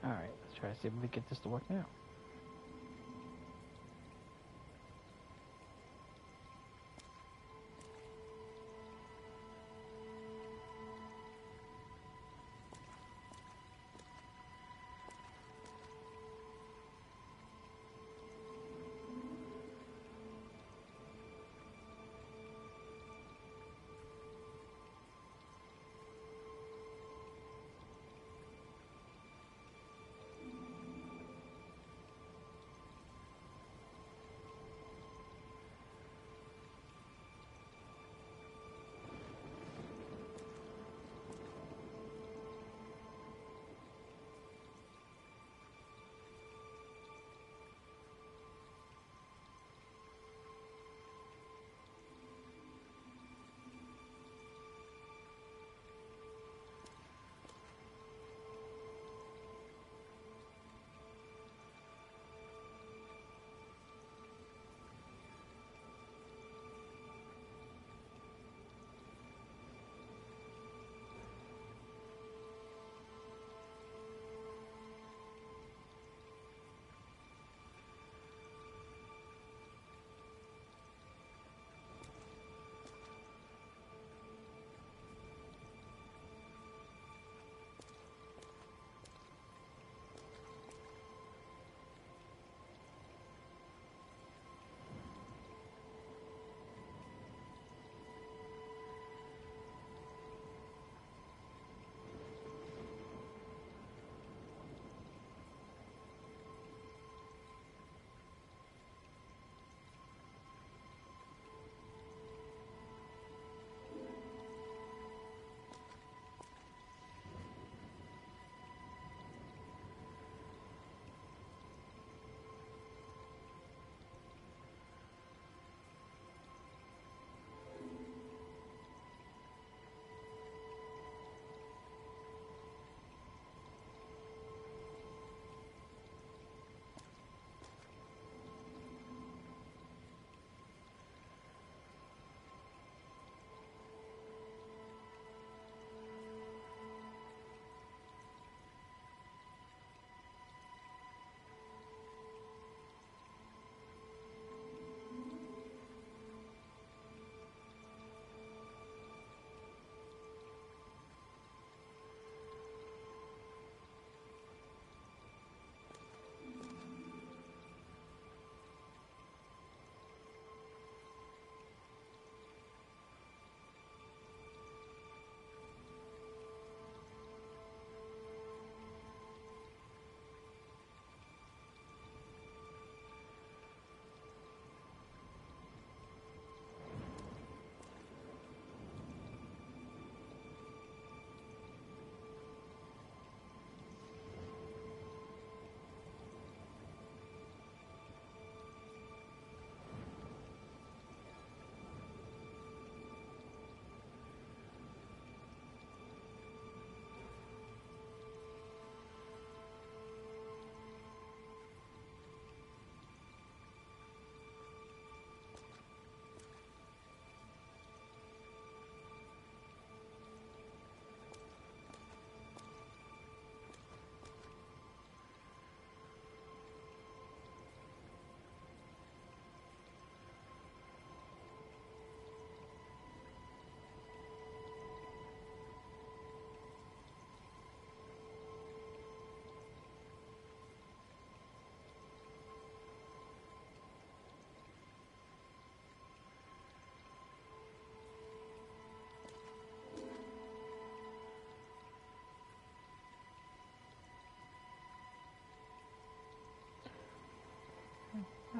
Alright, let's try to see if we get this to work now.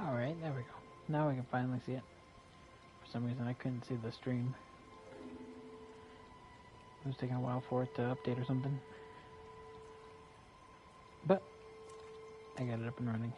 Alright, there we go. Now we can finally see it. For some reason I couldn't see the stream. It was taking a while for it to update or something. But I got it up and running.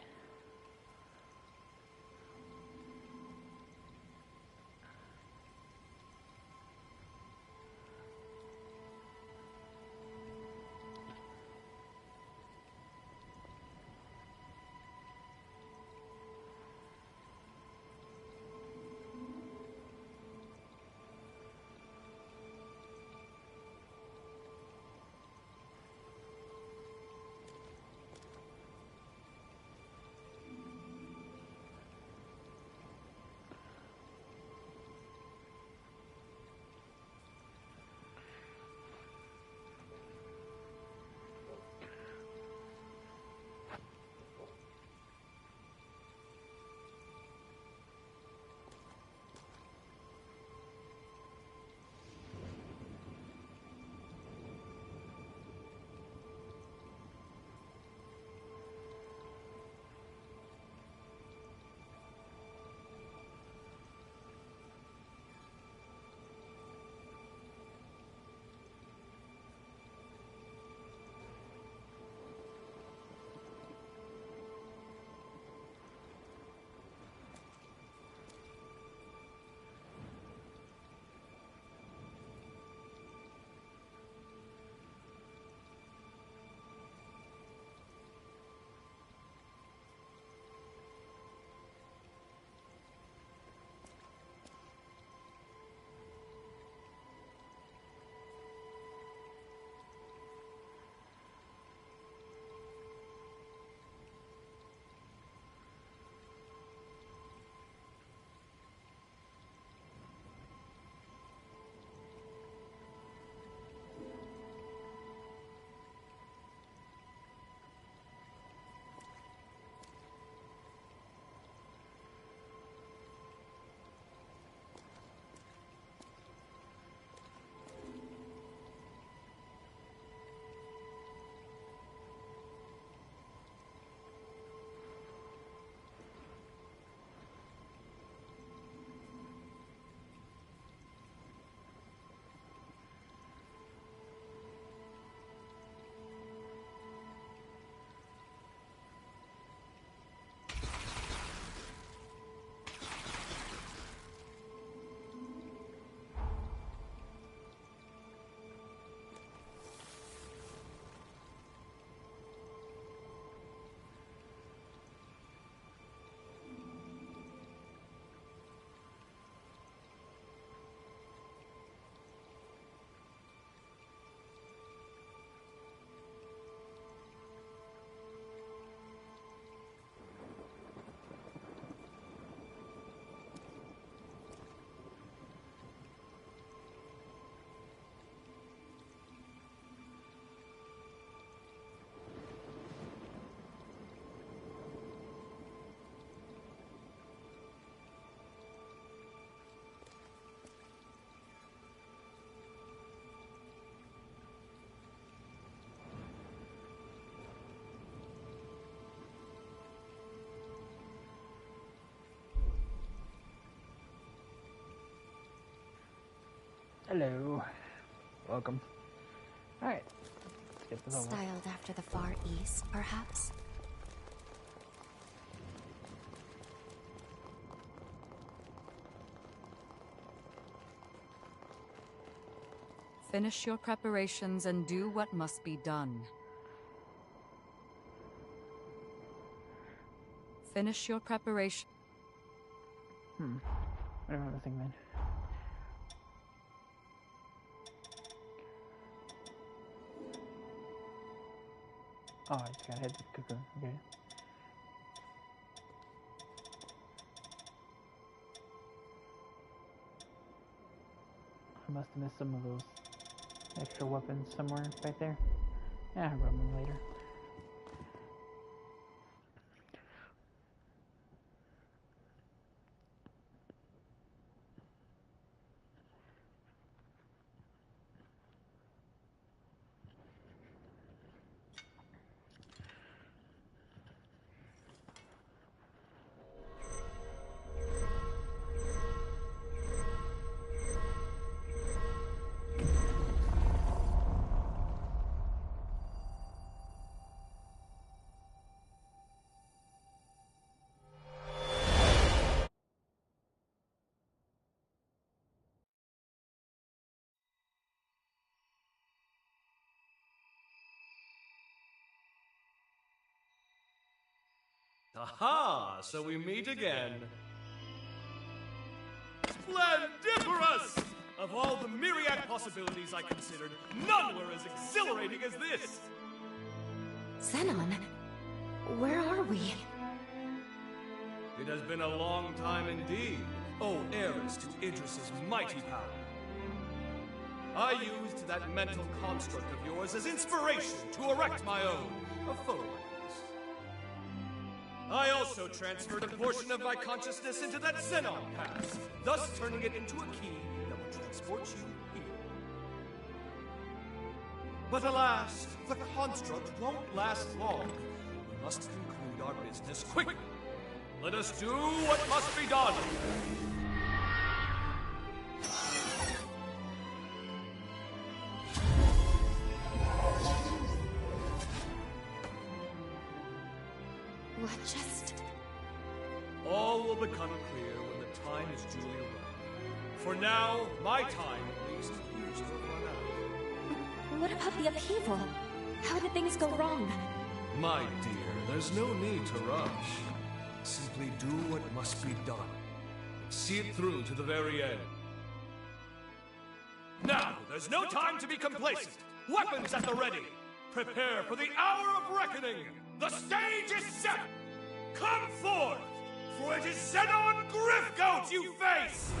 Hello. Welcome. Alright. Let's get this over. Styled after the Far East, perhaps? Finish your preparations and do what must be done. Finish your preparation. I don't have a thing then. Oh, I just gotta hit the cuckoo. Okay. I must have missed some of those extra weapons somewhere back there. Yeah, I'll grab them later. Aha! So we meet again. Splendiferous! Of all the myriad possibilities I considered, none were as exhilarating as this! Xenon, where are we? It has been a long time indeed, O heiress to Idris's mighty power. I used that mental construct of yours as inspiration to erect my own, a photo. I also transferred a portion of my consciousness into that Xenon pass, thus turning it into a key that will transport you here. But alas, the construct won't last long. We must conclude our business quickly. Let us do what must be done. What just... All will become clear when the time is duly arrived. For now, my time, at least, appears to have run out. What about the upheaval? How did things go wrong? My dear, there's no need to rush. Simply do what must be done. See it through to the very end. Now, there's no time to be complacent. Weapons at the ready. Prepare for the hour of reckoning. The stage is set! Come forth, for it is Xenon Griffgoat you face!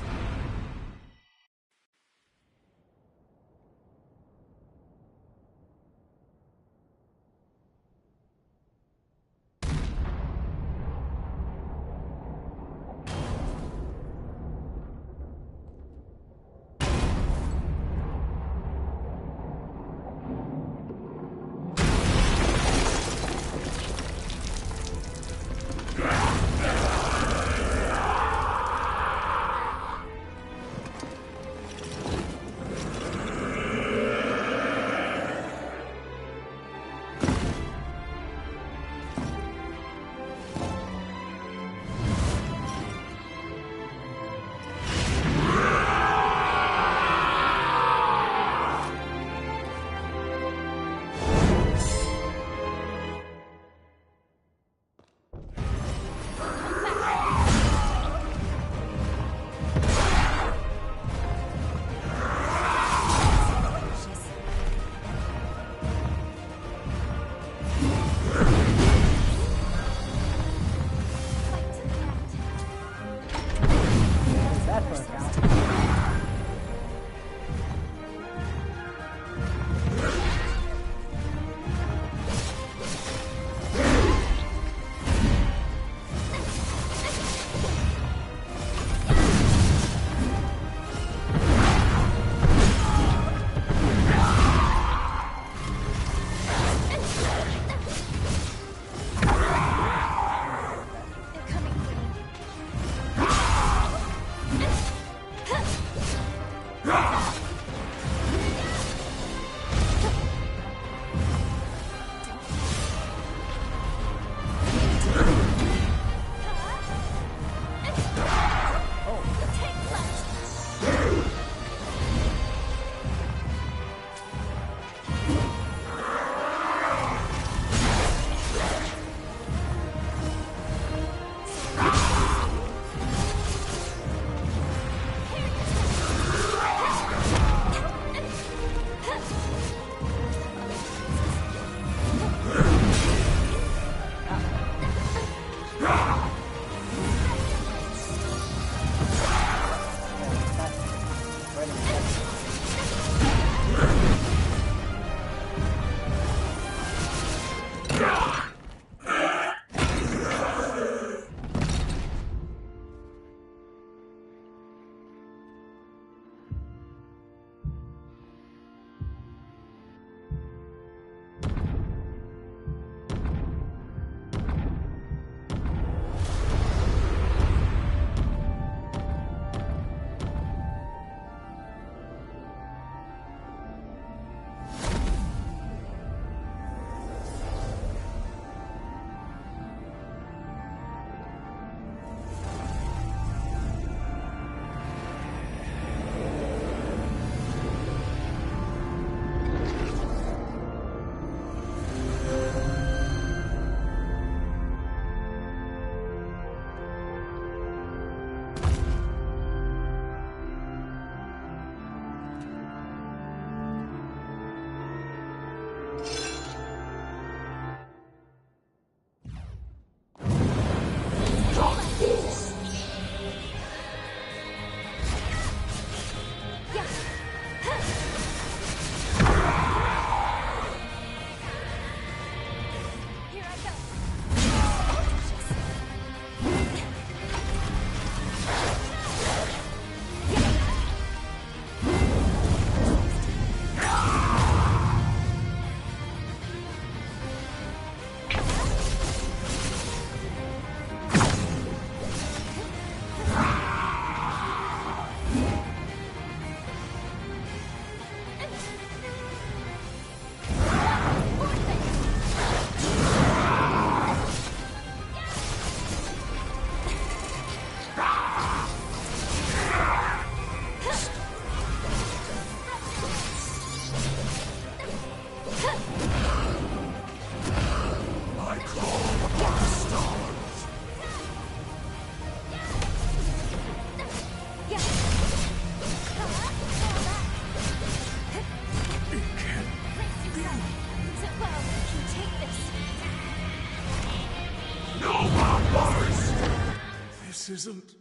This isn't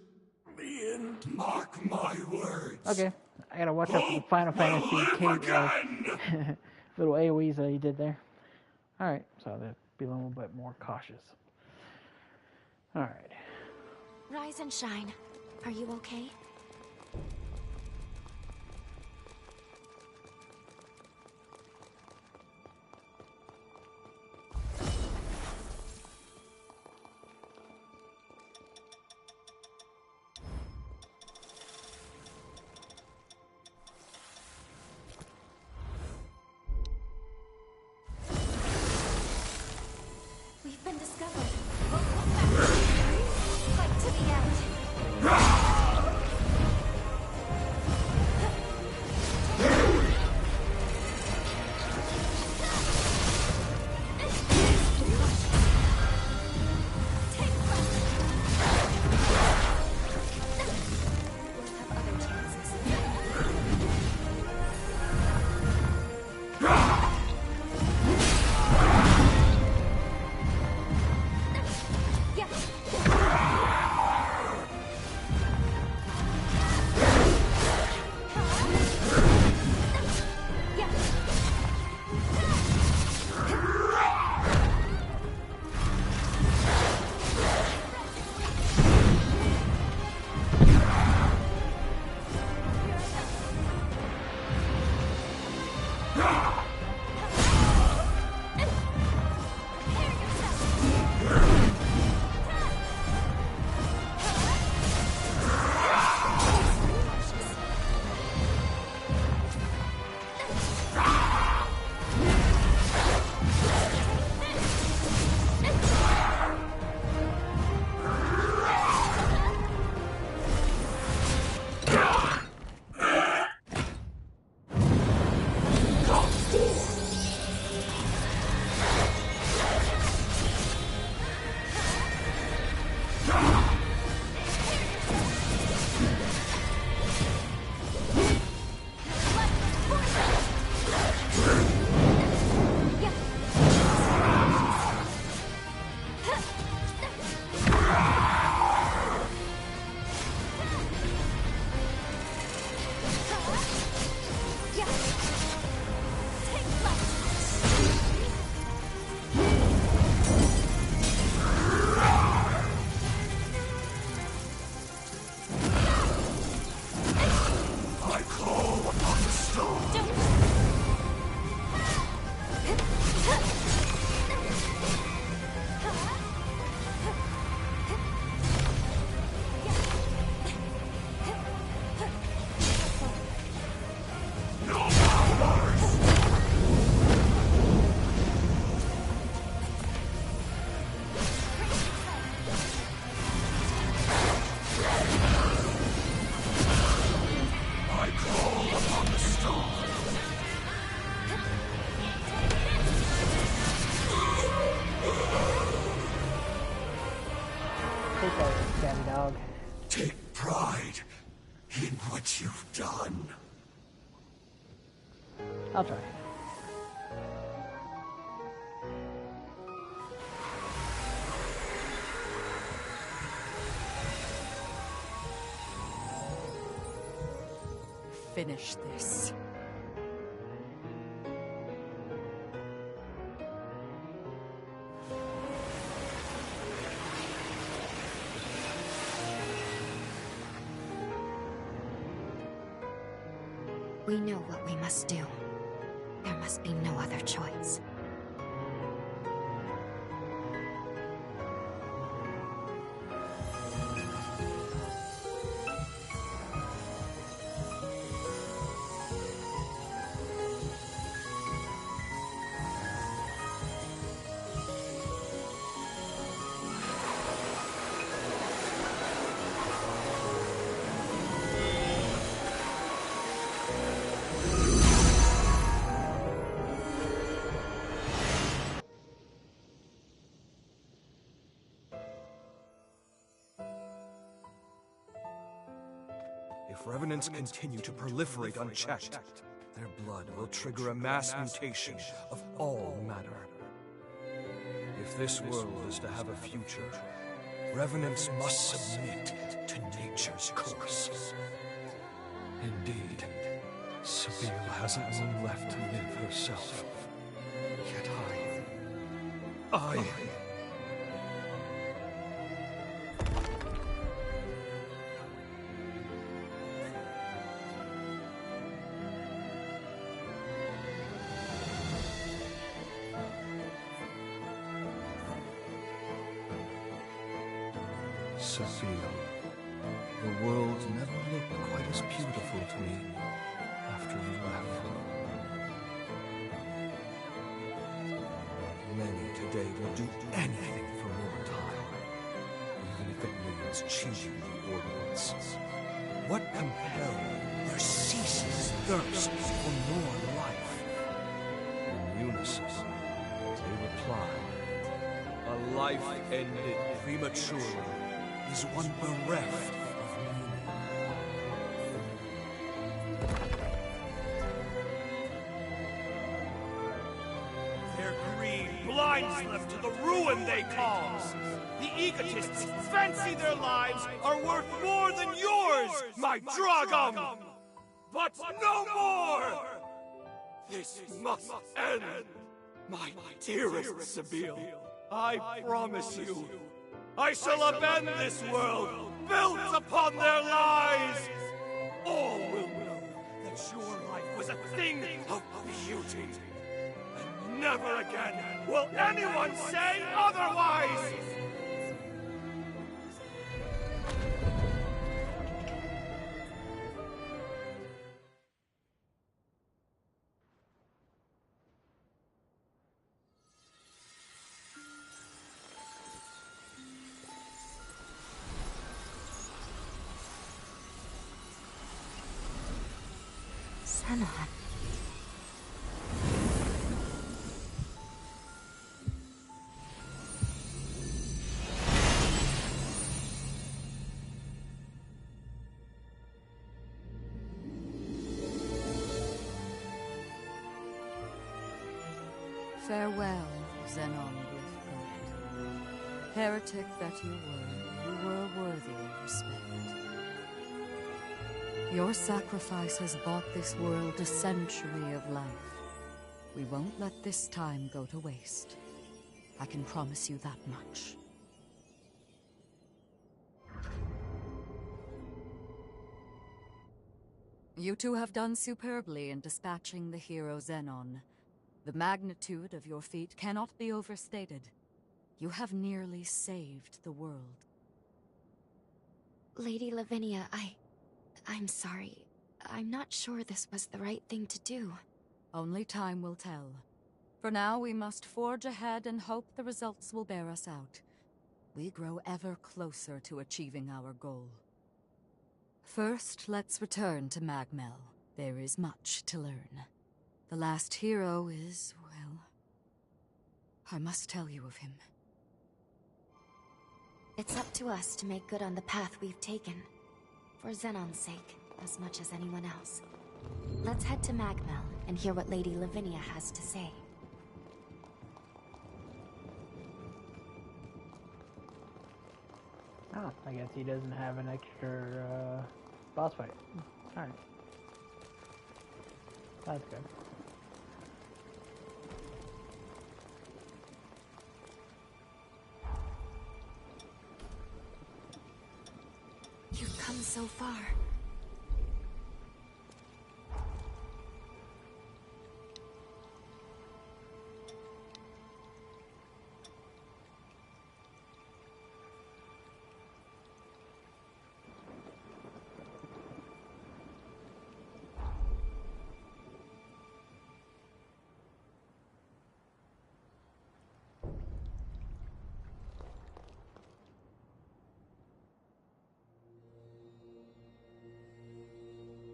the end. Mark my words. Okay, I gotta watch out for the Final Fantasy little AoEs that he did there. Alright, so I have to be a little bit more cautious. Alright. Rise and shine. Are you okay? We've been discovered. Fight to the end. Take pride in what you've done. I'll try. Finish this. We know what we must do. There must be no other choice. If revenants continue to proliferate unchecked, their blood will trigger a mass mutation of all matter. If this world is to have a future, revenants must submit to nature's course. Indeed, Sabine hasn't long left to live herself. Yet I... Sophia, the world never looked quite as beautiful to me after you left. Many today will do anything for more time, even if it means cheating the ordinance. What compelled their ceaseless thirst for more life? In unison, they replied, "A life ended prematurely is one bereft of meaning." Their greed blinds them to the ruin they cause. The egotists fancy their lives are worth more than yours, my Dragum! But no more! This must end, my dearest Sabine. I promise you, I shall upend this world, built upon their lies! All will know that your life was a thing of beauty. And never again will anyone say otherwise! Zenon. Farewell, Zenon Griffgold. Heretic that you were worthy of respect. Your sacrifice has bought this world a century of life. We won't let this time go to waste. I can promise you that much. You two have done superbly in dispatching the hero Zenon. The magnitude of your feat cannot be overstated. You have nearly saved the world. Lady Lavinia, I'm sorry. I'm not sure this was the right thing to do. Only time will tell. For now, we must forge ahead and hope the results will bear us out. We grow ever closer to achieving our goal. First, let's return to Magmel. There is much to learn. The last hero is, well, I must tell you of him. It's up to us to make good on the path we've taken. For Zenon's sake, as much as anyone else. Let's head to Magmel and hear what Lady Lavinia has to say. Oh, I guess he doesn't have an extra boss fight. Alright. That's good. You've come so far.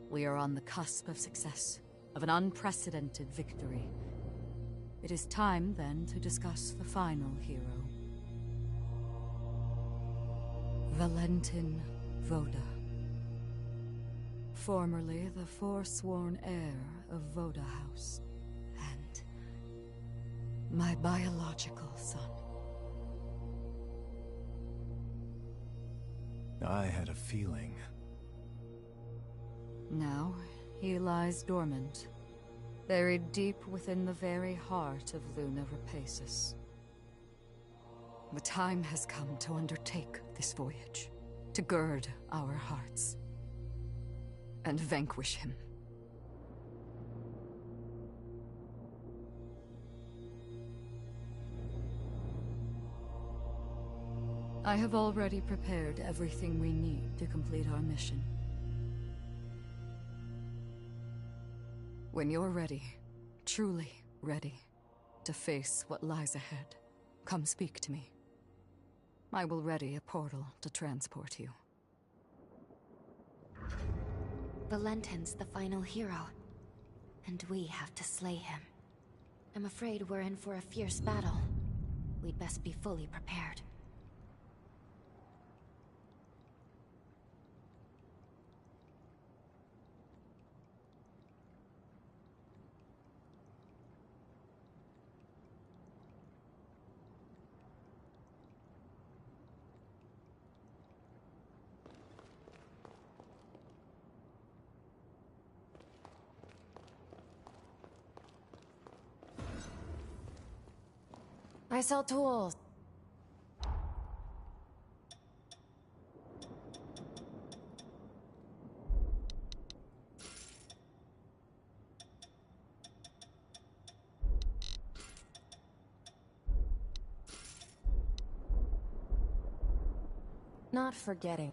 We are on the cusp of success, of an unprecedented victory. It is time, then, to discuss the final hero. Valentin Voda. Formerly the forsworn heir of Voda House, and my biological son. I had a feeling. Now, he lies dormant, buried deep within the very heart of Luna Rapacis. The time has come to undertake this voyage, to gird our hearts, and vanquish him. I have already prepared everything we need to complete our mission. When you're ready, truly ready, to face what lies ahead, come speak to me. I will ready a portal to transport you. Valentin's the final hero, and we have to slay him. I'm afraid we're in for a fierce battle. We'd best be fully prepared. I sell tools. Not forgetting.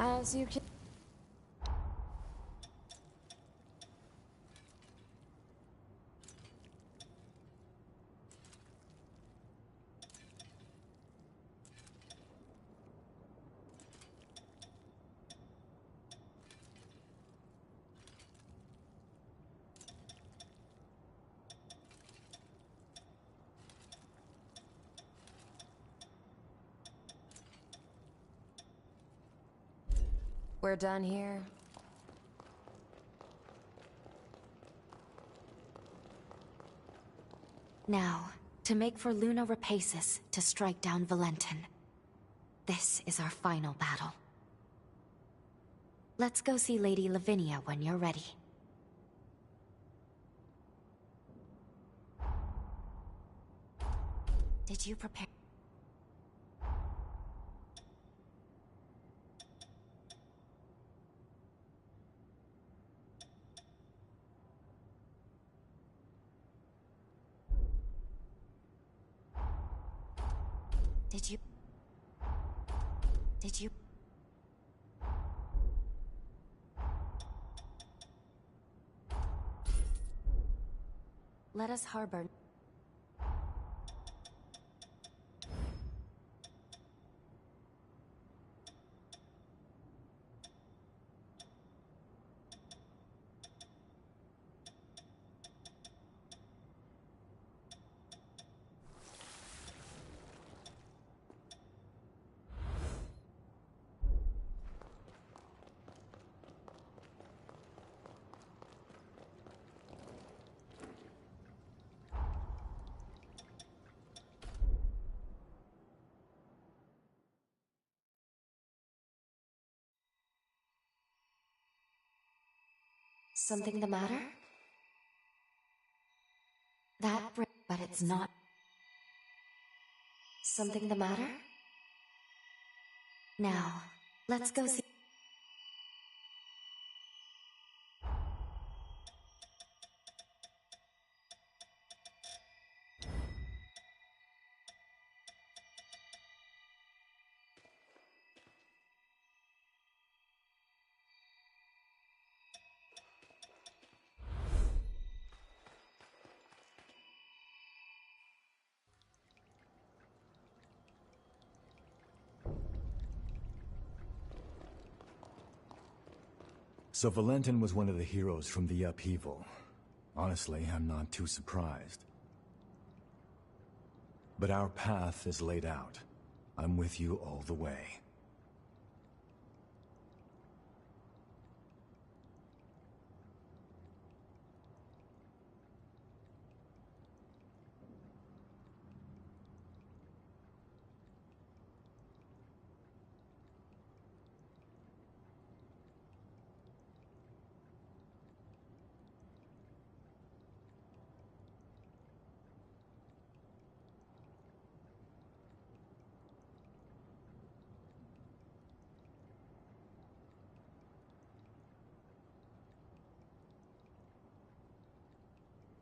As you can. We're done here. Now, to make for Luna Rapacis to strike down Valentin. This is our final battle. Let's go see Lady Lavinia when you're ready. Did you prepare? Did you? Let us harbor. Something the matter? But it's not. Something the matter? Now, let's go see. So Valentin was one of the heroes from the upheaval. Honestly, I'm not too surprised. But our path is laid out. I'm with you all the way.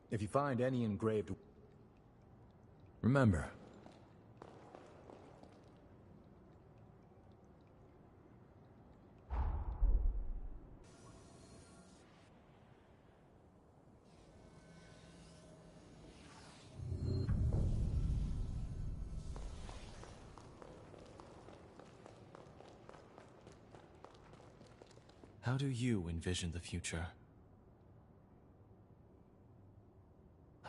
If you find any engraved... Remember. How do you envision the future?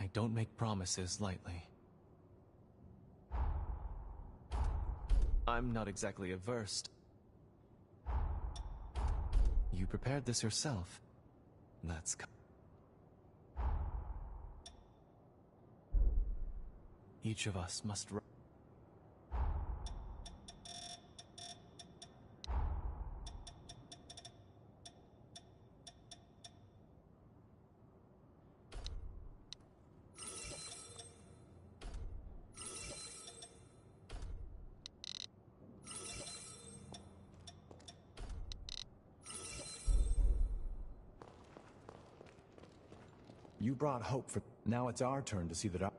I don't make promises lightly. I'm not exactly averse. You prepared this yourself. That's... Each of us must... You brought hope for... Now it's our turn to see that our...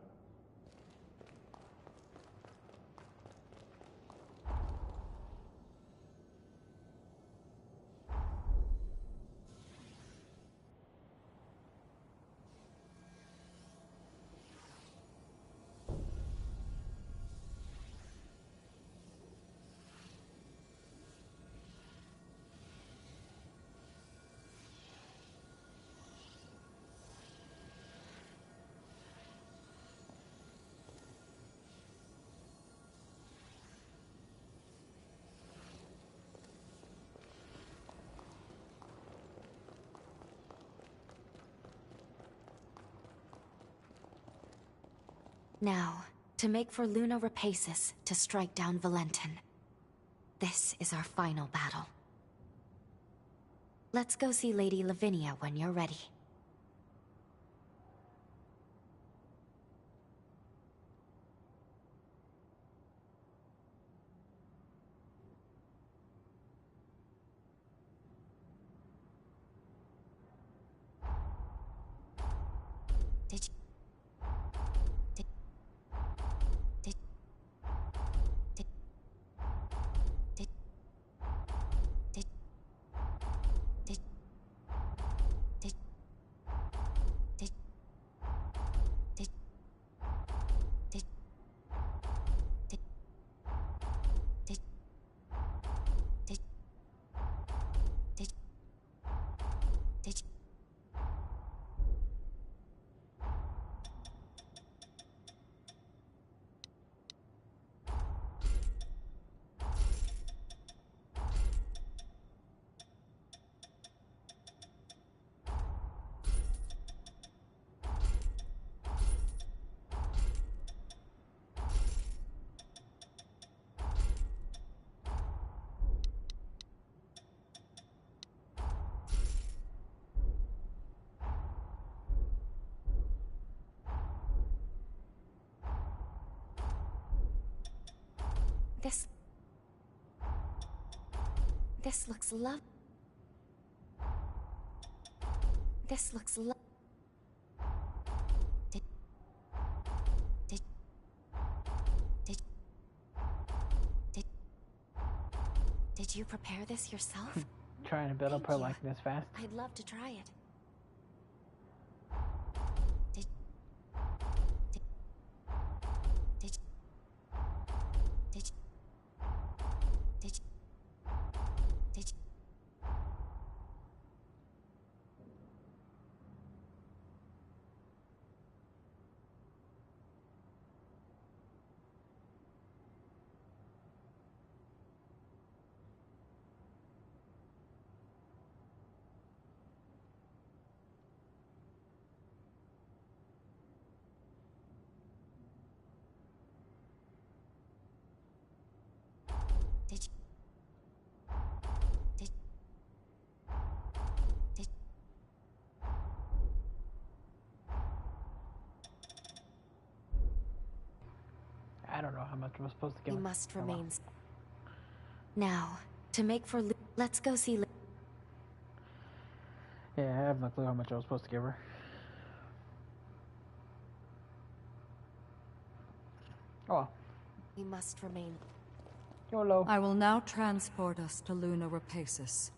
Now, to make for Luna Rapaces to strike down Valentin. This is our final battle. Let's go see Lady Lavinia when you're ready. Did you... This looks love. This looks love. Did you prepare this yourself? Trying to build up her likeness fast. I'd love to try it. I don't know how much I was supposed to give We her. must Oh, well. remain. Now, to make for. Let's go see. Yeah, I have no clue how much I was supposed to give her. Oh well. We must remain. YOLO. I will now transport us to Luna Rapacis.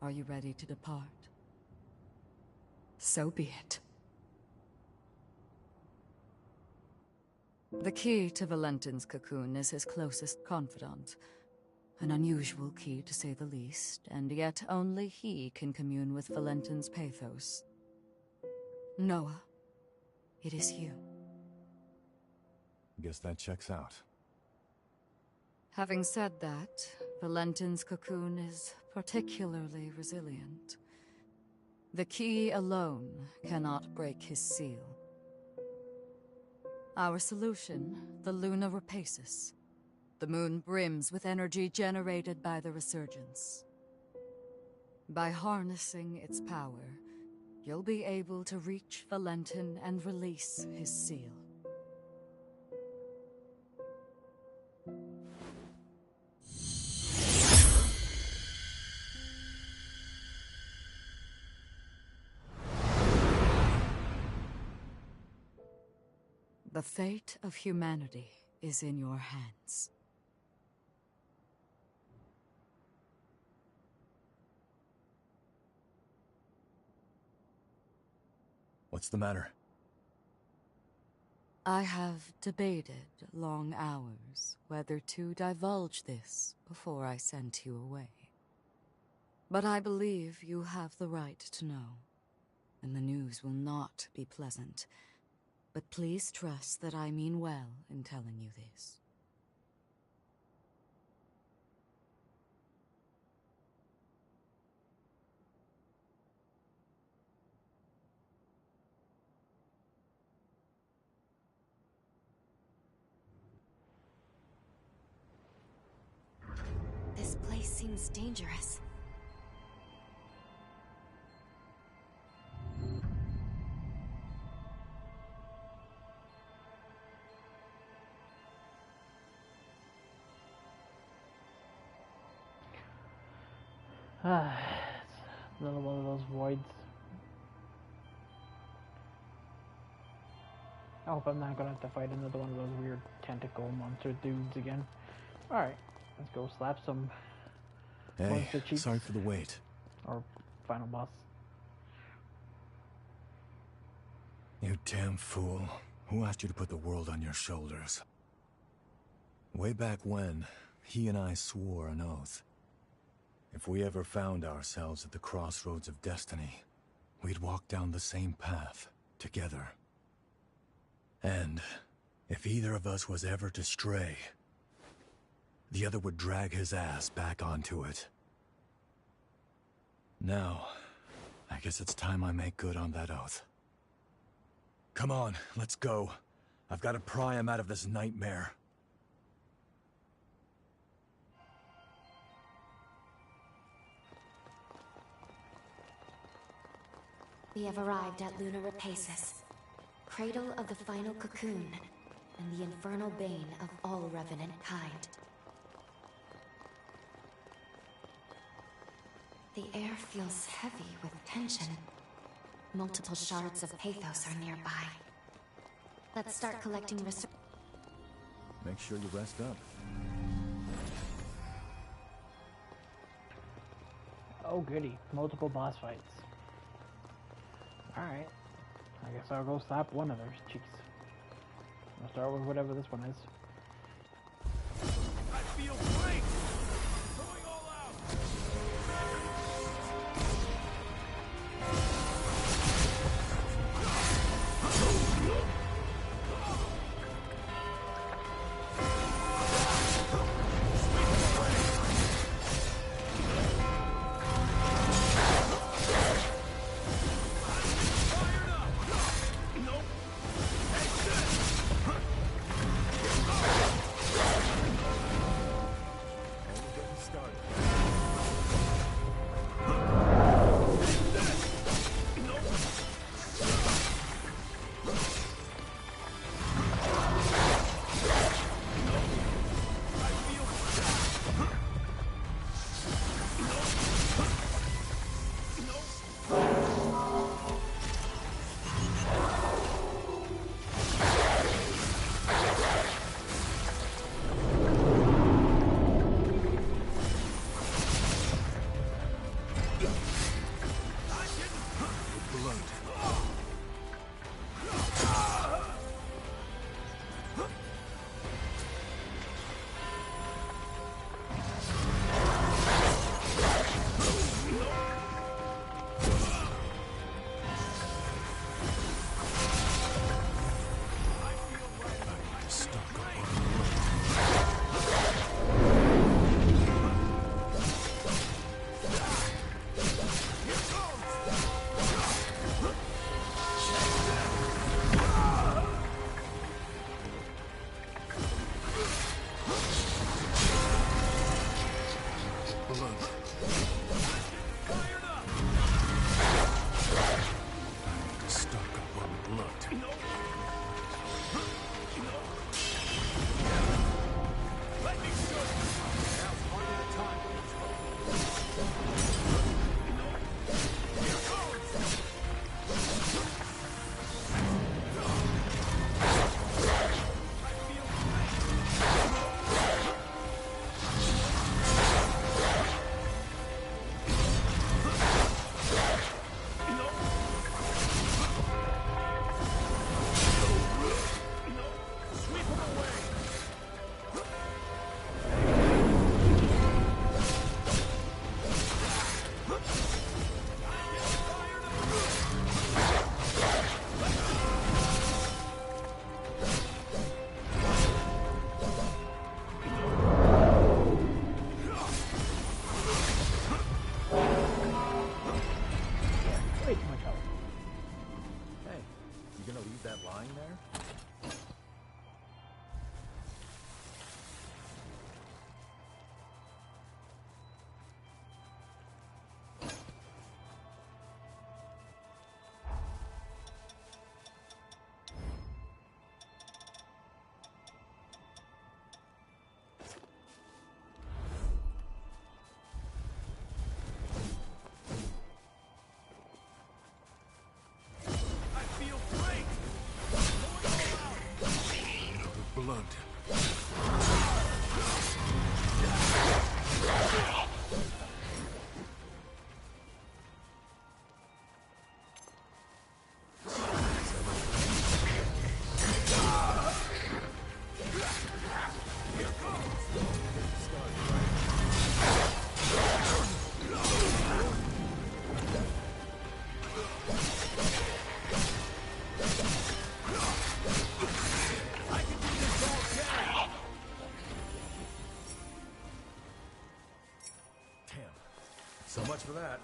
Are you ready to depart? So be it. The key to Valentin's cocoon is his closest confidant. An unusual key, to say the least, and yet only he can commune with Valentin's pathos. Noah, it is you. Guess that checks out. Having said that, Valentin's cocoon is particularly resilient. The key alone cannot break his seal. Our solution, the Luna Rapacis. The moon brims with energy generated by the resurgence. By harnessing its power, you'll be able to reach Valentin and release his seal. The fate of humanity is in your hands. What's the matter? I have debated long hours whether to divulge this before I sent you away. But I believe you have the right to know, and the news will not be pleasant. But please trust that I mean well in telling you this. This place seems dangerous. It's another one of those voids. I hope I'm not gonna have to fight another one of those weird tentacle monster dudes again. Alright, let's go slap some Hey, monster cheeks. sorry for the wait. Or final boss. You damn fool. Who asked you to put the world on your shoulders? Way back when, he and I swore an oath. If we ever found ourselves at the crossroads of destiny, we'd walk down the same path, together. And if either of us was ever to stray, the other would drag his ass back onto it. Now, I guess it's time I make good on that oath. Come on, let's go. I've got to pry him out of this nightmare. We have arrived at Luna Rapacis, cradle of the final cocoon, and the infernal bane of all revenant kind. The air feels heavy with tension. Multiple shards of pathos are nearby. Let's start collecting research. Make sure you rest up. Oh goody, multiple boss fights. Alright, I guess I'll go slap one of their cheeks. I'll start with whatever this one is. I feel great! Going all out! blood. So much for that.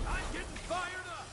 I'm getting fired up!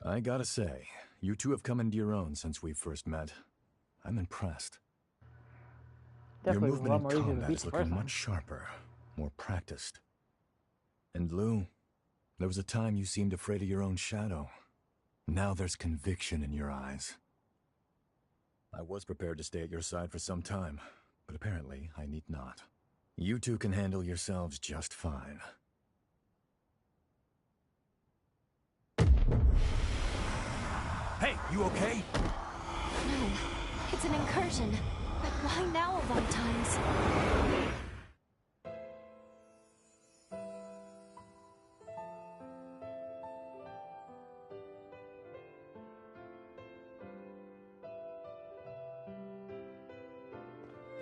I gotta say, you two have come into your own since we first met. I'm impressed. Definitely Your was a lot movement more in easy to combat beat is the looking first time. much sharper, more practiced. And Lou, there was a time you seemed afraid of your own shadow. Now there's conviction in your eyes. I was prepared to stay at your side for some time, but apparently I need not. You two can handle yourselves just fine. Hey, you okay? No, it's an incursion. But why now of all times?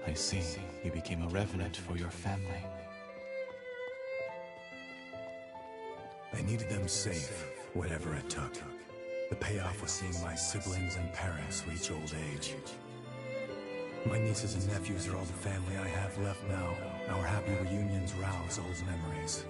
I see. You became a revenant for your family. I needed them safe, whatever it took. The payoff was seeing my siblings and parents reach old age. My nieces and nephews are all the family I have left now. Our happy reunions rouse old memories.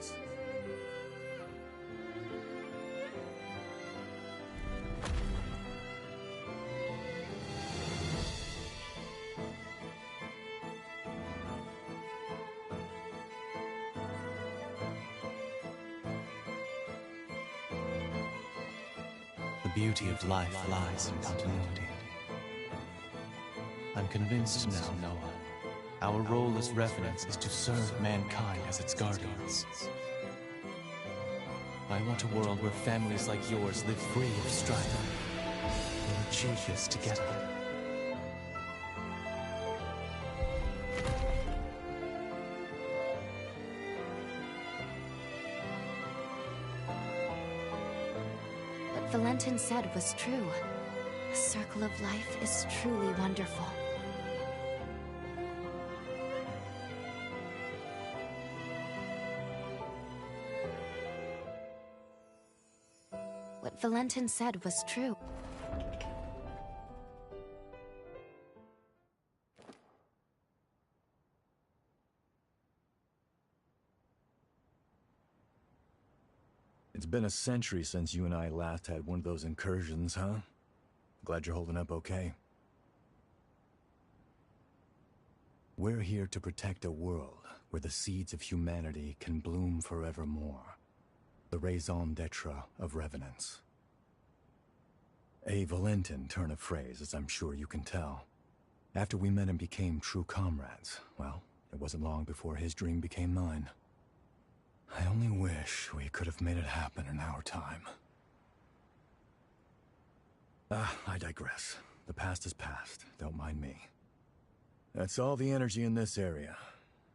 The beauty of life lies in continuity. I'm convinced now, Noah. Our role as revenants is to serve mankind as its guardians. I want a world where families like yours live free of strife. We'll achieve this together. What Valentin said was true. The circle of life is truly wonderful. What Valentin said was true. It's been a century since you and I last had one of those incursions, huh? Glad you're holding up okay. We're here to protect a world where the seeds of humanity can bloom forevermore. The raison d'etre of revenants. A Valentin turn of phrase, as I'm sure you can tell. After we met and became true comrades, well, it wasn't long before his dream became mine. I only wish we could have made it happen in our time. I digress. The past is past. Don't mind me. That's all the energy in this area.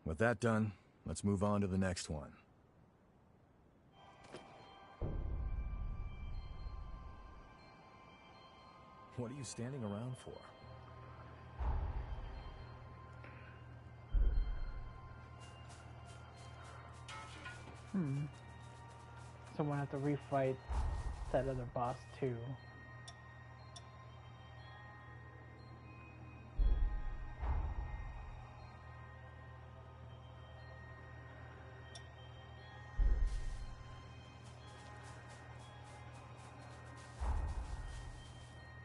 With that done, let's move on to the next one. What are you standing around for? Someone have to refight that other boss too.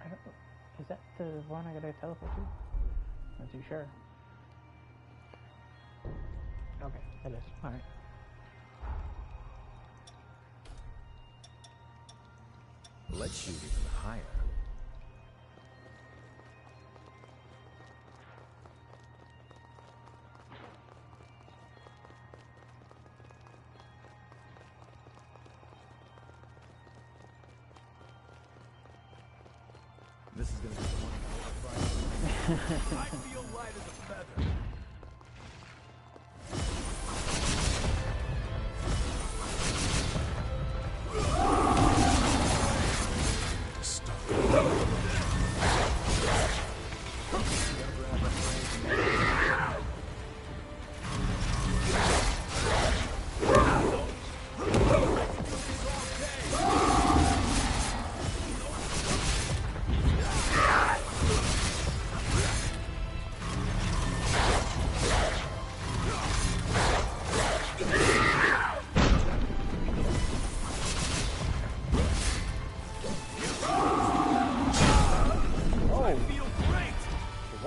I don't know. Is that the one I gotta teleport to? Not too sure. Okay, that is. Alright. Let's shoot even higher. This is gonna be one I feel light as a feather.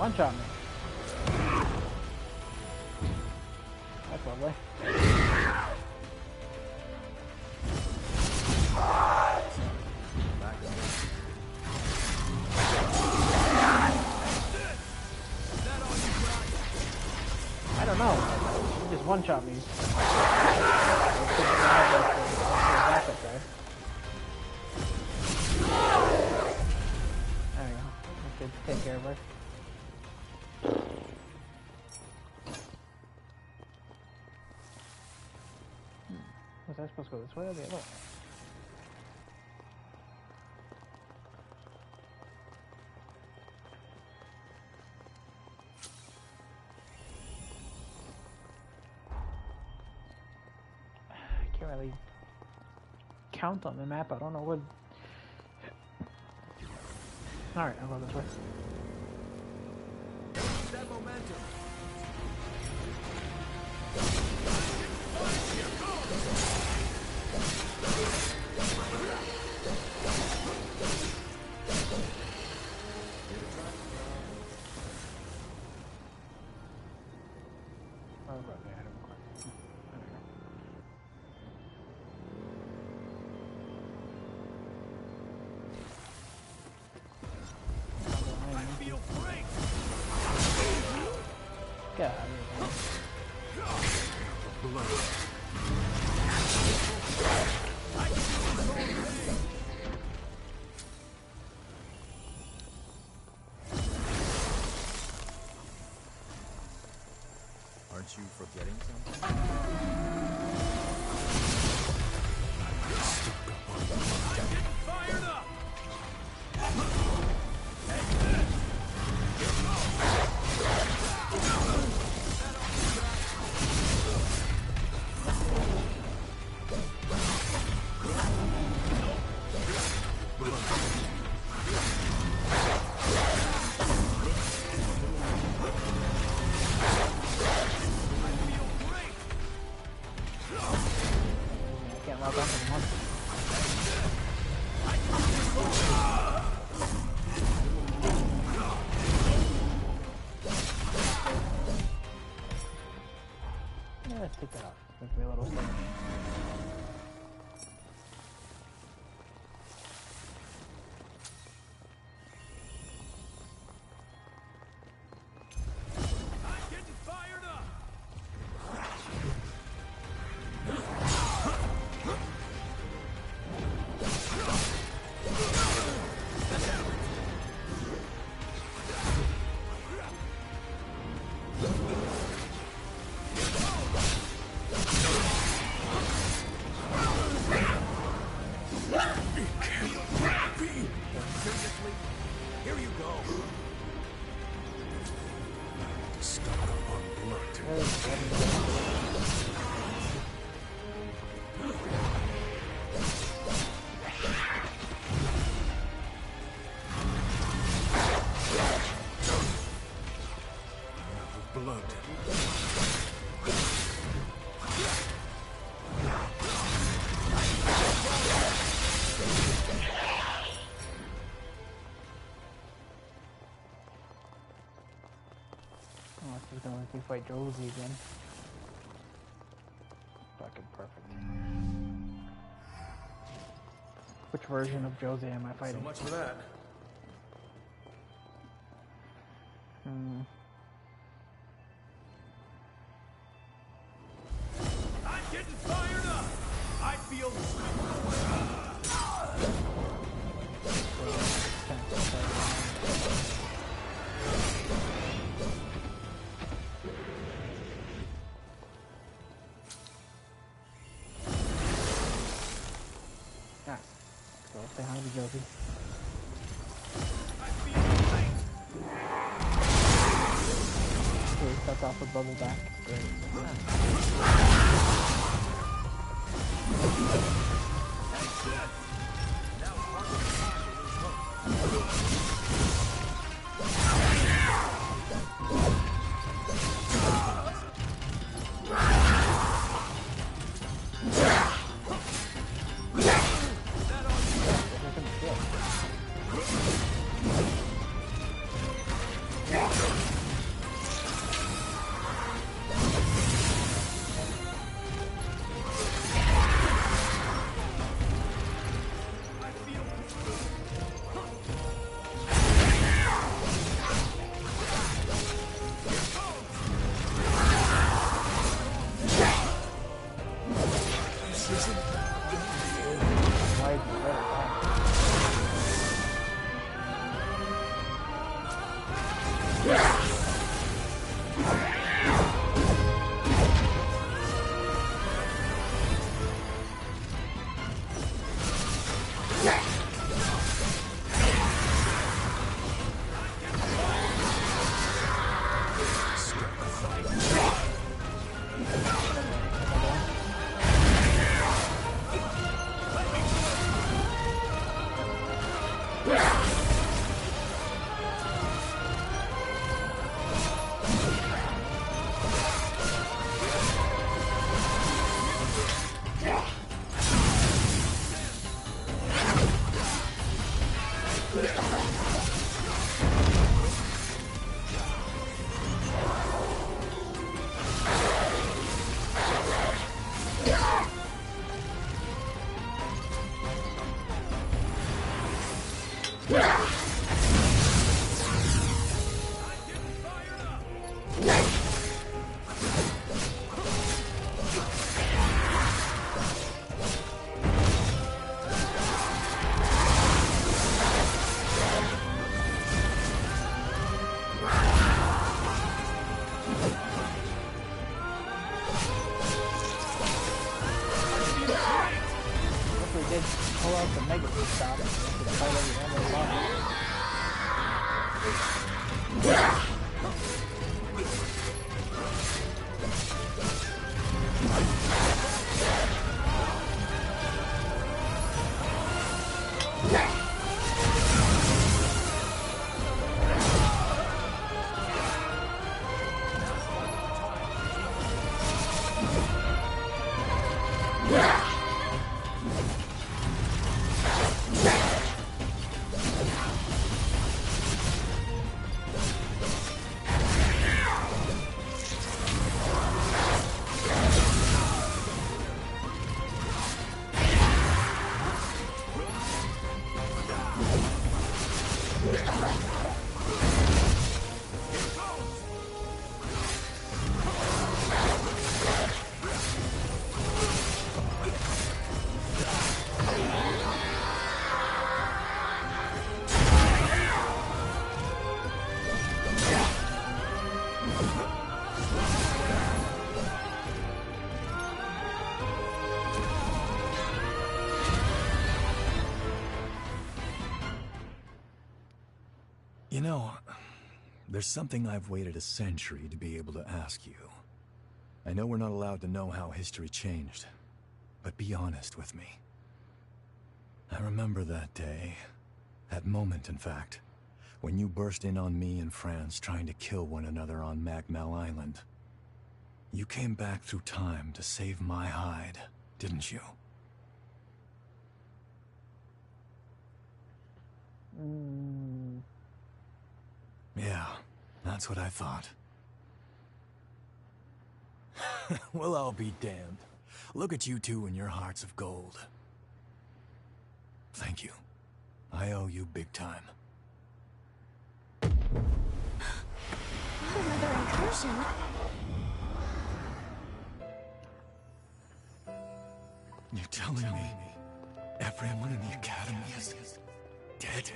one-shot me. That's lovely. I don't know. You just one-shot me. There we go. That should take care of her. Was I supposed to go this way or the other way? I can't really count on the map. I don't know what. Alright, I'll go this way. That momentum. God. Aren't you forgetting something? Fired up! Can't log on anymore. Yeah, let's take that off. Make me a little slower. I'm getting fired up! Seriously? Here you go. Stuck on blood. Blood. Oh, this is gonna make me fight Josie again. Fucking perfect. Which version of Josie am I fighting? So much for that. I'm getting fired up! I feel... Ah, so say hi to Josie. I feel great! Okay, starts off with bubble back. Great. Pull out the mega stop to fight every one of You know, there's something I've waited a century to be able to ask you. I know we're not allowed to know how history changed, but be honest with me. I remember that day, that moment in fact, when you burst in on me and France trying to kill one another on Magmel Island. You came back through time to save my hide, didn't you? Yeah, that's what I thought. Well, I'll be damned. Look at you two and your hearts of gold. Thank you. I owe you big time. Another incursion? You're telling me everyone in the Academy is dead?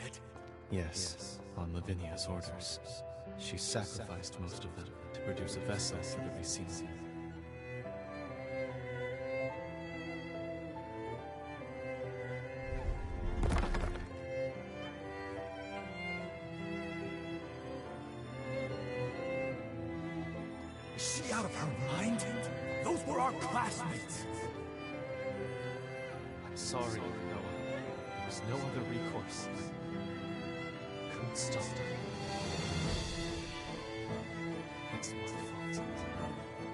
Yes, on Lavinia's orders. She sacrificed most of them to produce a vessel for the Vicini. Is she out of her mind? Those were our classmates. I'm sorry, Noah. There was no other recourse. Couldn't stop her. It's my fault.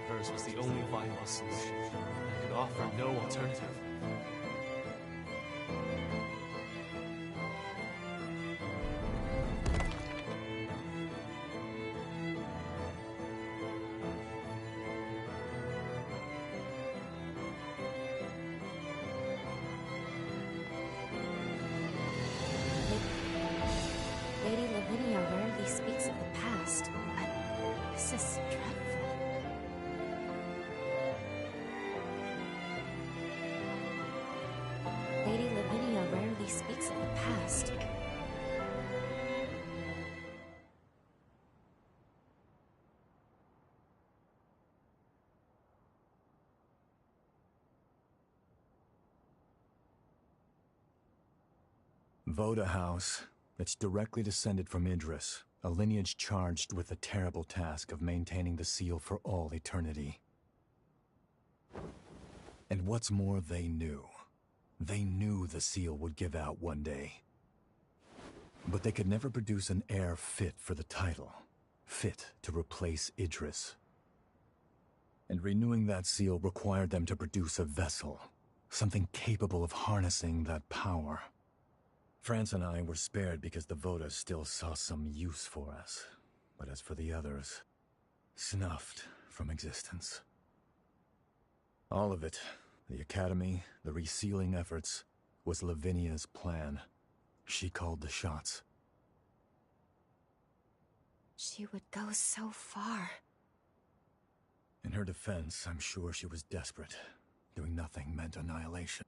Hers was the only viable solution. I could offer no alternative. Lady Lavinia rarely speaks of the past, but this is dreadful. Lady Lavinia rarely speaks of the past. Voda House, it's directly descended from Idris, a lineage charged with the terrible task of maintaining the seal for all eternity. And what's more, they knew. They knew the seal would give out one day. But they could never produce an heir fit for the title, fit to replace Idris. And renewing that seal required them to produce a vessel, something capable of harnessing that power. France and I were spared because the Vodas still saw some use for us. But as for the others, snuffed from existence. All of it, the Academy, the resealing efforts, was Lavinia's plan. She called the shots. She would go so far. In her defense, I'm sure she was desperate. Doing nothing meant annihilation.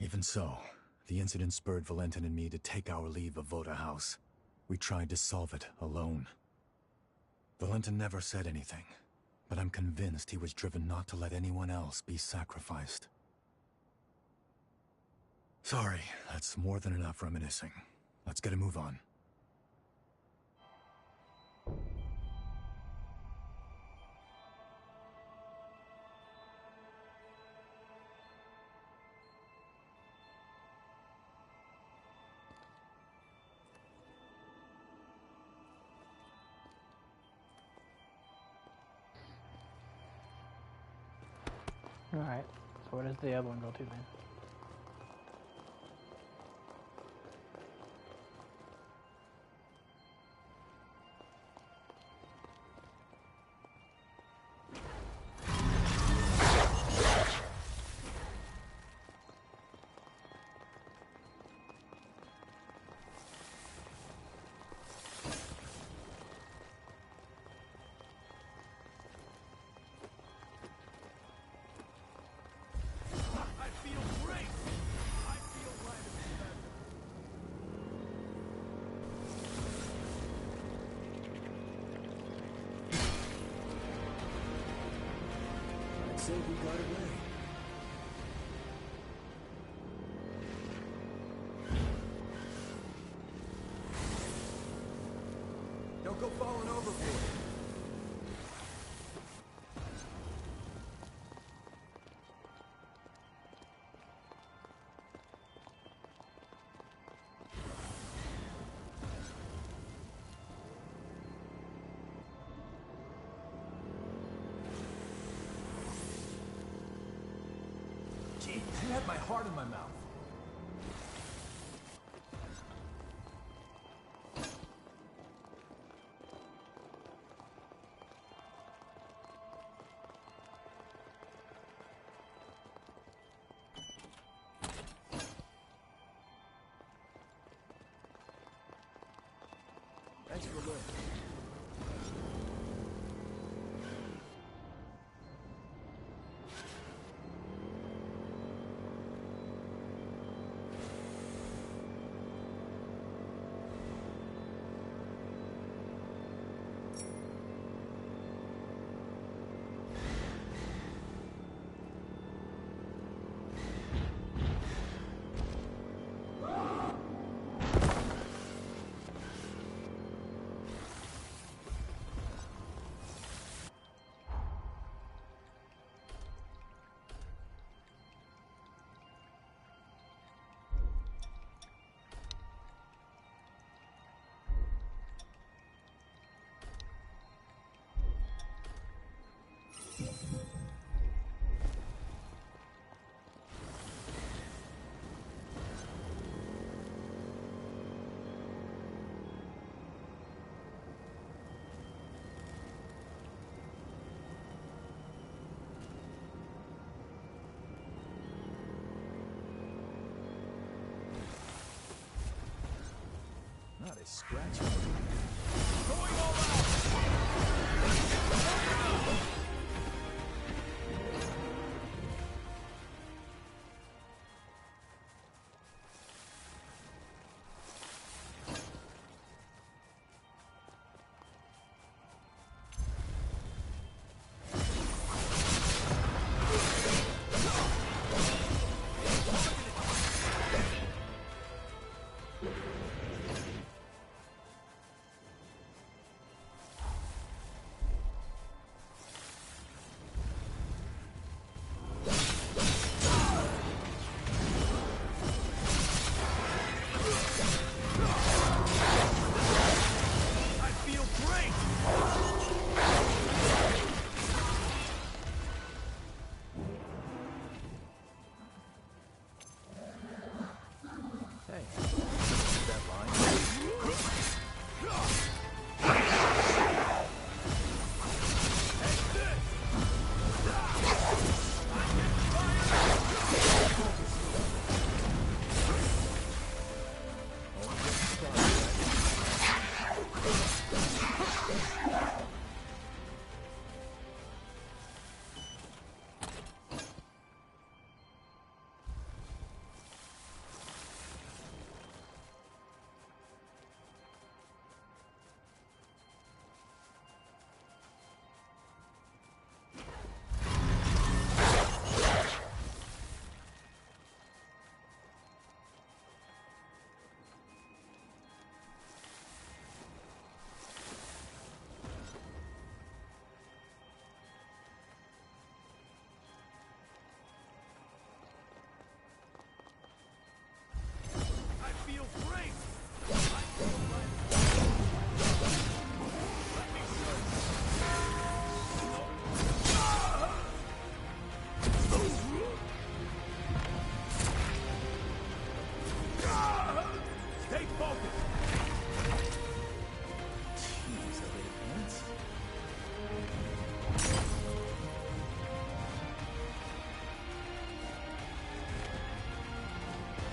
Even so, the incident spurred Valentin and me to take our leave of Voda House. We tried to solve it alone. Valentin never said anything, but I'm convinced he was driven not to let anyone else be sacrificed. Sorry, that's more than enough reminiscing. Let's get a move on. Alright, so where does the other one go to then? Say we got away. Don't go falling overboard. You had my heart in my mouth. Thanks for the look. Not a scratch. Going all out!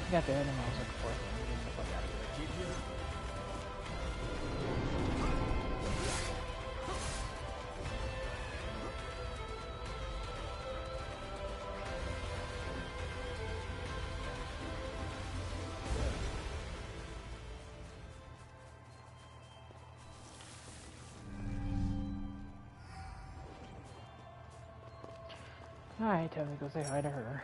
I got the item I was looking for. So I'm getting the fuck out of here. Alright, time to go say hi to her.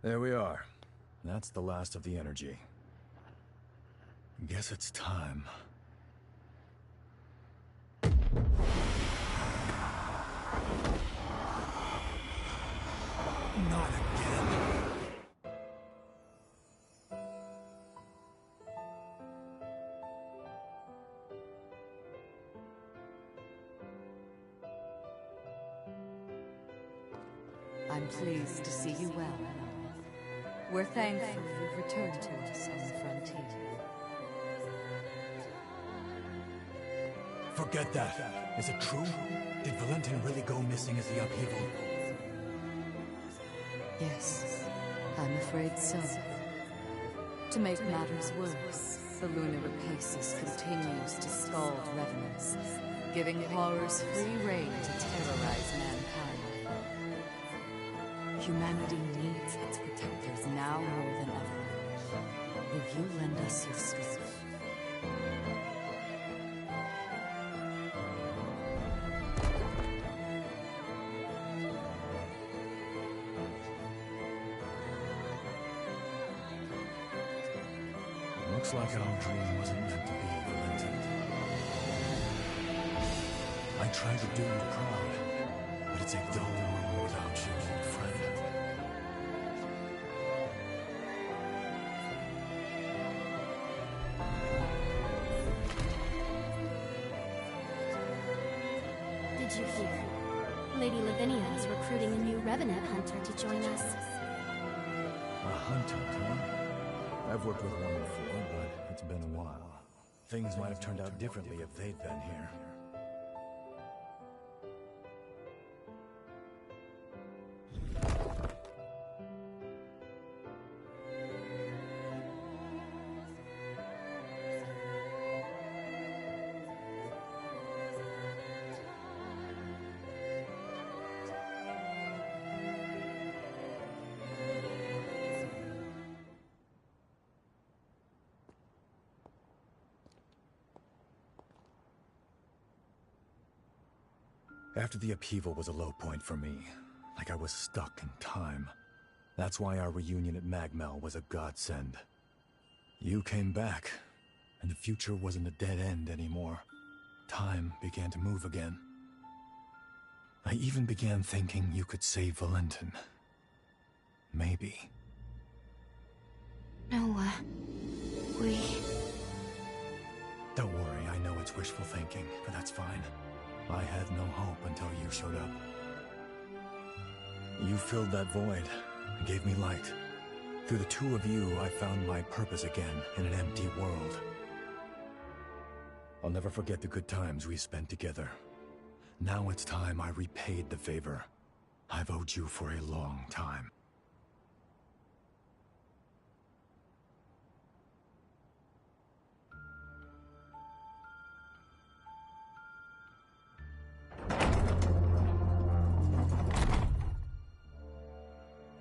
There we are. That's the last of the energy. Guess it's time. Not again. I'm pleased to see you well. We're thankful you've returned to us on the frontier. Forget that. Is it true? Did Valentin really go missing as the upheaval? Yes, I'm afraid so. To make matters worse, the lunar rapacious continues to scald revenants, giving horrors free rein to terrorize mankind. Humanity needs its protectors now more than ever. Will you lend us your strength? Looks like our dream wasn't meant to be, Valentin. I tried to do you proud, but it's a dull world without you, old friend. Did you hear? Lady Lavinia is recruiting a new Revenant hunter to join us. A hunter, huh? I've worked with one before, but it's been a while. Things might have turned out differently if they'd been here. After the upheaval was a low point for me, like I was stuck in time. That's why our reunion at Magmel was a godsend. You came back, and the future wasn't a dead end anymore. Time began to move again. I even began thinking you could save Valentin. Maybe. Noah, we... Don't worry, I know it's wishful thinking, but that's fine. I had no hope until you showed up. You filled that void and gave me light. Through the two of you, I found my purpose again in an empty world. I'll never forget the good times we spent together. Now it's time I repaid the favor. I've owed you for a long time.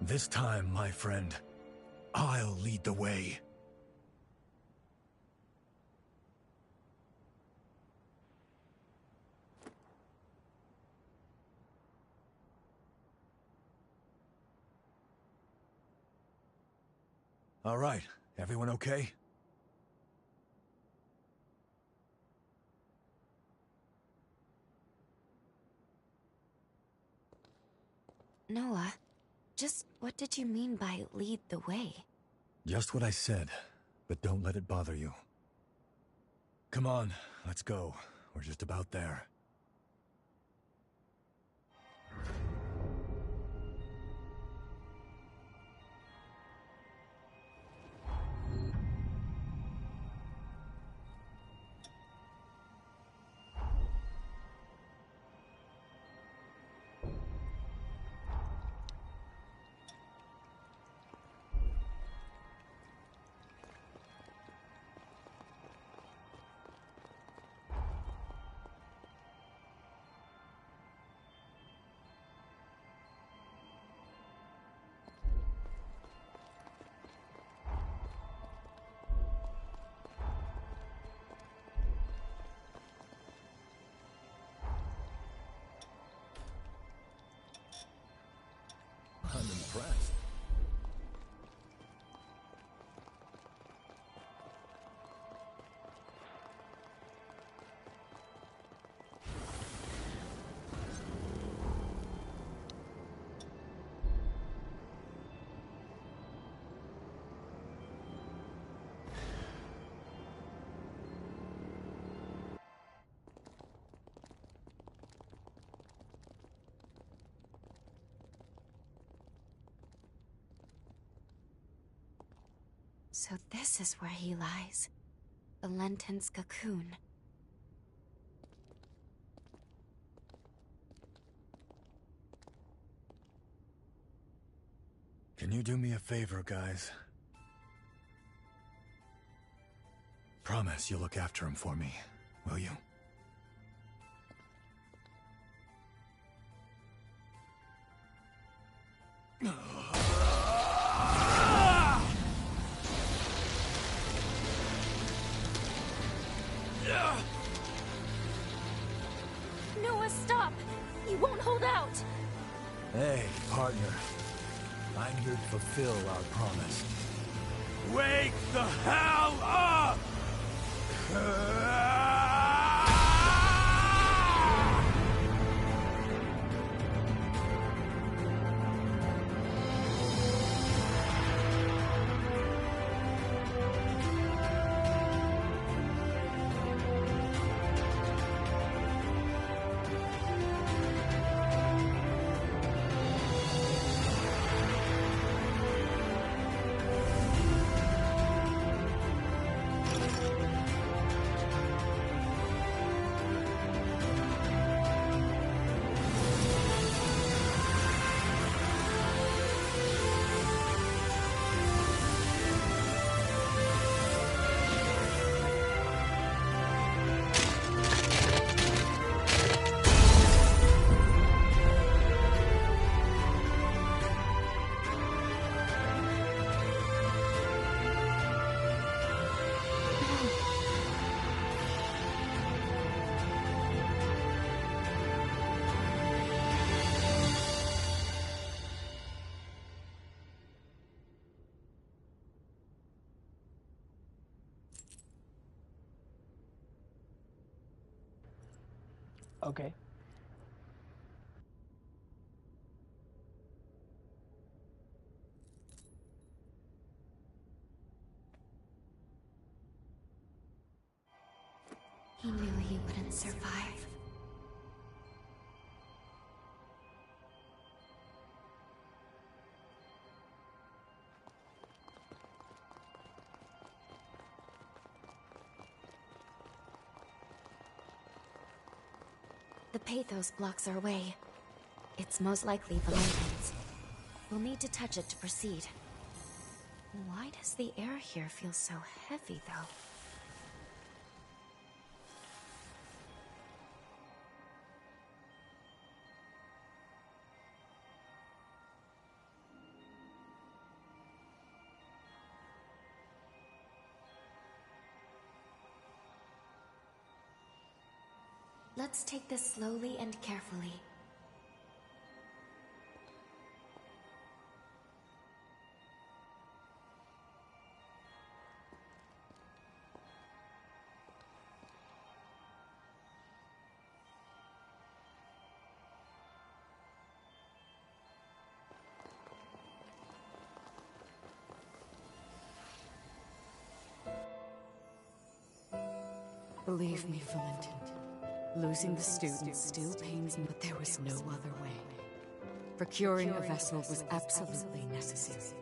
This time, my friend, I'll lead the way. All right, everyone okay? Noah, just what did you mean by lead the way? Just what I said, but don't let it bother you. Come on, let's go. We're just about there. So this is where he lies. The Lenton's cocoon. Can you do me a favor, guys? Promise you'll look after him for me, will you? Noah, stop! You won't hold out! Hey, partner. I'm here to fulfill our promise. Wake the hell up! Okay. He knew he wouldn't survive. The pathos blocks our way. It's most likely the Lentons. We'll need to touch it to proceed. Why does the air here feel so heavy, though? Let's take this slowly and carefully. Believe me, Valentin. Losing the students still pains me, but there was no other way. Procuring a vessel was absolutely necessary.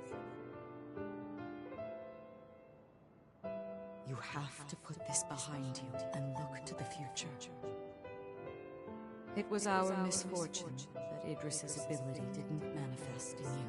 You have to put this behind you and look to the future. It was our misfortune that Idris's ability didn't manifest in you.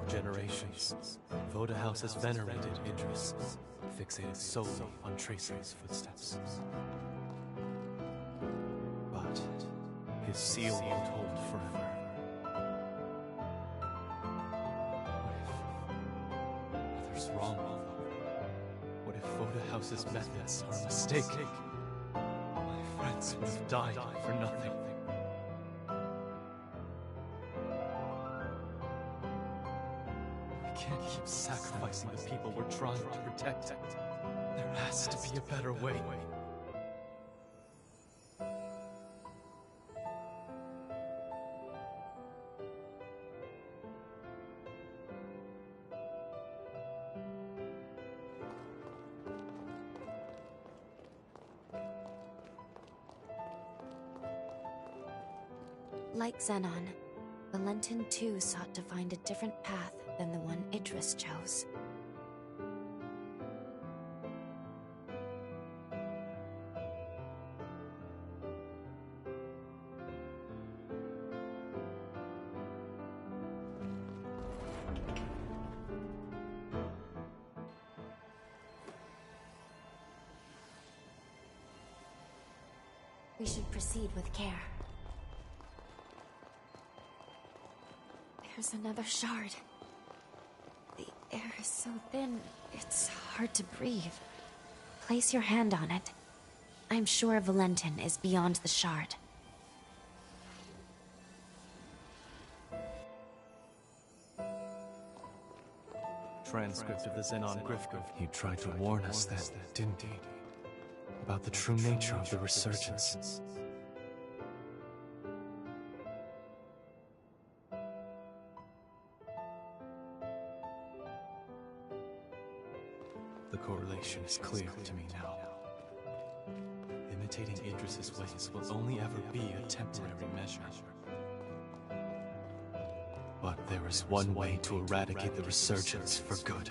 Generations, Voda House has venerated Idris, fixated solely on tracing his footsteps. But his seal won't hold forever. What if others wrong Voda? What if Voda House's methods are a mistake? My friends would have died for nothing. can't keep sacrificing the people we're trying to protect. There has to be a better way. Like Xenon, Valentin too sought to find a different path than the one Idris chose. We should proceed with care. There's another shard. The air is so thin, it's hard to breathe. Place your hand on it. I'm sure Valentin is beyond the shard. Transcript of the Xenon Grifka. He tried to warn us then, didn't he? About the true nature of the resurgence. The correlation is clear to me now. Imitating Idris's ways will only ever be a temporary measure. But there is one way to eradicate the resurgence for good.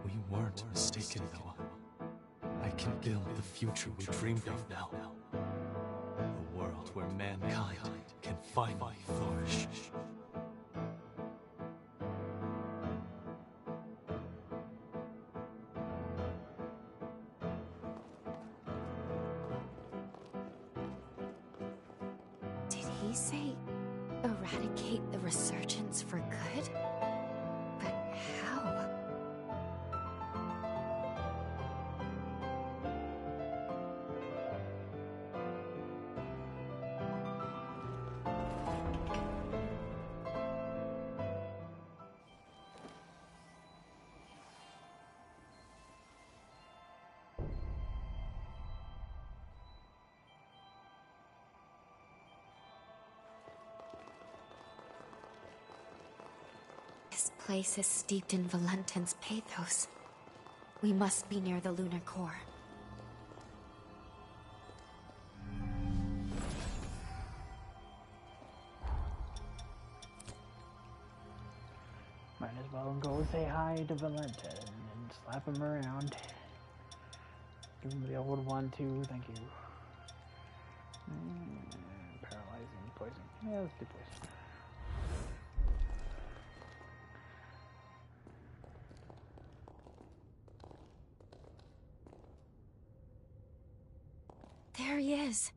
We weren't mistaken, though. I can build the future we dreamed of now. A world where mankind can finally flourish. Did he say eradicate the resurgence for good? But how? This place is steeped in Valentin's pathos. We must be near the lunar core. Might as well go say hi to Valentin and slap him around. Give him the old 1-2, thank you. Paralyzing, poison. Yeah, let's do poison. There he is.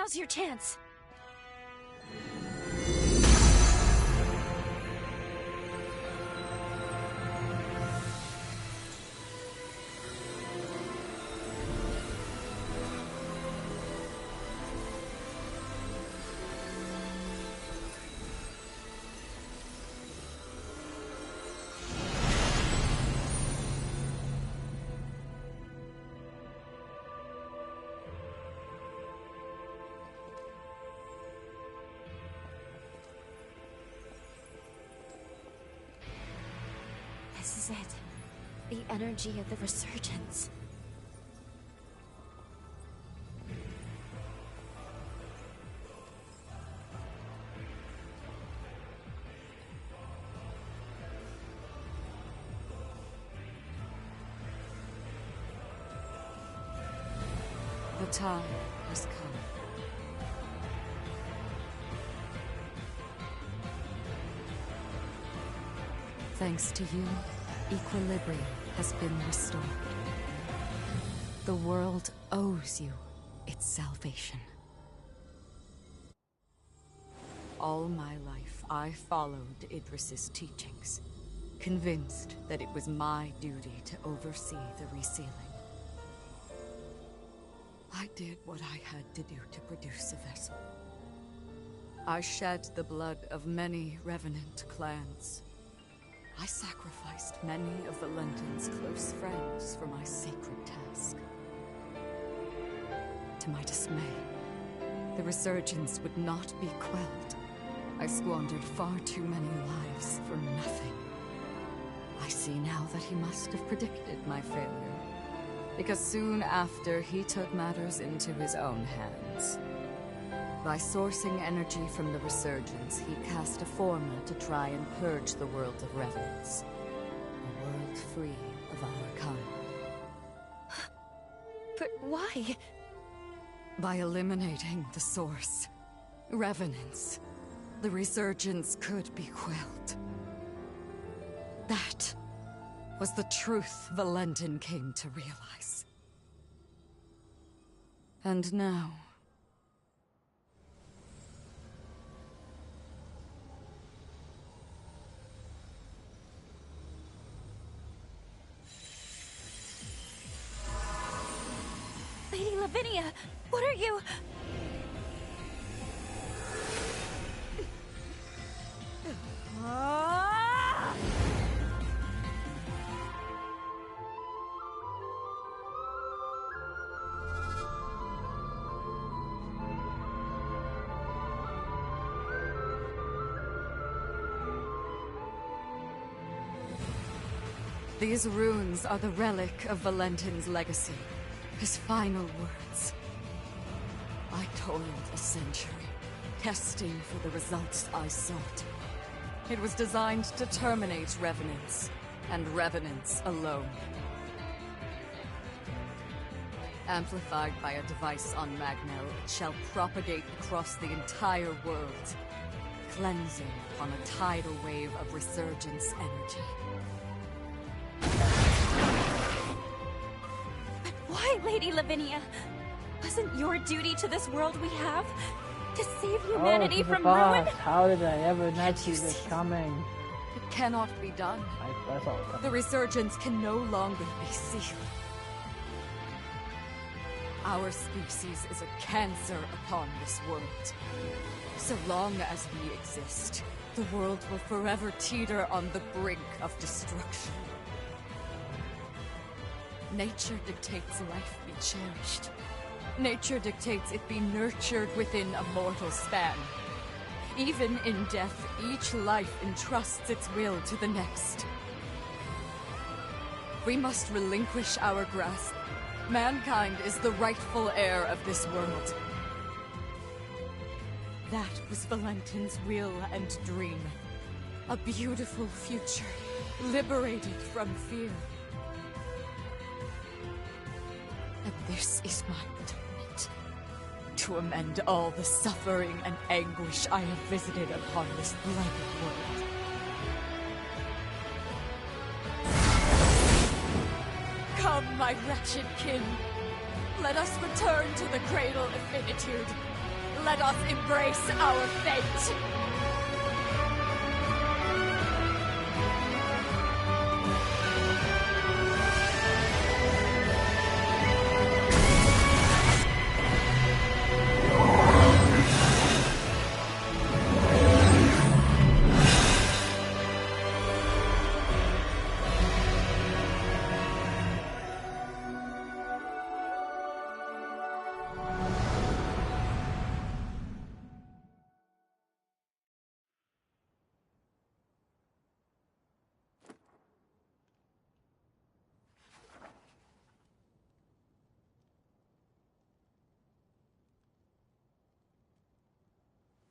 Now's your chance. This is it. The energy of the resurgence. The time has come. Thanks to you, equilibrium has been restored. The world owes you its salvation. All my life, I followed Idris's teachings, convinced that it was my duty to oversee the resealing. I did what I had to do to produce a vessel. I shed the blood of many Revenant clans. I sacrificed many of Valentin's close friends for my sacred task. To my dismay, the resurgence would not be quelled. I squandered far too many lives for nothing. I see now that he must have predicted my failure, because soon after he took matters into his own hands. By sourcing energy from the resurgence, he cast a formula to try and purge the world of revenants. A world free of our kind. But why? By eliminating the source, revenants, the resurgence could be quelled. That was the truth Valentin came to realize. And now... Lady Lavinia, what are you... These runes are the relic of Valentin's legacy. His final words. I toiled a century, testing for the results I sought. It was designed to terminate revenants, and revenants alone. Amplified by a device on Magnell, it shall propagate across the entire world, cleansing upon a tidal wave of resurgence energy. Why, Lady Lavinia? Wasn't your duty to this world we have to save humanity she's a from boss. ruin? How did I ever not Can't see you this see? coming? It cannot be done. I saw it The coming. resurgence can no longer be sealed. Our species is a cancer upon this world. So long as we exist, the world will forever teeter on the brink of destruction. Nature dictates life be cherished. Nature dictates it be nurtured within a mortal span. Even in death, each life entrusts its will to the next. We must relinquish our grasp. Mankind is the rightful heir of this world. That was Valentin's will and dream. A beautiful future, liberated from fear. And this is my atonement. To amend all the suffering and anguish I have visited upon this blighted world. Come, my wretched kin. Let us return to the cradle of finitude. let us embrace our fate!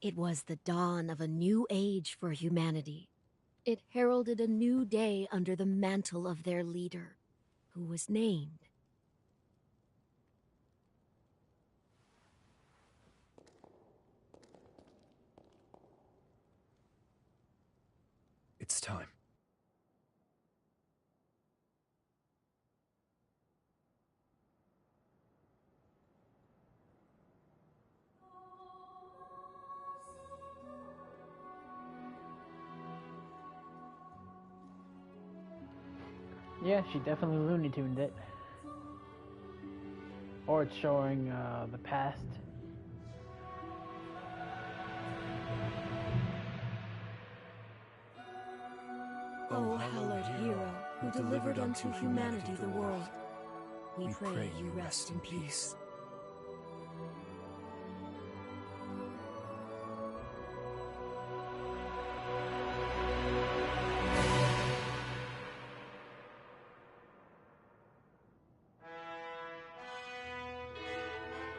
It was the dawn of a new age for humanity. It heralded a new day under the mantle of their leader, who was named. It's time. Yeah, she definitely Looney Tuned it. Or it's showing the past. O hallowed hero, who delivered unto humanity the world, we pray you rest in peace.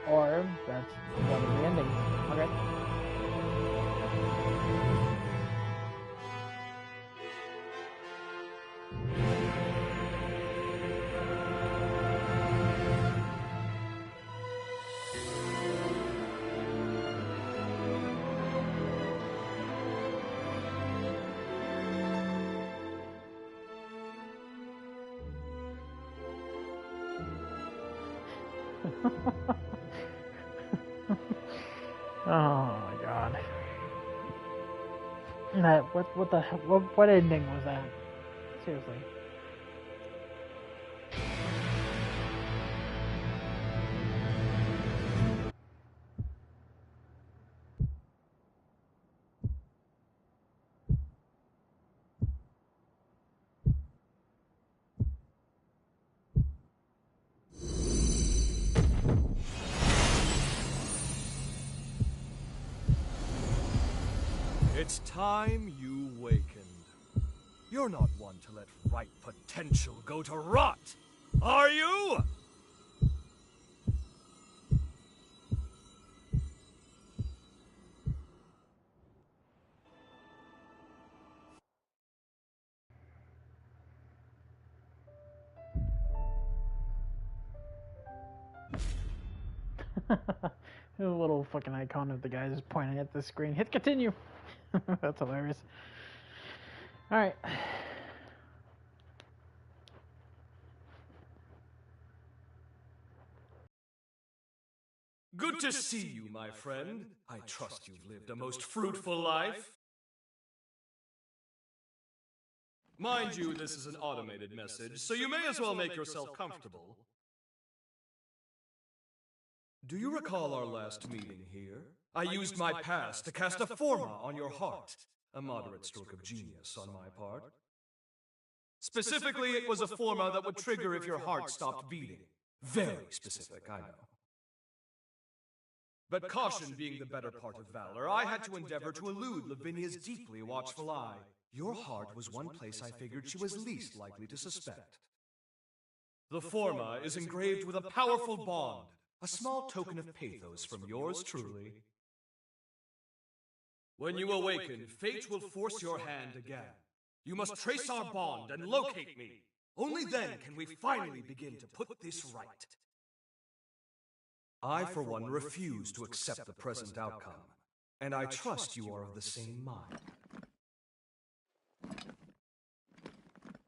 Or that's one of the endings. Okay. Oh my god. That what ending was that? Seriously. It's time you wakened. You're not one to let ripe potential go to rot, are you? There's a little fucking icon of the guy just pointing at the screen. Hit continue. That's hilarious. Alright. Good to see you, my friend. I trust you've lived a most fruitful life. Mind you, this is an automated message, so you may as well make yourself comfortable. Do you recall our last meeting here? I used my past to cast a forma on your heart. A moderate stroke of genius on my part. Specifically, it was a forma that would trigger if your heart stopped beating. Very specific, I know. But caution being the better part of valor, I had to endeavor to elude Lavinia's deeply watchful eye. Your heart was one place I figured she was least likely to suspect. The forma is engraved with a powerful bond, a small token of pathos from yours truly. When you awaken, fate will force your hand again. You must trace our bond and locate me. Only then can we finally begin to put this right. I, for one, refuse to accept the present outcome, and I trust you are of the same mind.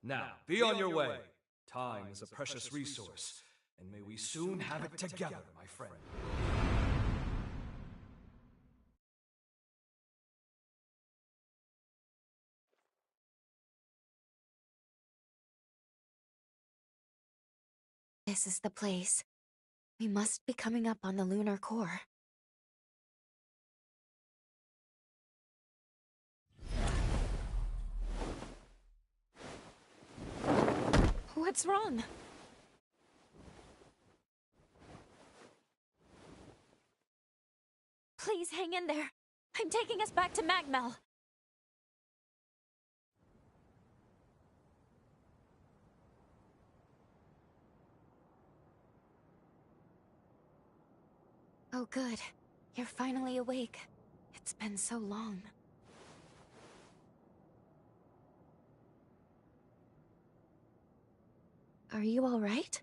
Now, be on your way. Time is a precious resource, and may we soon have it together, my friend. This is the place. We must be coming up on the lunar core. What's wrong? Please hang in there. I'm taking us back to Magmel. Oh, good. You're finally awake. It's been so long. Are you all right?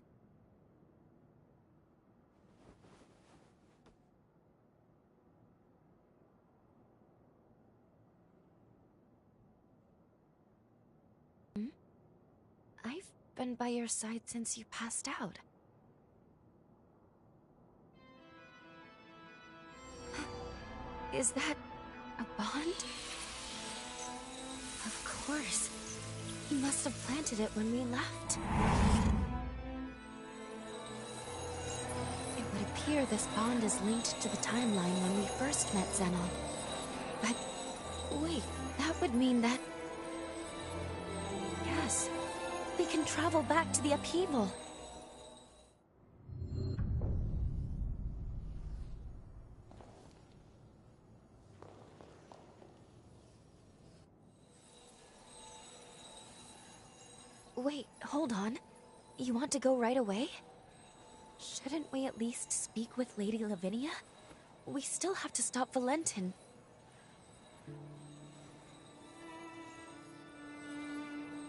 Hmm? I've been by your side since you passed out. Is that a bond? Of course. He must have planted it when we left. It would appear this bond is linked to the timeline when we first met Zenon. But wait, that would mean that... Yes, we can travel back to the upheaval. Wait, hold on. You want to go right away? Shouldn't we at least speak with Lady Lavinia? We still have to stop Valentin.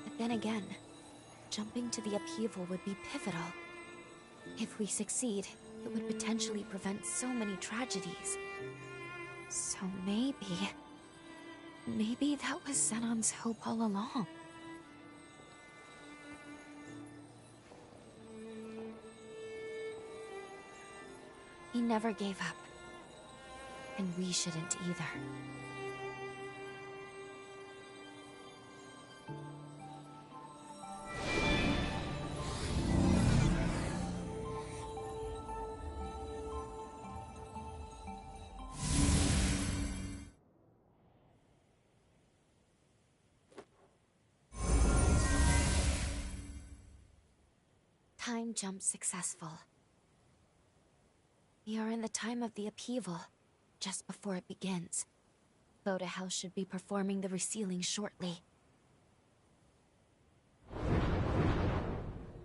But then again, jumping to the upheaval would be pivotal. If we succeed, it would potentially prevent so many tragedies. So maybe that was Zenon's hope all along. He never gave up. And we shouldn't either. Time jump successful. We are in the time of the upheaval, just before it begins. Voda House should be performing the resealing shortly.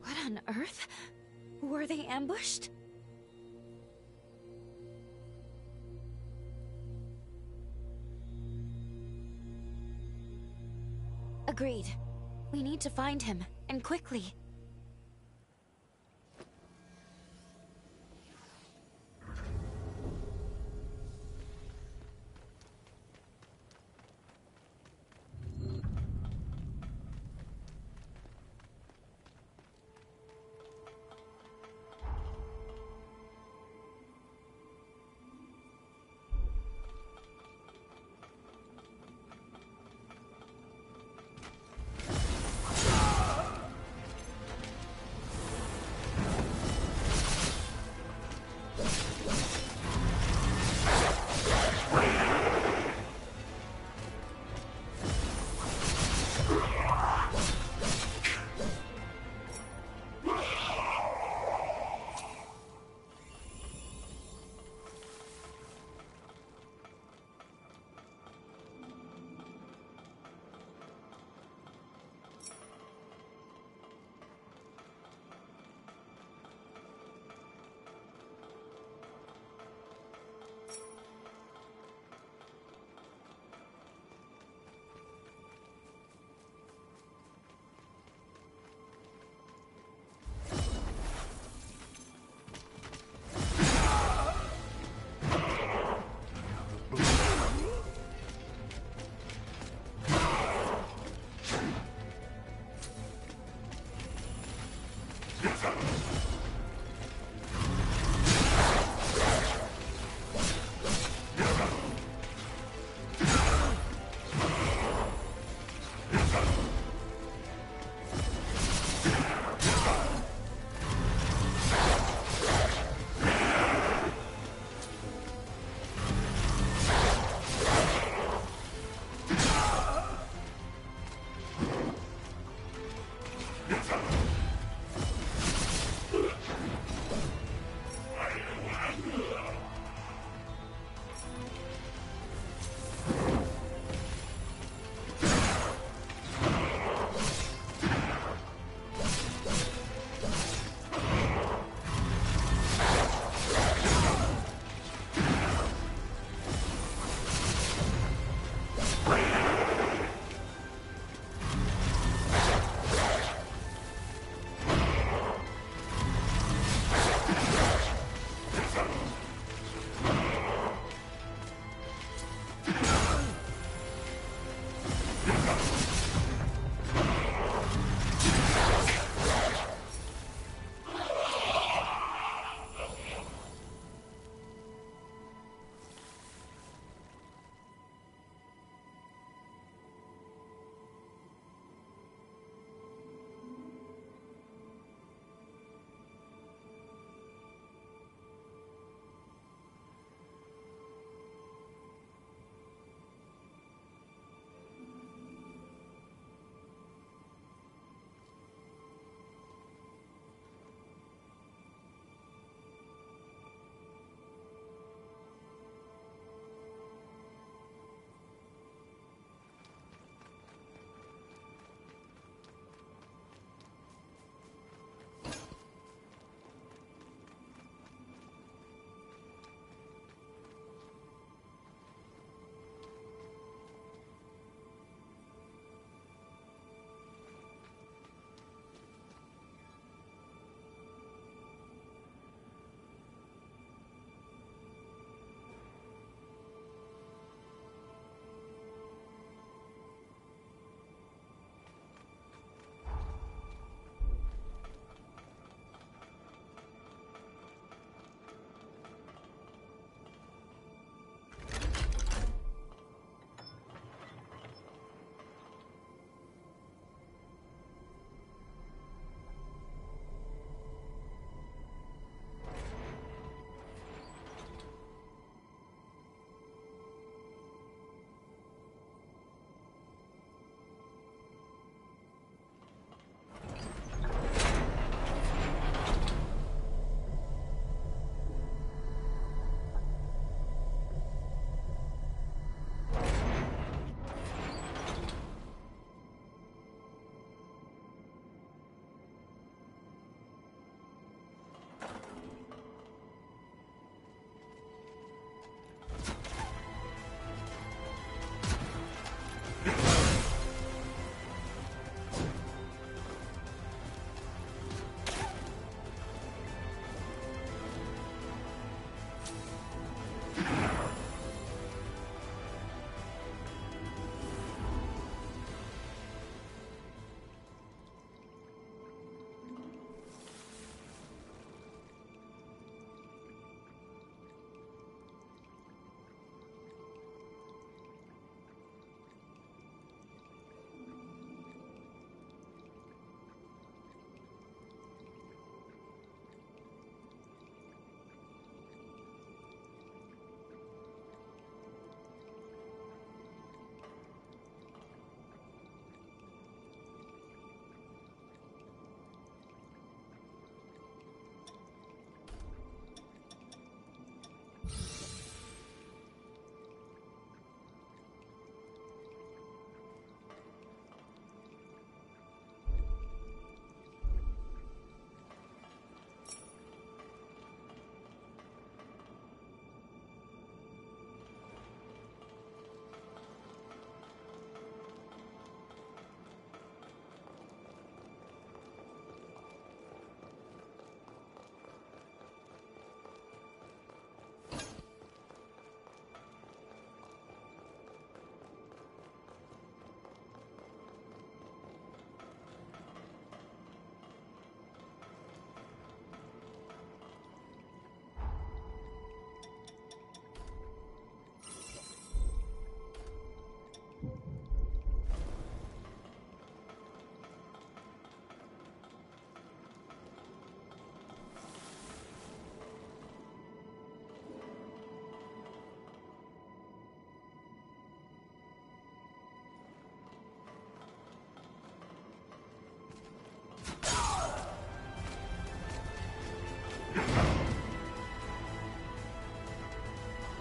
What on earth? Were they ambushed? Agreed. We need to find him, and quickly.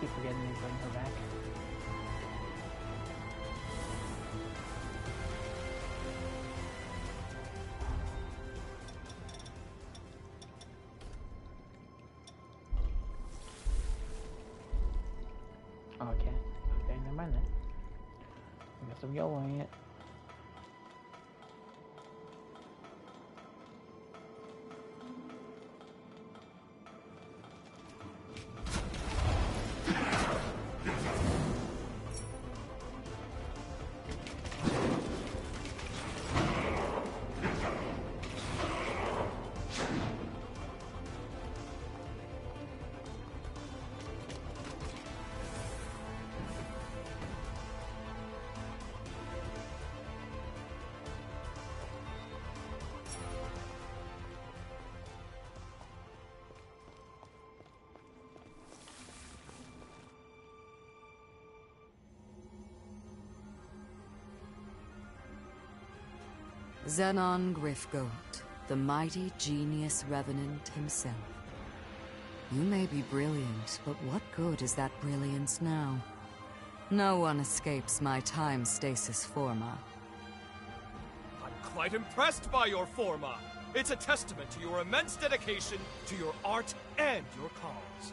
keep forgetting to bring her back. Okay. Okay, never mind that. I got some yellow in it. Xenon Griffgoat, the mighty genius revenant himself. You may be brilliant, but what good is that brilliance now? No one escapes my time stasis forma. I'm quite impressed by your forma. It's a testament to your immense dedication to your art and your cause.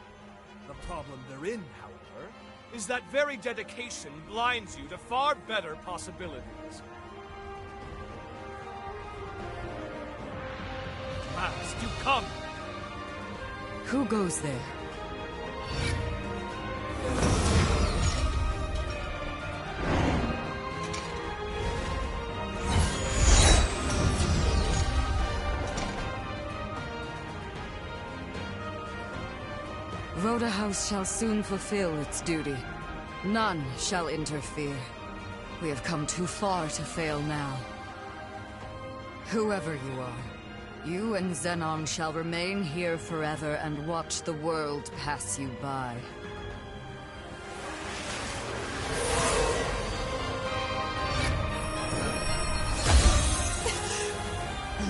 The problem therein, however, is that very dedication blinds you to far better possibilities. At last, you come! Who goes there? Voda House shall soon fulfill its duty. None shall interfere. We have come too far to fail now. Whoever you are, you and Xenon shall remain here forever and watch the world pass you by.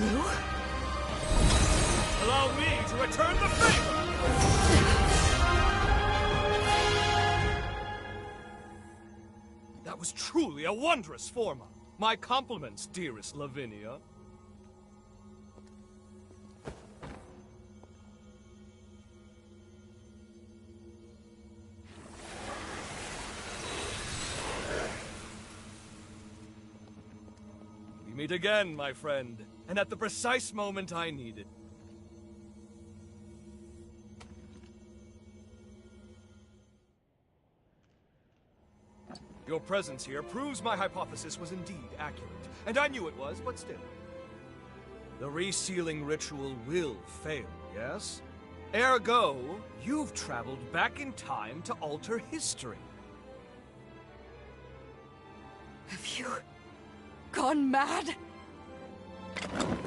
Lou? Allow me to return the favor! That was truly a wondrous forma. My compliments, dearest Lavinia. We meet again, my friend, and at the precise moment I needed. Your presence here proves my hypothesis was indeed accurate, and I knew it was, but still. The resealing ritual will fail, yes? Ergo, you've traveled back in time to alter history. Have you gone mad?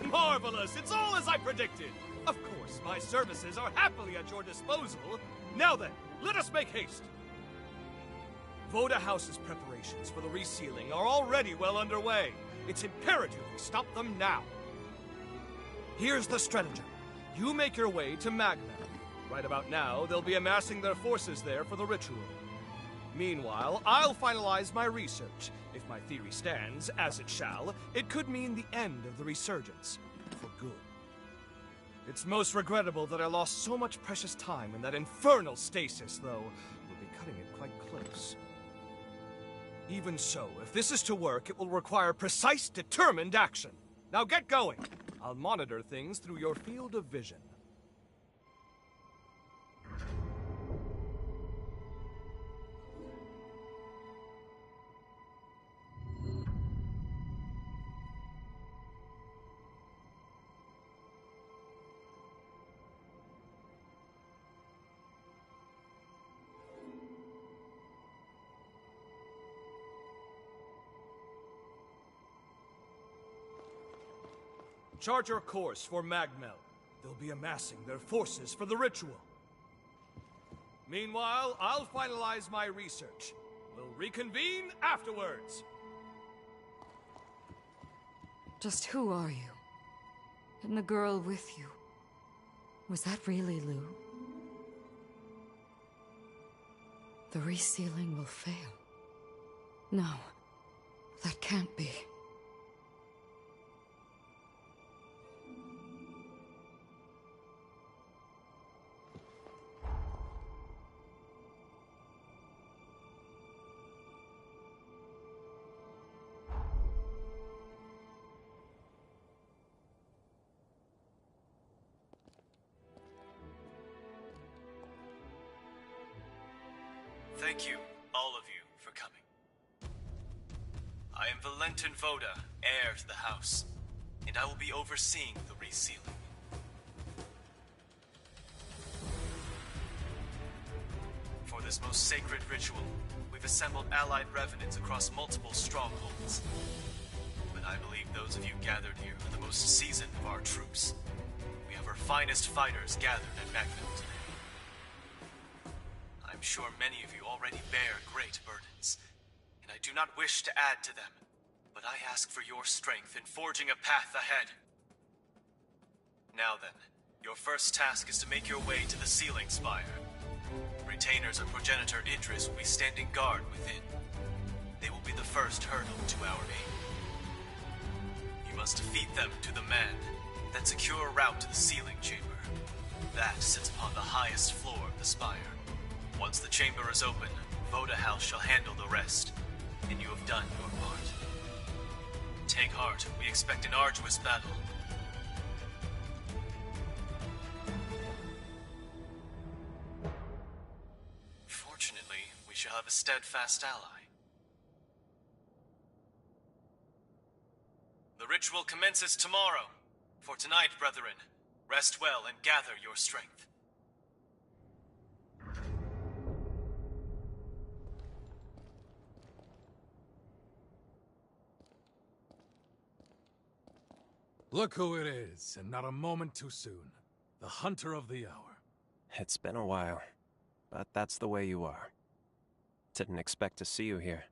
Marvelous! It's all as I predicted! Of course, my services are happily at your disposal. Now then, let us make haste! Voda House's preparations for the resealing are already well underway. It's imperative we stop them now. Here's the stratagem. You make your way to Magna. Right about now, they'll be amassing their forces there for the ritual. Meanwhile, I'll finalize my research. If my theory stands, as it shall, it could mean the end of the resurgence. For good. It's most regrettable that I lost so much precious time in that infernal stasis, though. We'll be cutting it quite close. Even so, if this is to work, it will require precise, determined action. Now get going. I'll monitor things through your field of vision. Chart your course for Magmel. They'll be amassing their forces for the ritual. Meanwhile, I'll finalize my research. We'll reconvene afterwards. Just who are you? And the girl with you? Was that really Lou? The resealing will fail. No, that can't be. Thank you, all of you, for coming. I am Valentin Voda, heir to the house, and I will be overseeing the resealing. For this most sacred ritual, we've assembled allied revenants across multiple strongholds. But I believe those of you gathered here are the most seasoned of our troops. We have our finest fighters gathered at Magnet today. I'm sure many of you already bear great burdens, and I do not wish to add to them, but I ask for your strength in forging a path ahead. Now then, your first task is to make your way to the Sealing Spire. Retainers of Progenitor Idris will be standing guard within. They will be the first hurdle to our aim. You must defeat them to the man, then secure a route to the sealing chamber. That sits upon the highest floor of the spire. Once the chamber is open, Voda House shall handle the rest, and you have done your part. Take heart, we expect an arduous battle. Fortunately, we shall have a steadfast ally. The ritual commences tomorrow. For tonight, brethren, rest well and gather your strength. Look who it is, and not a moment too soon. The Hunter of the Hour. It's been a while, but that's the way you are. Didn't expect to see you here.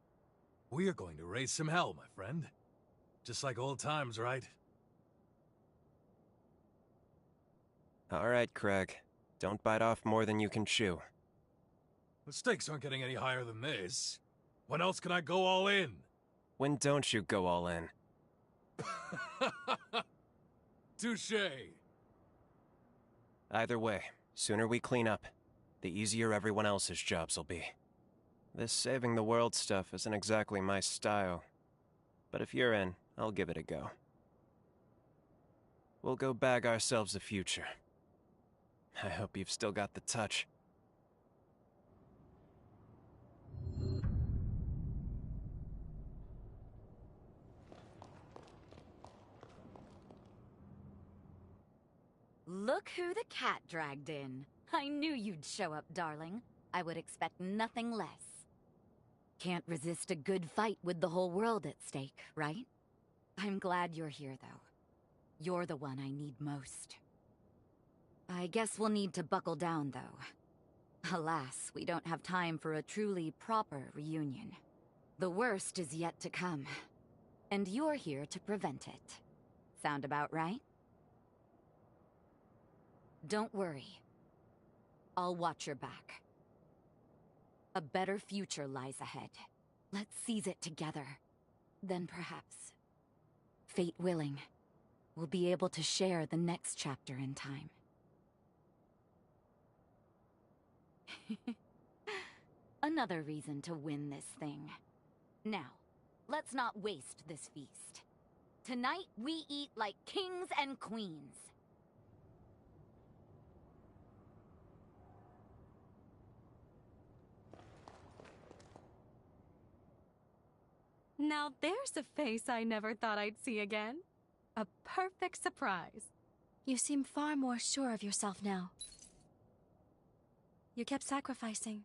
We are going to raise some hell, my friend. Just like old times, right? All right, Craig. Don't bite off more than you can chew. The stakes aren't getting any higher than this. When else can I go all in? When don't you go all in? Touché. Either way, sooner we clean up, the easier everyone else's jobs will be. This saving the world stuff isn't exactly my style, but if you're in, I'll give it a go. We'll go bag ourselves a future. I hope you've still got the touch. Look who the cat dragged in. I knew you'd show up, darling. I would expect nothing less. Can't resist a good fight with the whole world at stake, right? I'm glad you're here, though. You're the one I need most. I guess we'll need to buckle down, though. Alas, we don't have time for a truly proper reunion. The worst is yet to come, and you're here to prevent it. Sound about right? Don't worry. I'll watch your back. A better future lies ahead. Let's seize it together. Then perhaps, fate willing, we'll be able to share the next chapter in time. Another reason to win this thing. Now, let's not waste this feast. Tonight, we eat like kings and queens. Now there's a face I never thought I'd see again. A perfect surprise. You seem far more sure of yourself now. You kept sacrificing,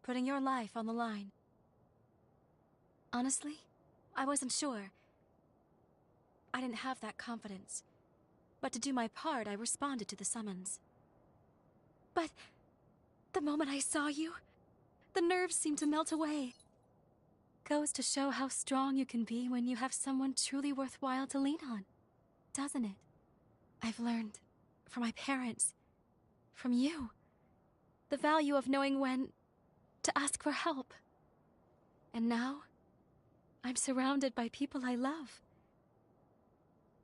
putting your life on the line. Honestly, I wasn't sure. I didn't have that confidence. But to do my part, I responded to the summons. But the moment I saw you, the nerves seemed to melt away. Goes to show how strong you can be when you have someone truly worthwhile to lean on, doesn't it? I've learned from my parents, from you, the value of knowing when to ask for help. And now, I'm surrounded by people I love.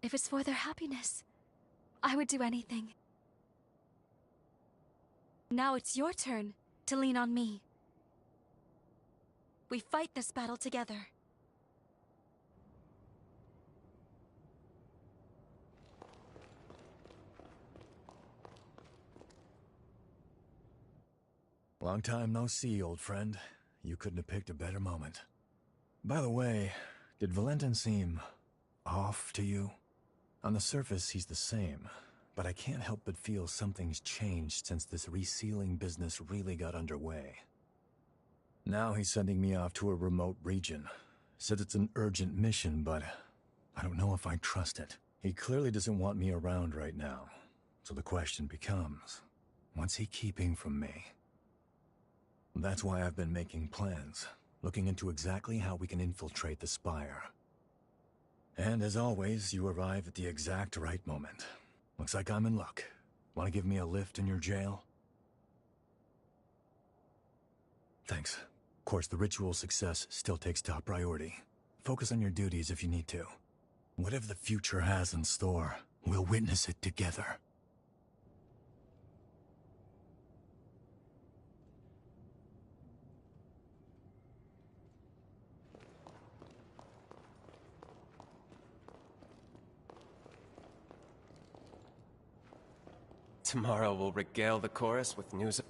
If it's for their happiness, I would do anything. Now it's your turn to lean on me. We fight this battle together. Long time no see, old friend. You couldn't have picked a better moment. By the way, did Valentin seem off to you? On the surface, he's the same, but I can't help but feel something's changed since this resealing business really got underway. Now he's sending me off to a remote region. Said it's an urgent mission, but I don't know if I trust it. He clearly doesn't want me around right now. So the question becomes, what's he keeping from me? That's why I've been making plans, looking into exactly how we can infiltrate the Spire. And as always, you arrive at the exact right moment. Looks like I'm in luck. Want to give me a lift in your jail? Thanks. Of course, the ritual's success still takes top priority. Focus on your duties if you need to. Whatever the future has in store, we'll witness it together. Tomorrow we'll regale the chorus with news.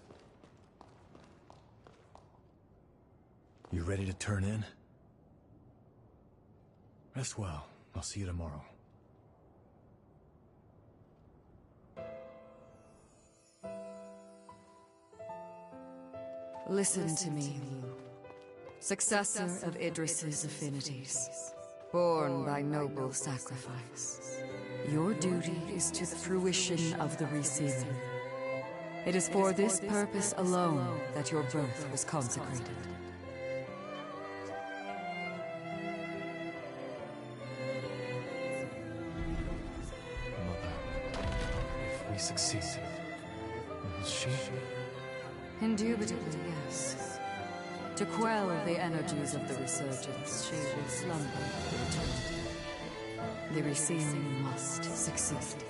You ready to turn in? Rest well. I'll see you tomorrow. Listen to me, Wu. Successor of Idris's affinities, born by noble sacrifice. Your duty is to the fruition of the resealing. It is for this purpose alone that your birth was consecrated. Mother, if we succeed, will she? Indubitably, yes. To quell the energies of the resurgence, she will slumber for eternity. The resealing must succeed.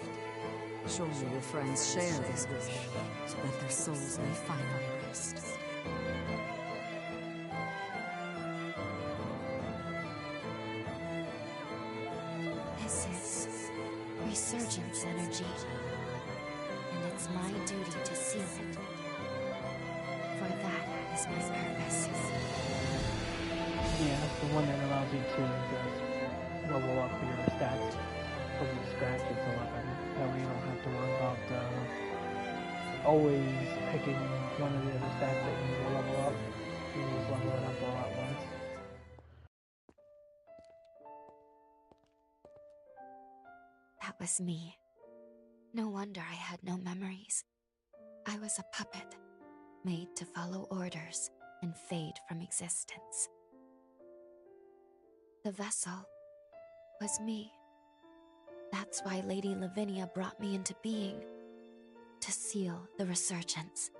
Surely your friends share this wish, so that their souls may finally rest. This is resurgence energy, and it's my duty to seal it. For that is my purpose. Yeah, that's the one that allows you to just level up your stats from the scratch. It's a lot better. That way you don't have to worry about always picking one of the other stats that you need to level up. You just level it up all at once. That was me. No wonder I had no memories. I was a puppet, made to follow orders and fade from existence. The vessel was me. That's why Lady Lavinia brought me into being, to seal the resurgence.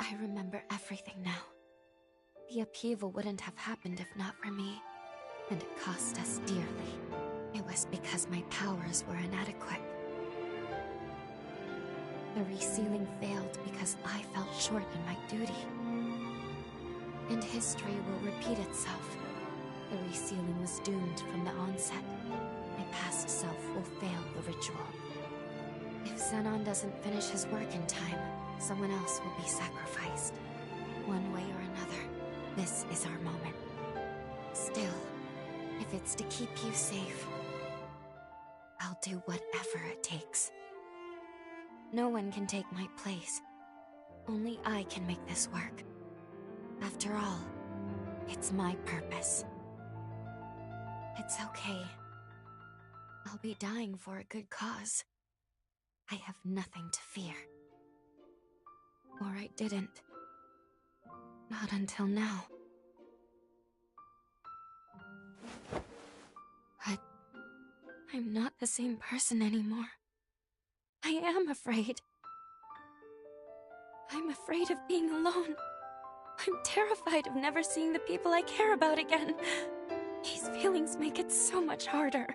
I remember everything now. The upheaval wouldn't have happened if not for me, and it cost us dearly. It was because my powers were inadequate. The resealing failed because I fell short in my duty. And history will repeat itself. The resealing was doomed from the onset. My past self will fail the ritual. If Xenon doesn't finish his work in time, someone else will be sacrificed. One way or another, this is our moment. Still, if it's to keep you safe, I'll do whatever it takes. No one can take my place. Only I can make this work. After all, it's my purpose. It's okay. I'll be dying for a good cause. I have nothing to fear. Or I didn't. Not until now. But I'm not the same person anymore. I am afraid. I'm afraid of being alone. I'm terrified of never seeing the people I care about again. These feelings make it so much harder.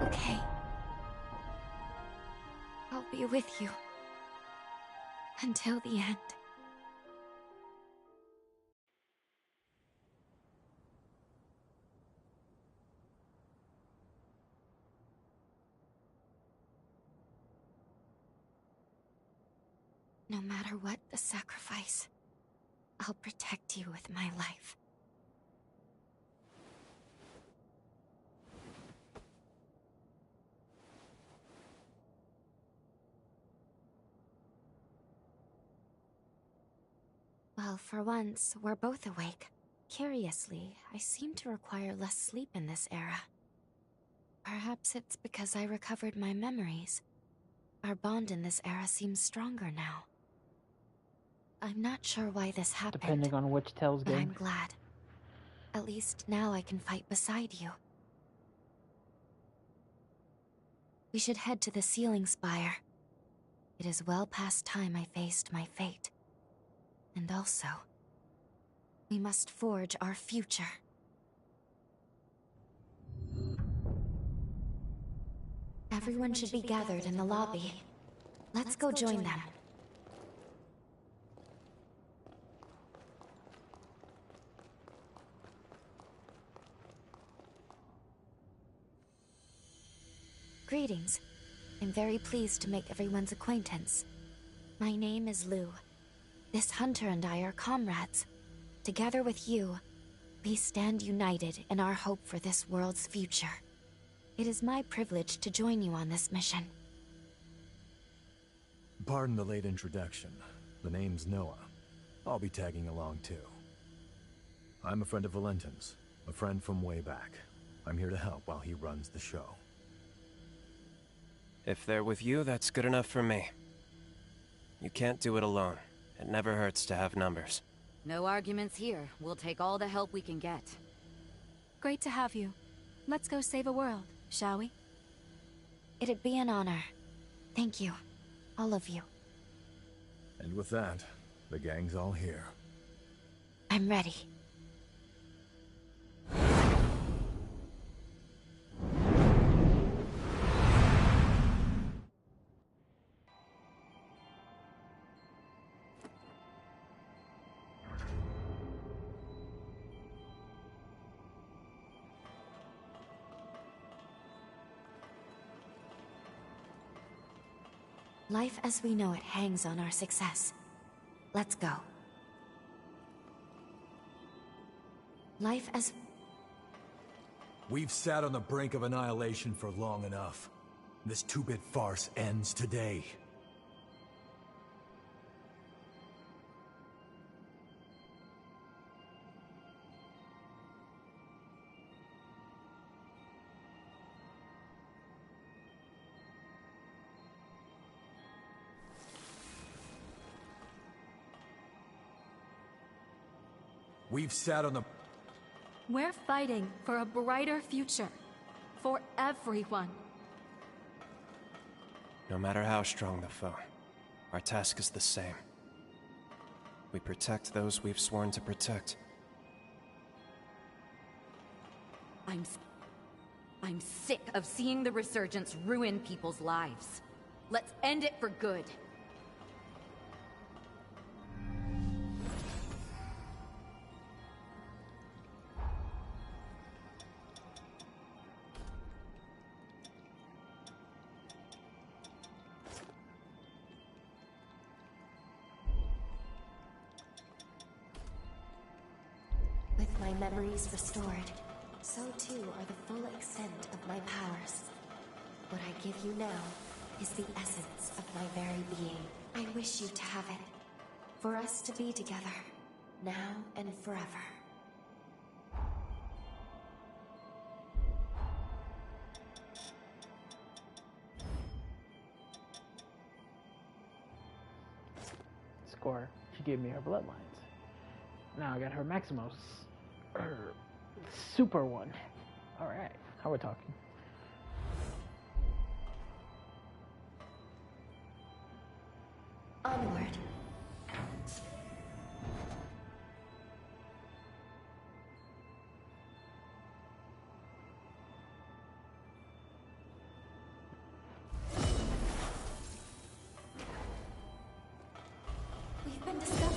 Okay. I'll be with you. Until the end. No matter what the sacrifice, I'll protect you with my life. Well, for once, we're both awake. Curiously, I seem to require less sleep in this era. Perhaps it's because I recovered my memories. Our bond in this era seems stronger now. I'm not sure why this happened. Depending on which Tales but game. I'm glad. At least now I can fight beside you. We should head to the ceiling spire. It is well past time I faced my fate. And also, we must forge our future. Everyone should be gathered in the lobby. Let's go join them. Greetings. I'm very pleased to make everyone's acquaintance. My name is Lou. This hunter and I are comrades. Together with you, we stand united in our hope for this world's future. It is my privilege to join you on this mission. Pardon the late introduction. The name's Noah. I'll be tagging along too. I'm a friend of Valentin's, a friend from way back. I'm here to help while he runs the show. If they're with you, that's good enough for me. You can't do it alone. It never hurts to have numbers. No arguments here. We'll take all the help we can get. Great to have you. Let's go save a world, shall we? It'd be an honor. Thank you. All of you. And with that, the gang's all here. I'm ready. Life as we know it hangs on our success. Let's go. Life as... We've sat on the brink of annihilation for long enough. This two-bit farce ends today. We've sat on the... We're fighting for a brighter future. For everyone. No matter how strong the foe, our task is the same. We protect those we've sworn to protect. I'm sick of seeing the Resurgence ruin people's lives. Let's end it for good. With my memories restored, so too are the full extent of my powers. What I give you now is the essence of my very being. I wish you to have it, for us to be together, now and forever. Score. She gave me her bloodlines. Now I got her Maximos. Her super one. Alright, how we're talking. Onward. We've been discovered.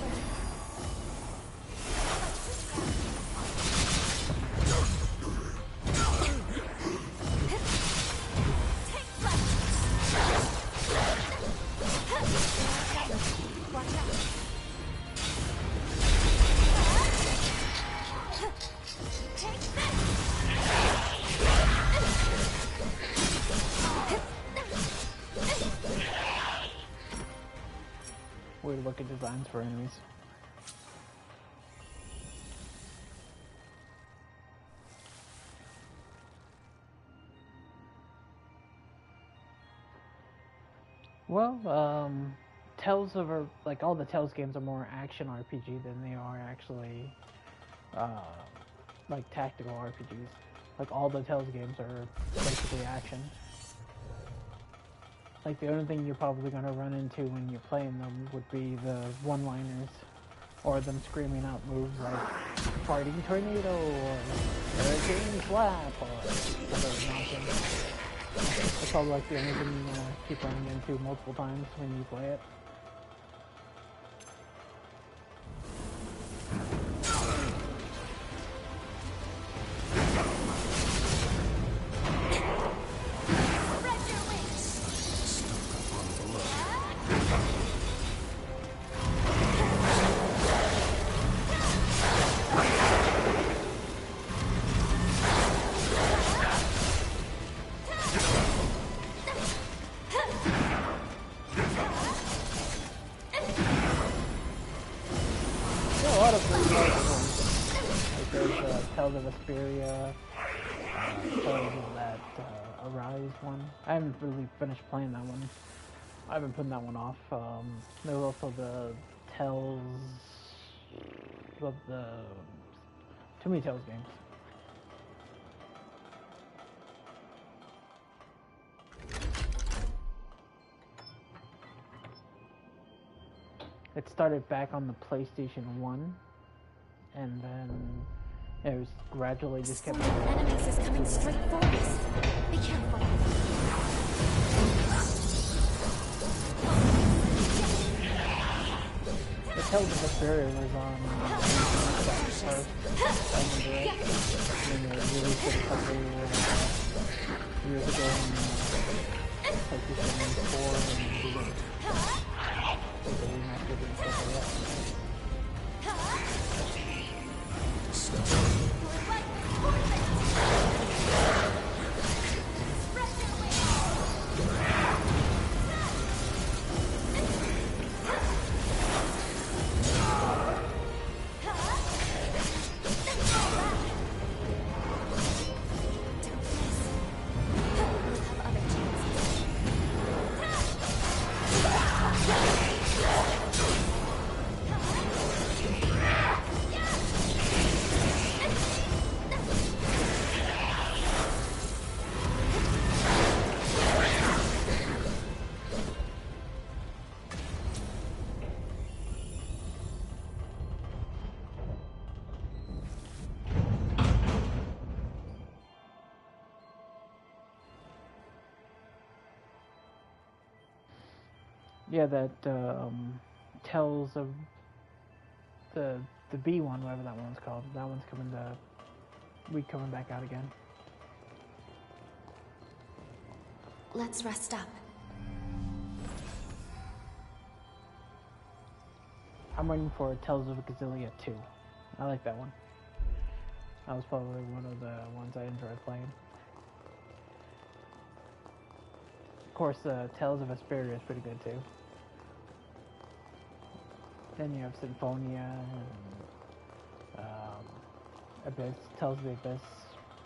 Weird looking designs for enemies. Well, Tales of like all the Tales games are more action RPG than they are actually like tactical RPGs. Like all the Tales games are basically action. Like the only thing you're probably gonna run into when you're playing them would be the one-liners, or them screaming out moves like Farting Tornado or Hurricane Slap or whatever nonsense. That's probably like the only thing you're gonna keep running into multiple times when you play it. Tales of Vesperia, Tales of that Arise one. I haven't really finished playing that one. I've been putting that one off. There was also the Tales of the too many Tales games. It started back on the PlayStation 1, and then it was gradually just kept going. Enemies is coming straight for us. Be careful. The Tales of Vesperia was on Xbox first. I remember it. And they released it a couple years ago on PlayStation 4 and they remastered it and stuff like that. Yeah, that Tales of the B one, whatever that one's called. That one's coming back out again. Let's rest up. I'm waiting for Tales of Gazillia 2. I like that one. That was probably one of the ones I enjoyed playing. Of course, Tales of Vesperia is pretty good too. Then you have Symphonia and Abyss, Tales of the Abyss.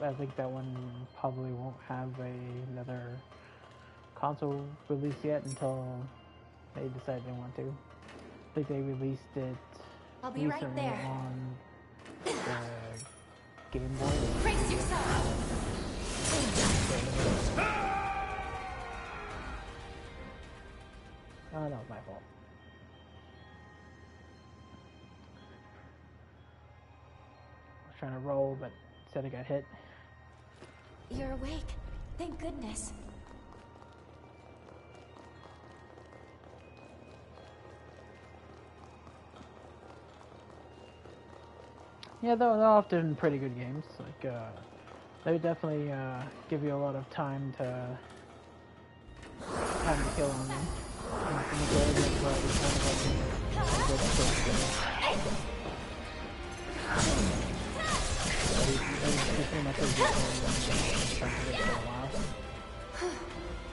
I think that one probably won't have another console release yet until they decide they want to. I think they released it I'll be right recently there. on the Game Boy. Brace yourself! Oh, that was my fault. I was trying to roll, but instead I got hit. You're awake. Thank goodness. Yeah, they're often pretty good games. Like, they definitely give you a lot of time to kill on them. And the majority of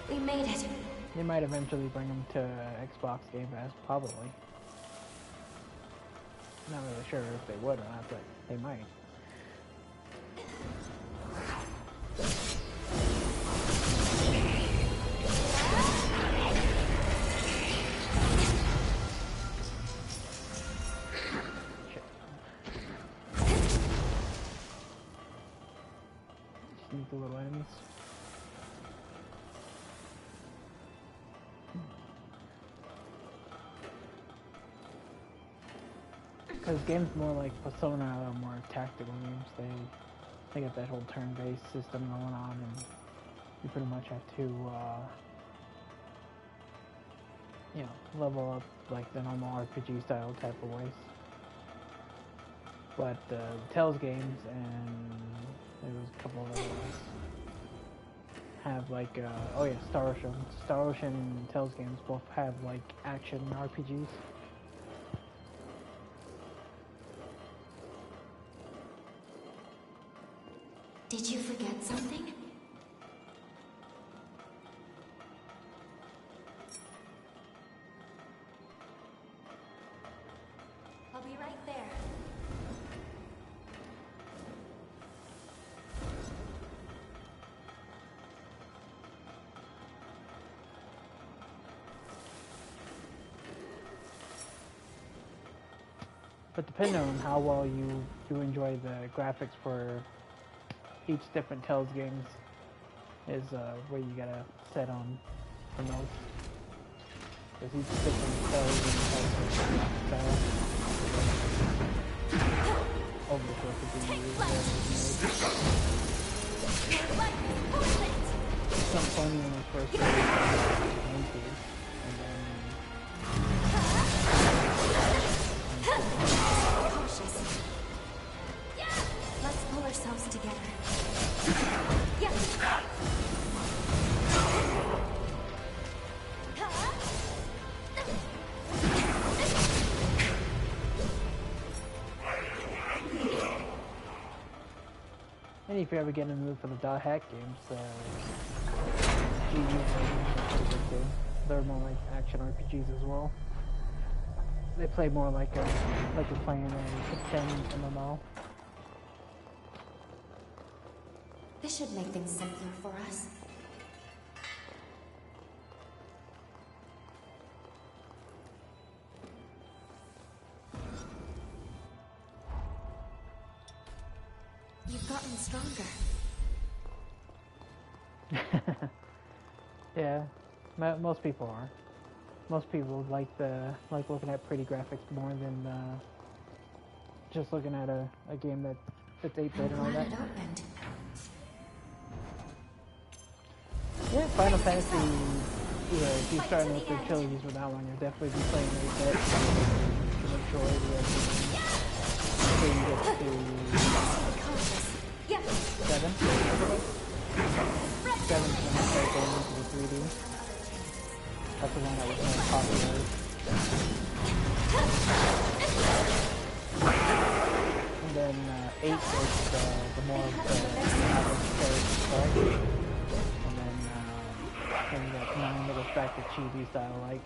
We made it. They might eventually bring them to Xbox Game Pass, probably. Not really sure if they would or not, but they might. Just need the little enemies. Because games more like Persona are more tactical games. They got that whole turn-based system going on, and you pretty much have to, you know, level up like the normal RPG style type of ways. But the Tales games and there was a couple of other ones have like, oh yeah, Star Ocean. Star Ocean and Tales games both have like action RPGs. Did you forget something? I'll be right there. But depending on how well you enjoy the graphics for each different Tales games is where you gotta set on the most. Because each different Tales game has different style over the course of the years. Some funny when it first came, and then Let's pull ourselves together. And if you ever get in the mood for the dot hack games, they're more like action RPGs as well. They play more like you're playing a 10 MMO. This should make things simpler for us. You've gotten stronger. Yeah, most people are. Most people like looking at pretty graphics more than just looking at a game that's 8-bit and all that. Yeah, Final Fantasy. Yeah, if you're starting with the trilogies with that one, you'll definitely be playing 8-bit. The majority of the until you get to 7. 7's when you start going into the 3D. That's the one that was more popular. And then then 8 is the more of the average play. And then I think that 9 it goes back to chibi style like.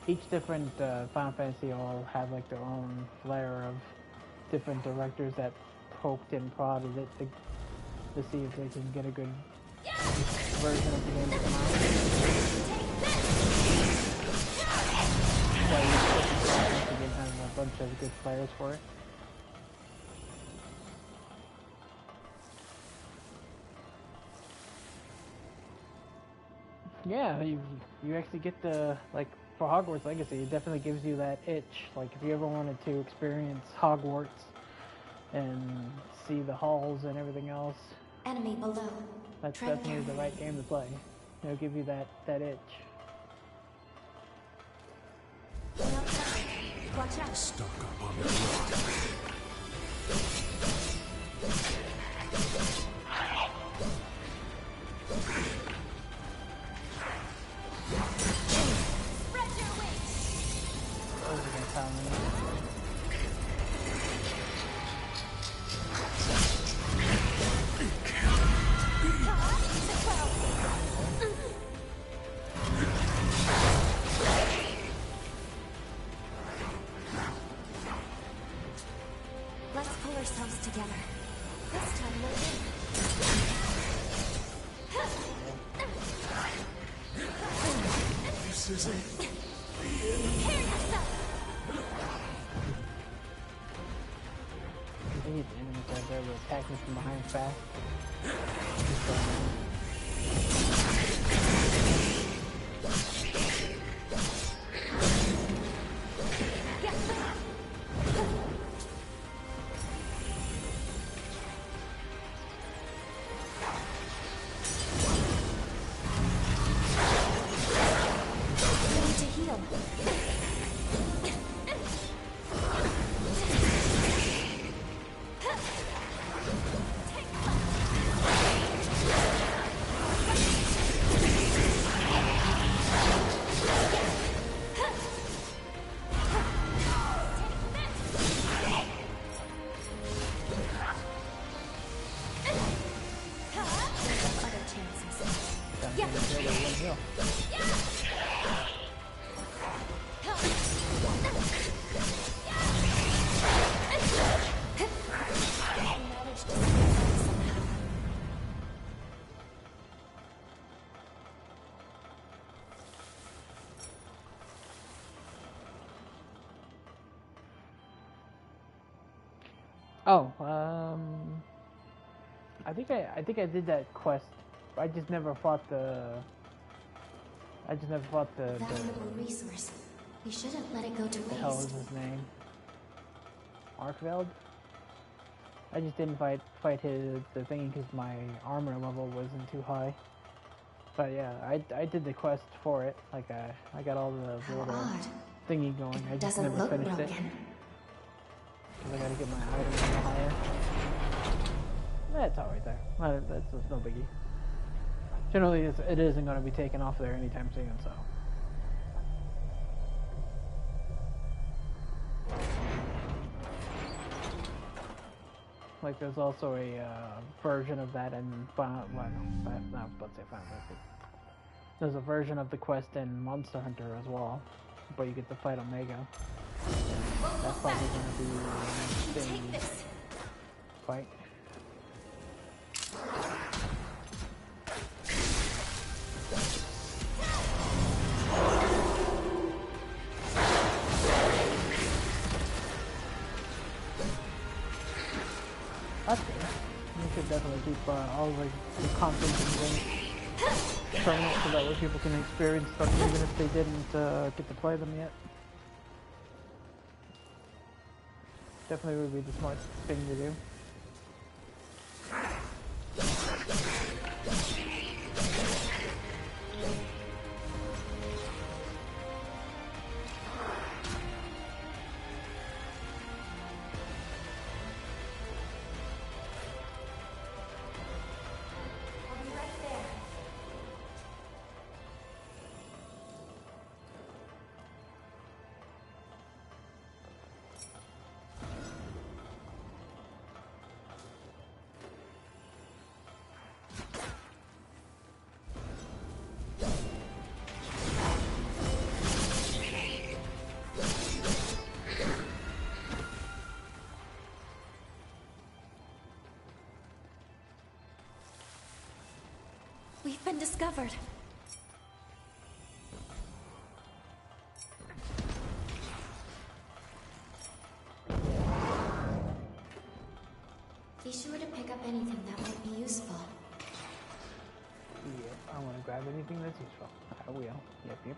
Each different Final Fantasy all have like their own flair of different directors that poked and prodded it to see if they can get a good version of the game to come out. So each different Final Fantasy game has a bunch of good players for it. Yeah, you actually get the, like, for Hogwarts Legacy, it definitely gives you that itch. Like, if you ever wanted to experience Hogwarts and see the halls and everything else, enemy below. That's definitely the right game to play. It'll give you that itch. Watch out. Stuck up on the rock. Let's pull ourselves together. This time we'll win. This isn't... Prepare yourself! I hate the enemies out there will attack me from behind fast. Oh, I think I did that quest. I just never fought the. Valuable resource. We shouldn't let it go to waste. The hell is his name? Arkveld? I just didn't fight the thingy because my armor level wasn't too high. But yeah, I did the quest for it. Like I got all the little thingy going. I just never finished it. Because I gotta get my items a little higher. That's alright there. That's no biggie. Generally, it isn't going to be taken off there anytime soon, so. Like, there's also a version of that in Final Fantasy. There's a version of the quest in Monster Hunter as well, but you get to fight Omega. That's probably going to be the same fight. That's good. You should definitely keep all the content and things permanent so that way people can experience them even if they didn't get to play them yet. Definitely would be the smart thing to do. been discovered. Be sure to pick up anything that might be useful. Yep, I want to grab anything that's useful. I will. Yep.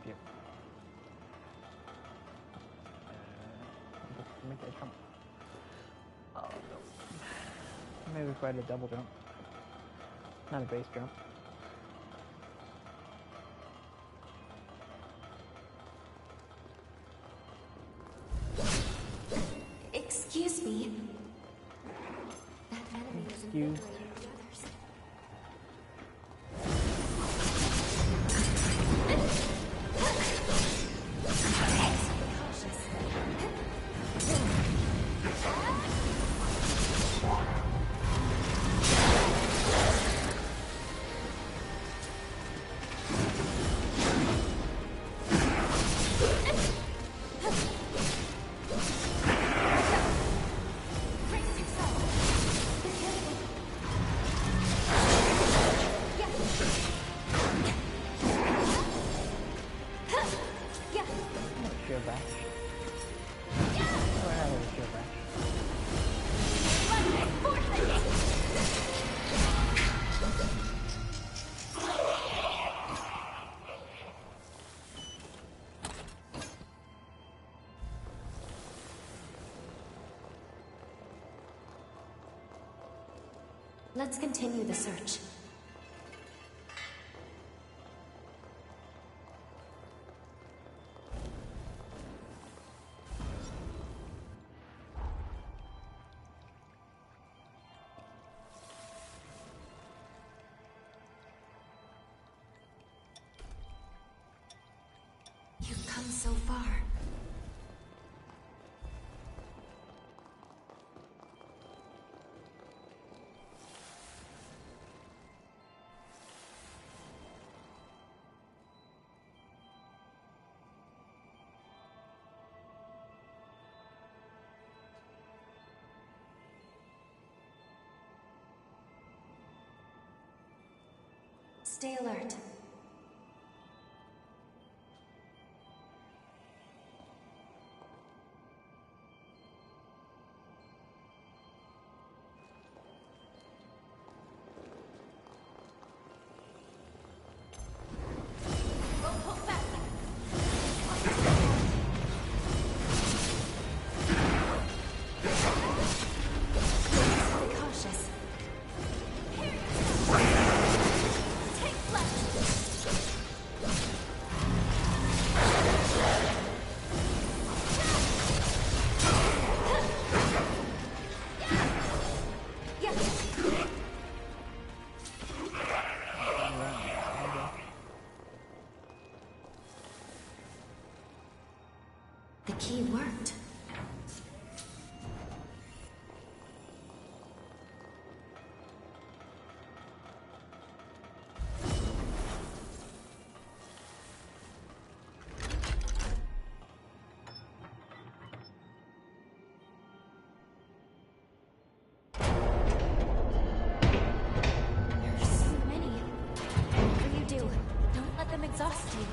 Just make that jump. Oh no. Maybe try a double jump. Not a base jump. Excuse me. That enemy is Excuse. infiltrating the others. Shield bash. Oh, I have a shield bash. Let's continue the search. You've come so far. Stay alert. The key worked. There's so many. Whatever you do, don't let them exhaust you.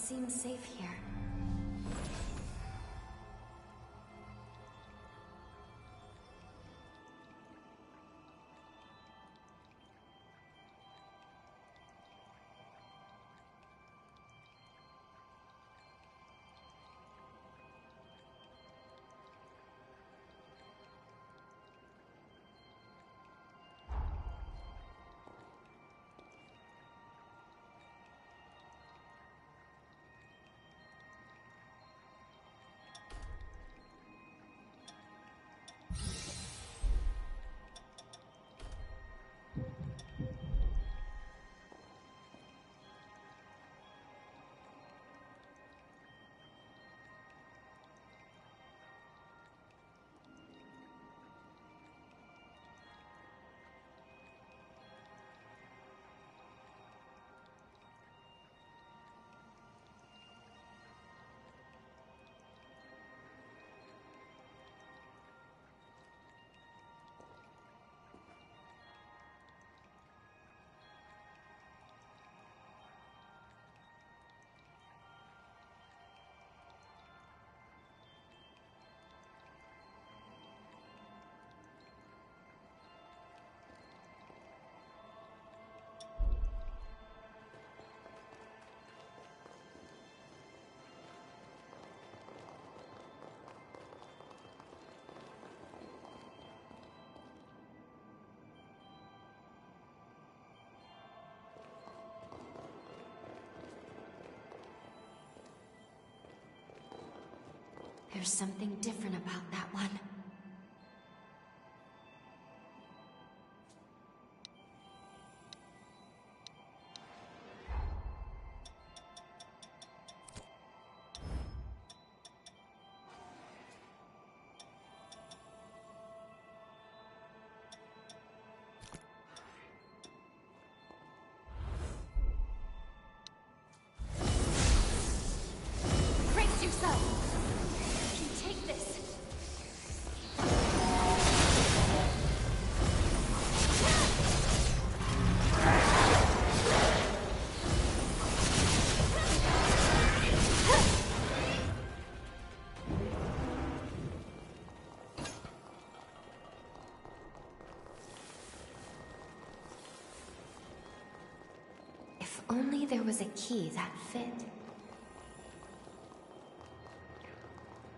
seems safe here. There's something different about that one. Brace yourself! Take this! If only there was a key that fit.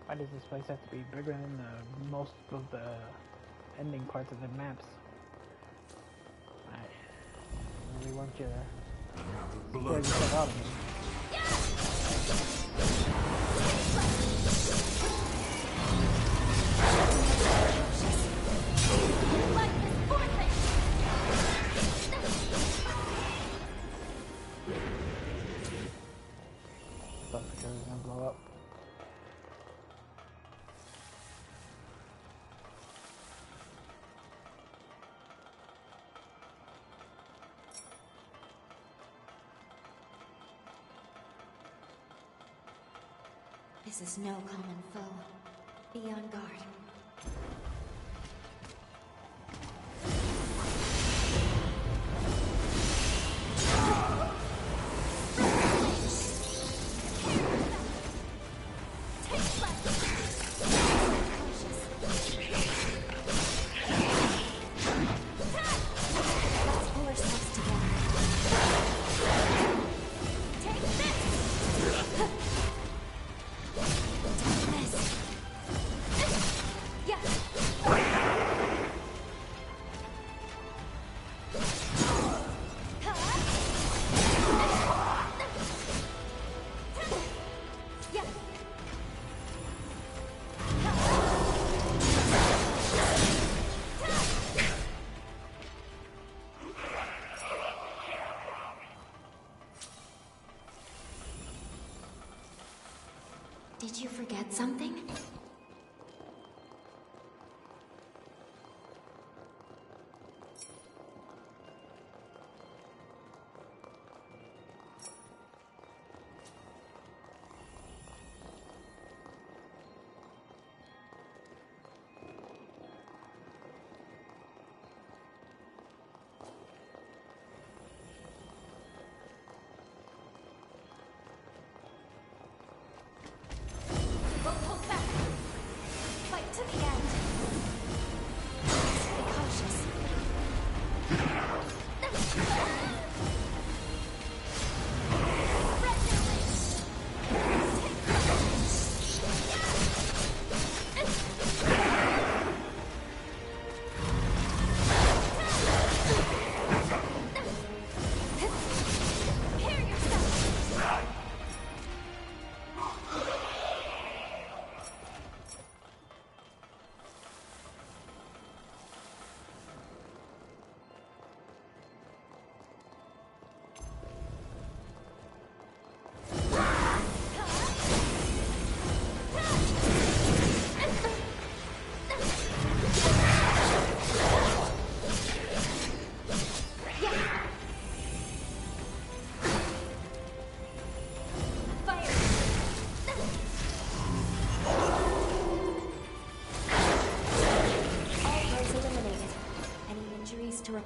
Why does this place have to be bigger than most of the ending parts of the maps? I really want you to blood yourself out of me. Thought the car was gonna blow up. This is no common foe. Be on guard. Did you forget something?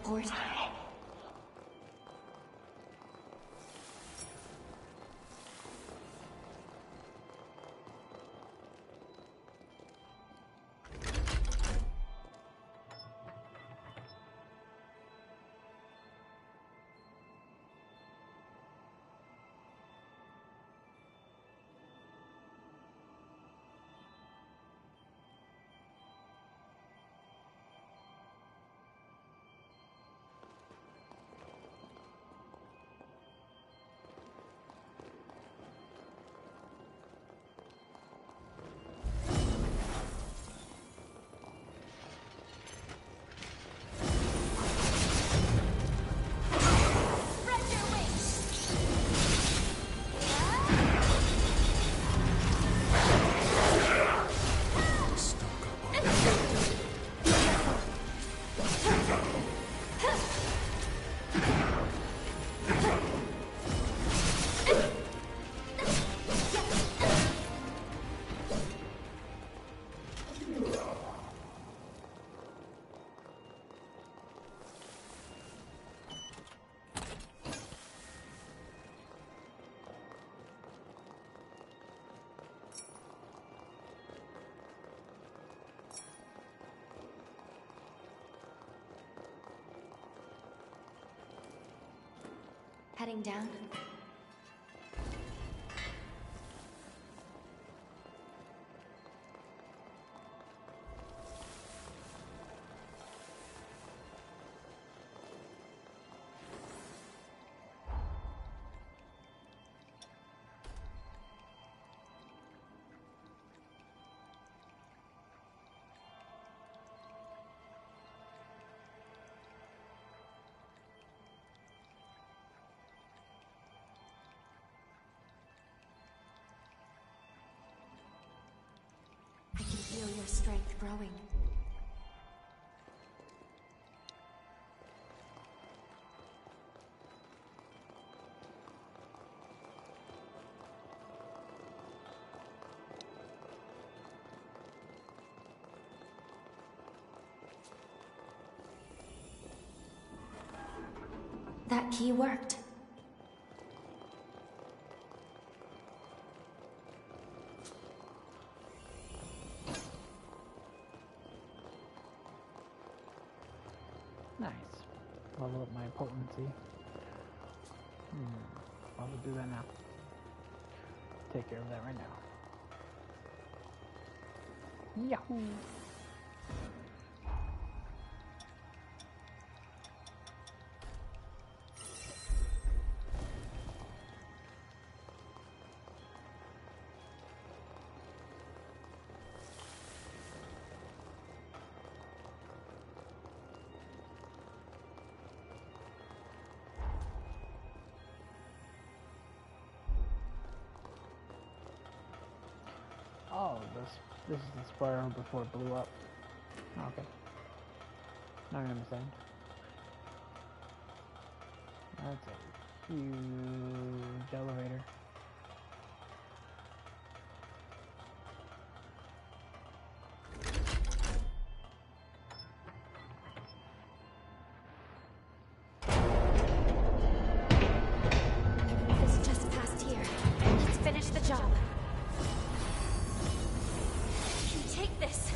teleport. Heading down. I can feel your strength growing. That key worked. Nice. Level up my potency. I'll do that now. Take care of that right now. Yahoo! Oh, this is the spiral before it blew up. Okay. Now I understand. That's a huge elevator. It's just past here. Let's finish the job. Take this.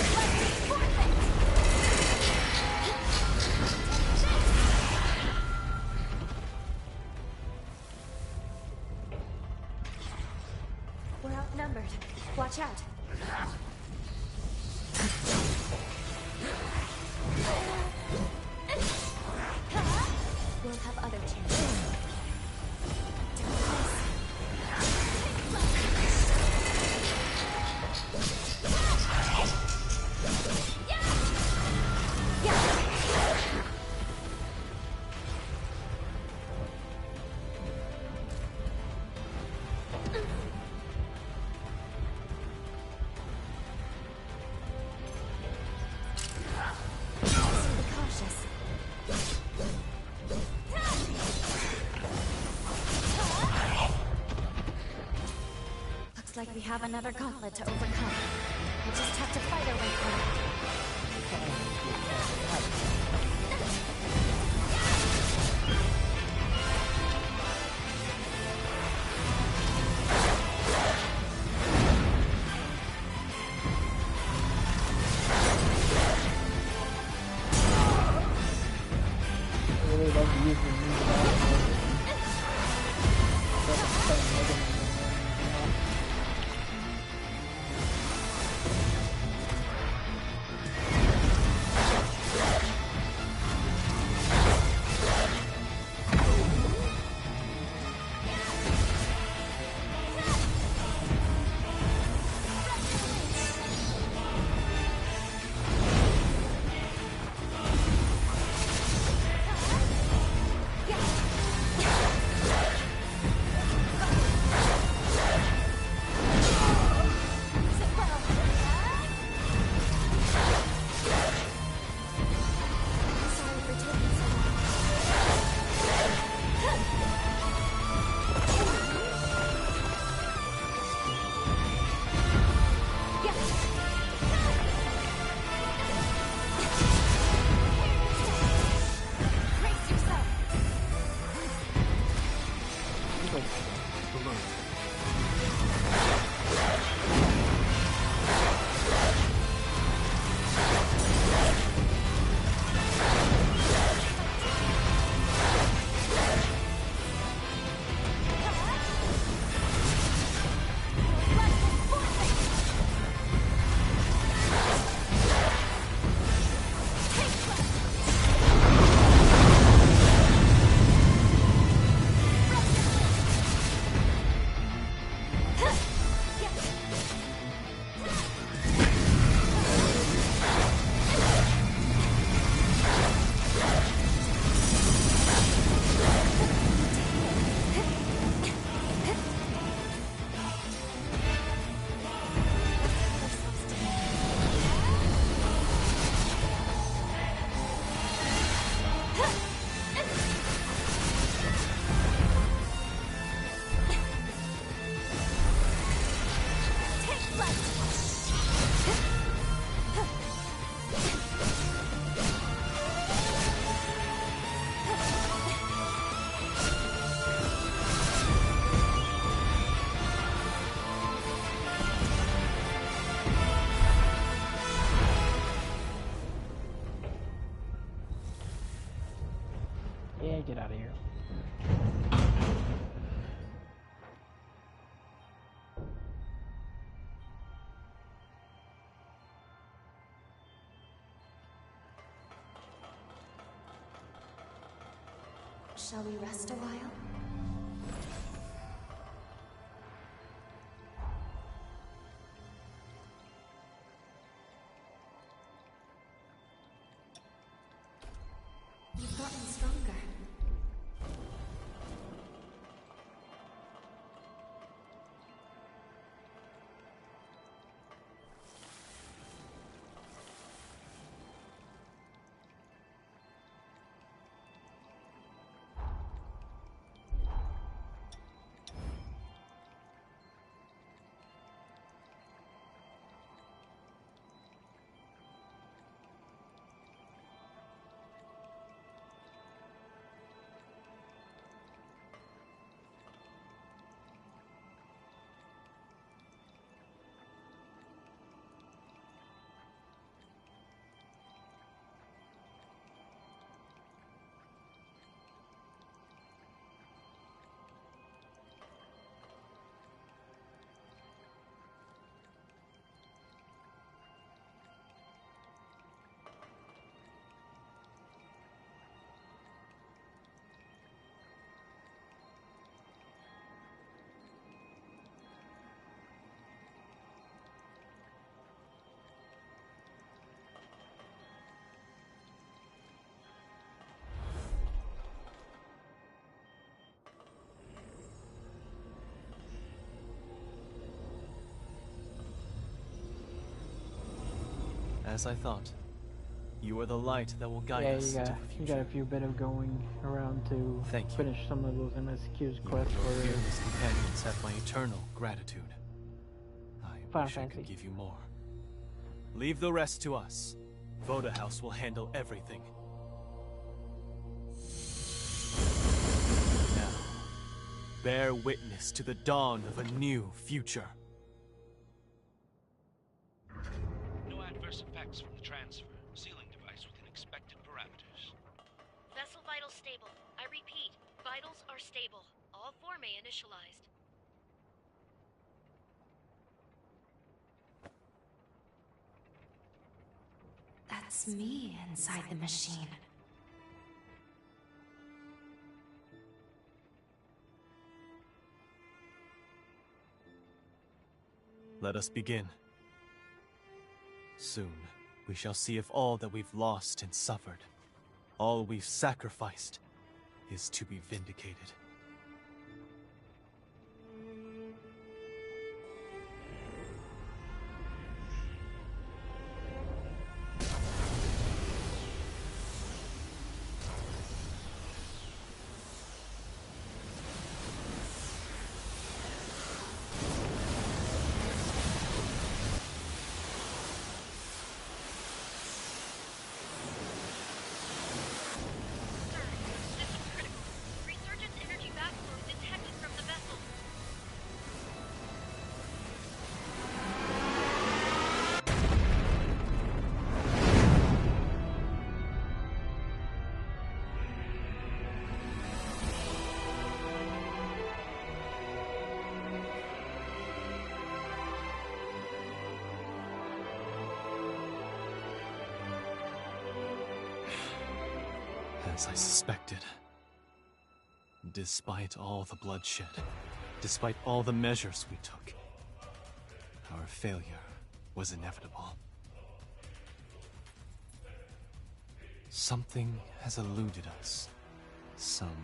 Let's force it. We're outnumbered. Watch out. We'll have other chances. Looks like we have another gauntlet to overcome. We'll just have to fight our way through it. Yeah, get out of here. Shall we rest a while? You've gotten stronger. As I thought, you are the light that will guide us Yeah, into the you future. got a few bit of going around to Thank you. finish some of those MSQ's You quests and your for fearless companions have my eternal gratitude. I Final wish I Fantasy. could give you more. Leave the rest to us. Voda House will handle everything. Now, bear witness to the dawn of a new future. No adverse effects from the transfer. Sealing device within expected parameters. Vessel vitals stable. I repeat, vitals are stable. All 4 may initialized. That's me inside the machine. Let us begin. Soon, we shall see if all that we've lost and suffered, all we've sacrificed, is to be vindicated. As I suspected. Despite all the bloodshed, despite all the measures we took, our failure was inevitable. Something has eluded us. Some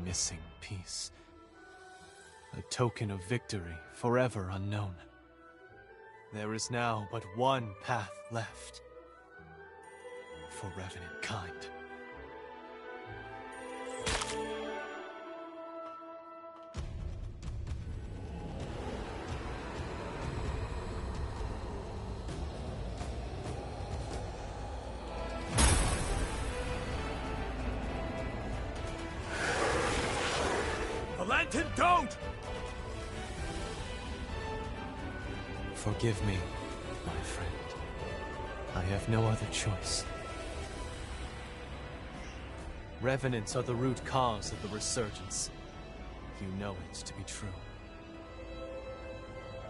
missing piece. A token of victory forever unknown. There is now but one path left for revenant kind. Don't! Forgive me, my friend. I have no other choice. Revenants are the root cause of the resurgence. You know it to be true.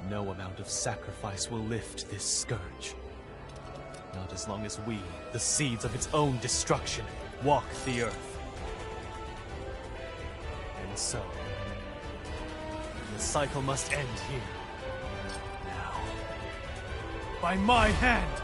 No amount of sacrifice will lift this scourge. Not as long as we, the seeds of its own destruction, walk the earth. And so, the cycle must end here. Now. By my hand!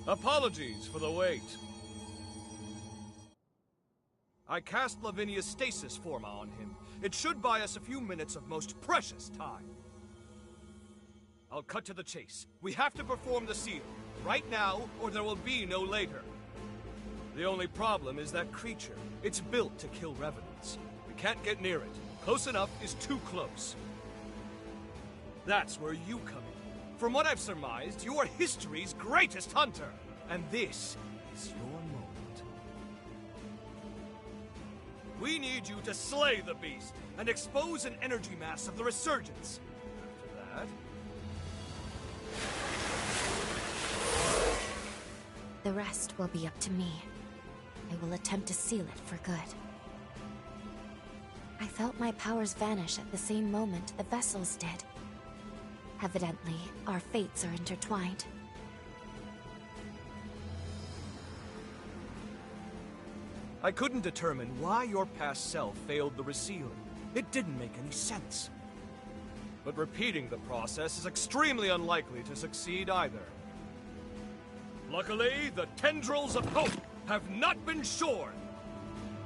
Apologies for the wait. I cast Lavinia's stasis forma on him. It should buy us a few minutes of most precious time. I'll cut to the chase. We have to perform the seal, right now, or there will be no later. The only problem is that creature. It's built to kill revenants. We can't get near it. Close enough is too close. That's where you come in. From what I've surmised, you are history's greatest hunter. And this is your moment. We need you to slay the beast and expose an energy mass of the resurgence. After that... The rest will be up to me. I will attempt to seal it for good. I felt my powers vanish at the same moment the vessels did. Evidently, our fates are intertwined. I couldn't determine why your past self failed the resealing. It didn't make any sense. But repeating the process is extremely unlikely to succeed either. Luckily, the tendrils of hope have not been shorn.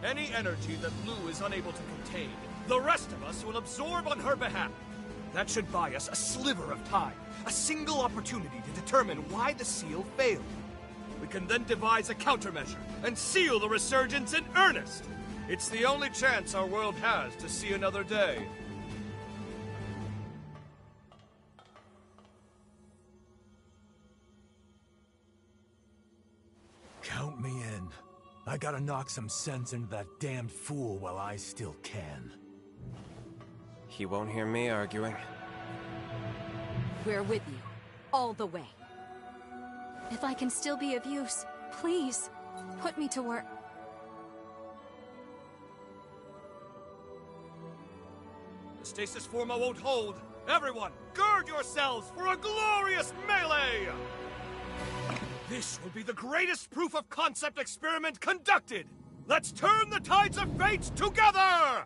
Any energy that Blue is unable to contain, the rest of us will absorb on her behalf. That should buy us a sliver of time, a single opportunity to determine why the seal failed. We can then devise a countermeasure and seal the resurgence in earnest. It's the only chance our world has to see another day. Count me in. I gotta knock some sense into that damned fool while I still can. He won't hear me arguing. We're with you, all the way. If I can still be of use, please, put me to work. The stasis forma won't hold. Everyone, gird yourselves for a glorious melee! This will be the greatest proof of concept experiment conducted! Let's turn the tides of fate together!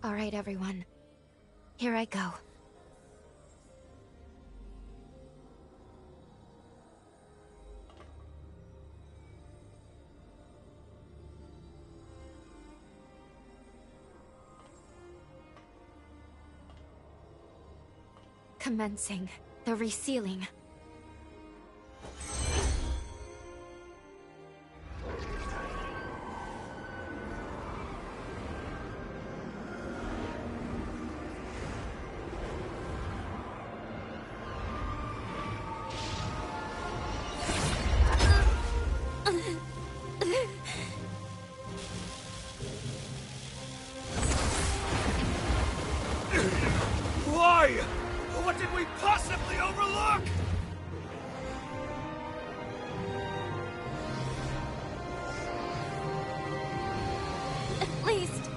All right, everyone. Here I go. Commencing the resealing. Why? What did we possibly overlook? At least,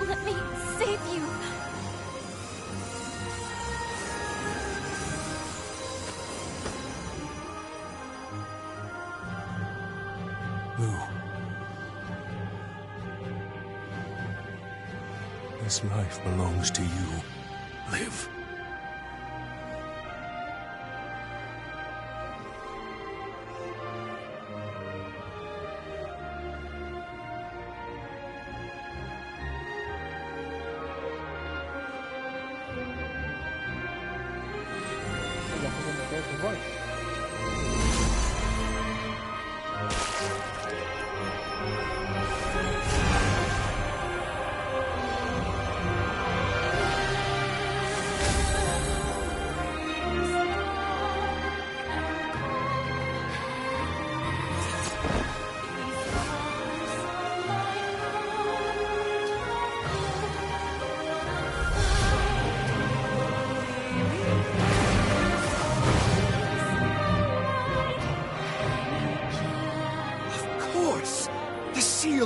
let me save you. Lou. This life belongs to you. Live.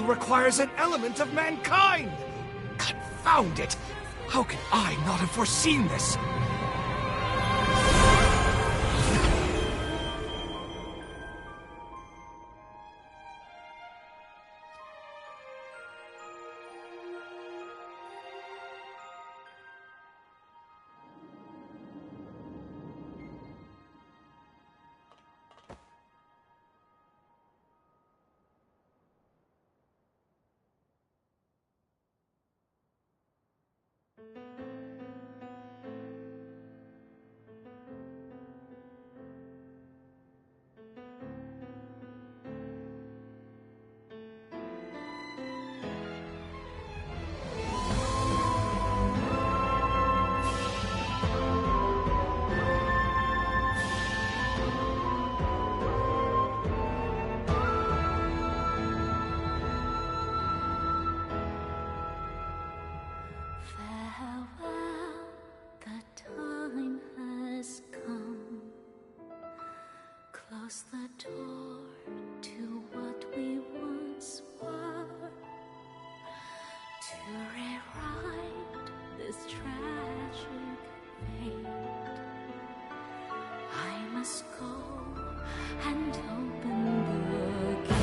Requires an element of mankind! Confound it! How can I not have foreseen this? Close the door to what we once were, to rewrite this tragic fate. I must go and open the gate.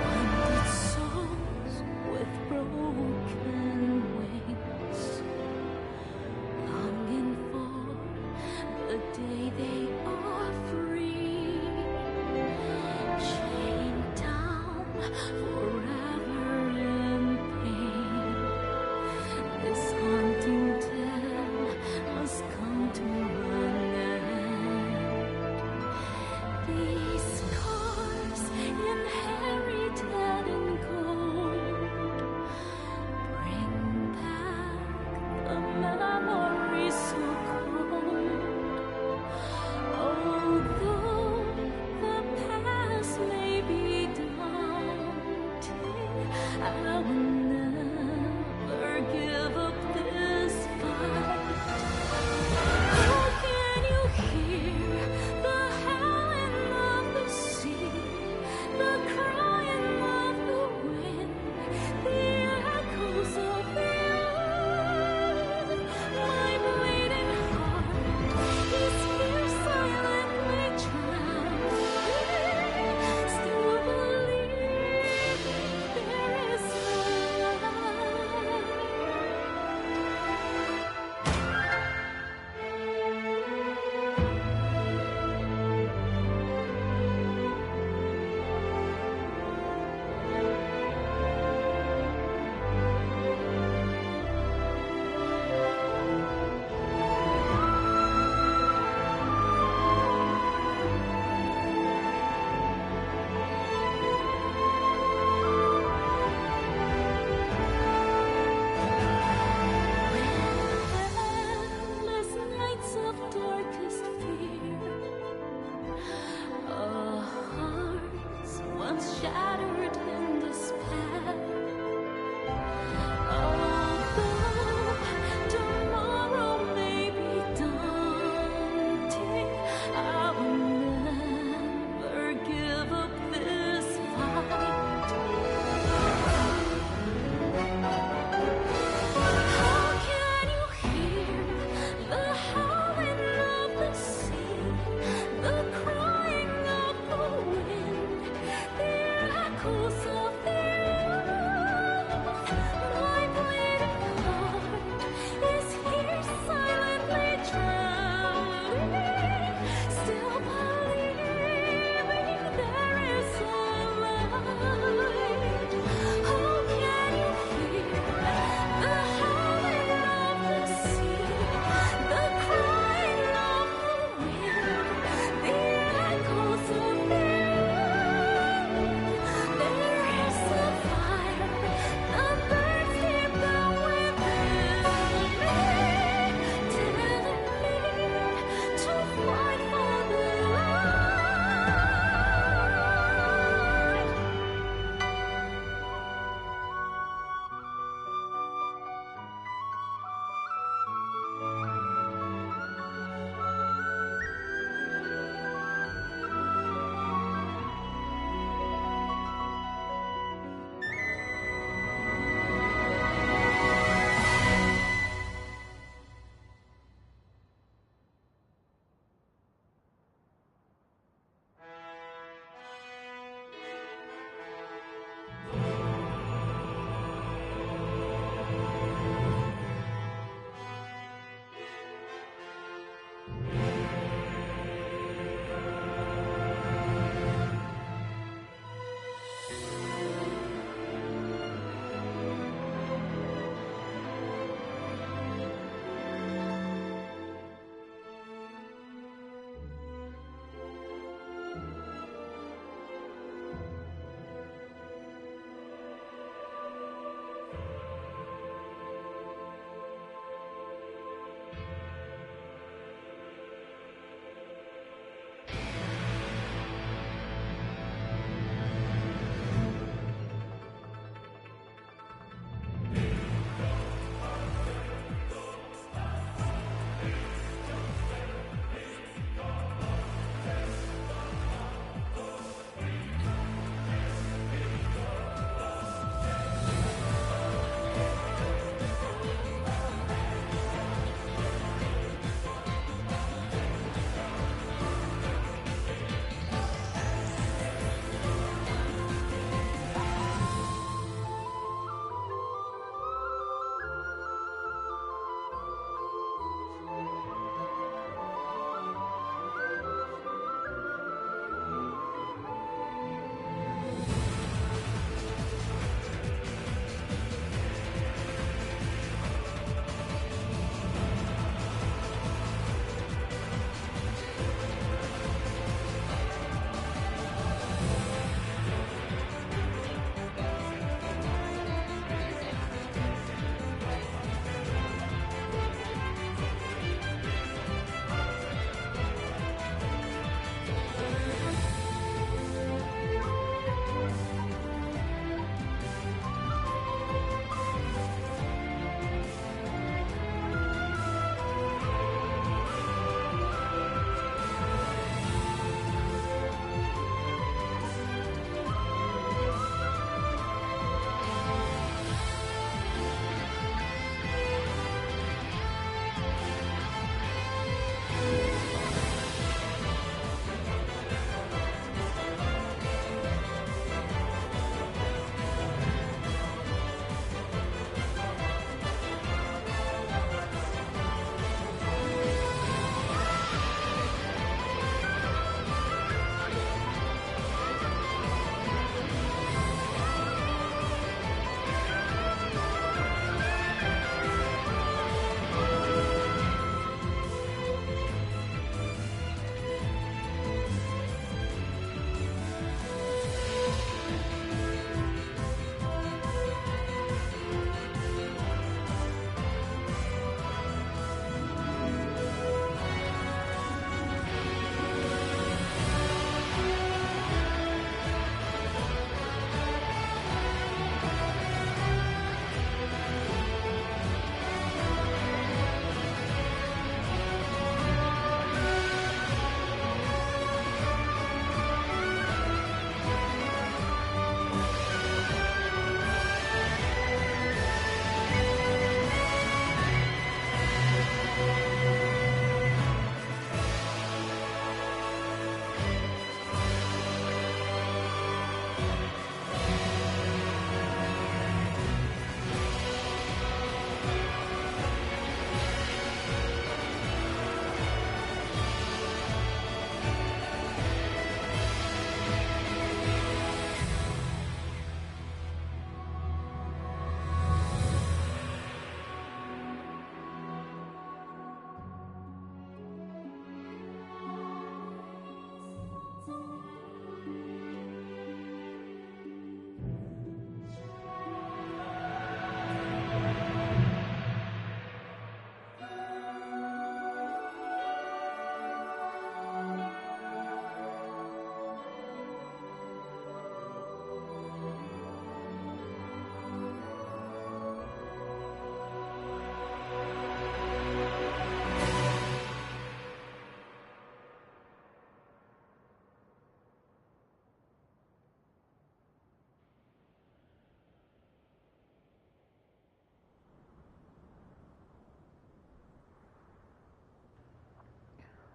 Wounded souls with broken wings, longing for the day they are free, chained down forever in pain. This haunting tale must come to an end. These scars inherited in gold bring back the memories so cold. Although the past may be daunting, I will never give up this fight. How can you hear the howling of the sea, the crying of the wind, the echoes of the earth? My bleeding heart is here silently drowning, still believing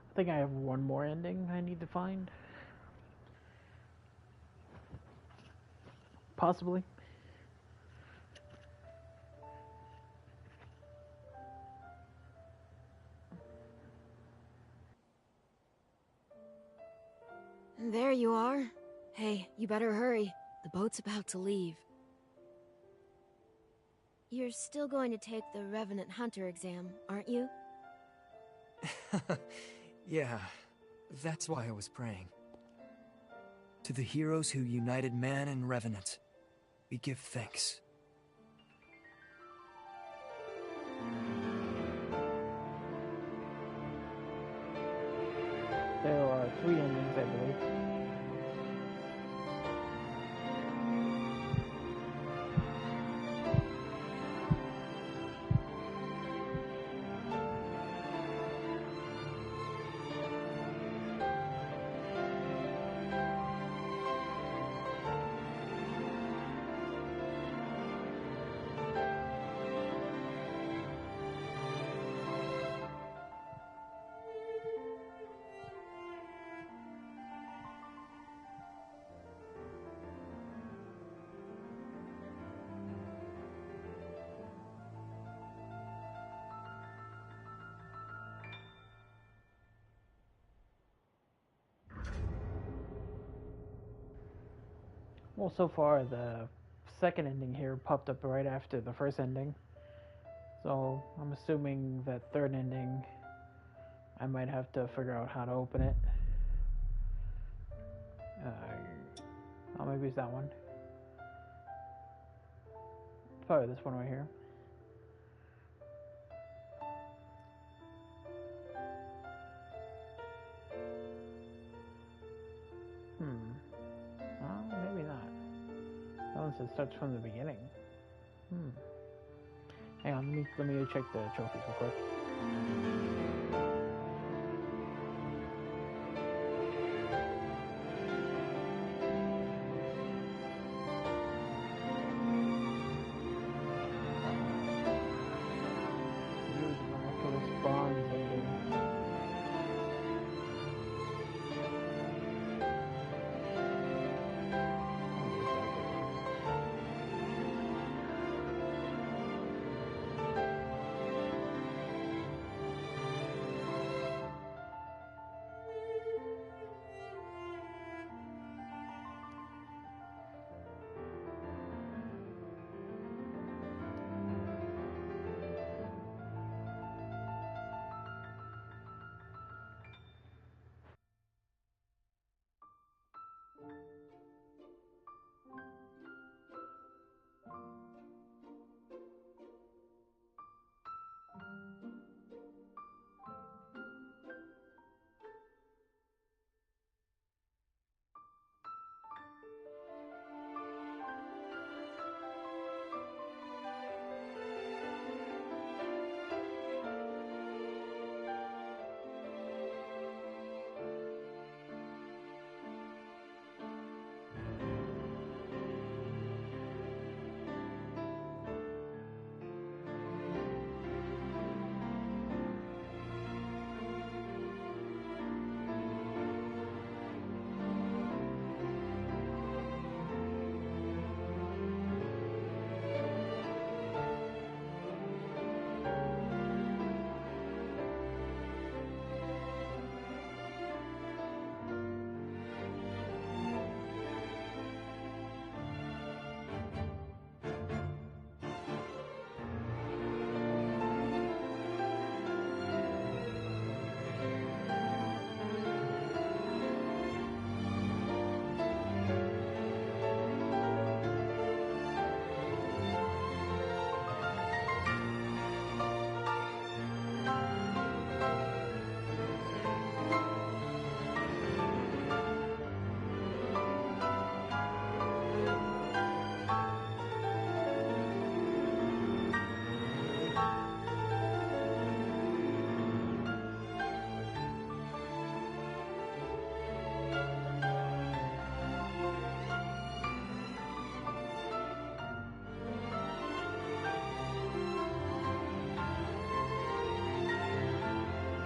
I think I have one more ending I need to find. Possibly. There you are. Hey, you better hurry. The boat's about to leave. You're still going to take the Revenant Hunter exam, aren't you? Yeah, that's why I was praying. To the heroes who united man and Revenant, we give thanks. There are 3 endings, I believe. Well, so far the second ending here popped up right after the first ending. So I'm assuming that third ending, I might have to figure out how to open it. Oh, maybe it's that one. It's probably this one right here. Maybe not. That one says starts from the beginning. Hang on, let me check the trophies real quick. Use miraculous bronze ending.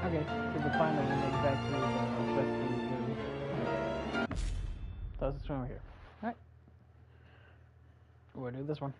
Okay, so the final ending back to the West. So let's swim over here. Alright. We'll do this one.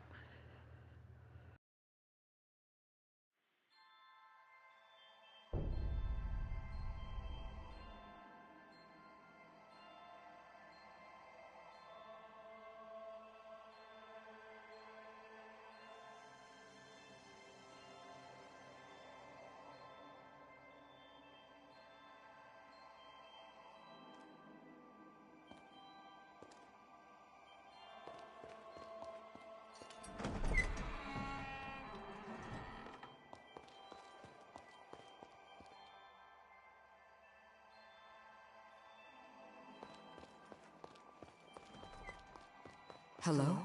Hello?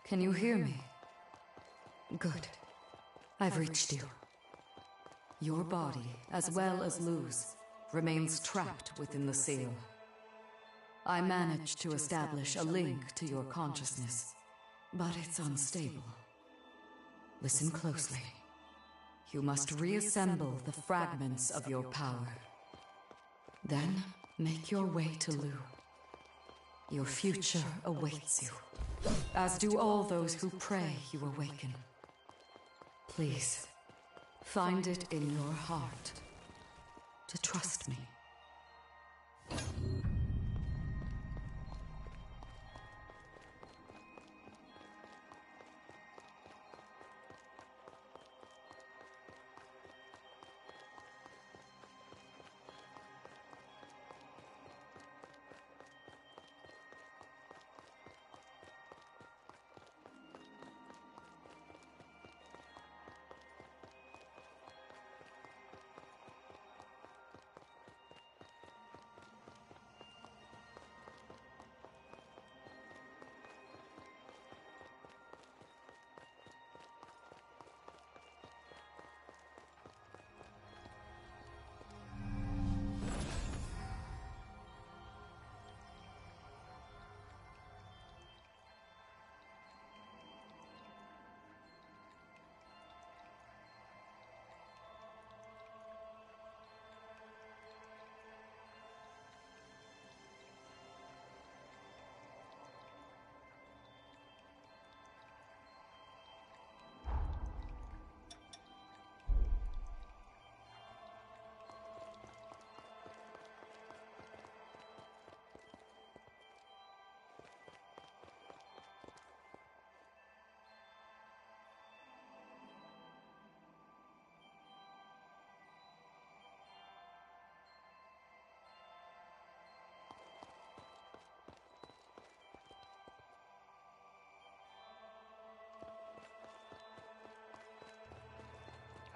Can you hear me? Good. I've reached you. Your body, as well as Lou's, remains trapped within the seal. I managed to establish a link to your consciousness, but it's unstable. Listen closely. You must reassemble the fragments of your power. Then, make your way to Lou. Your future awaits you, as do all those who pray you awaken. Please, find it in your heart to trust me.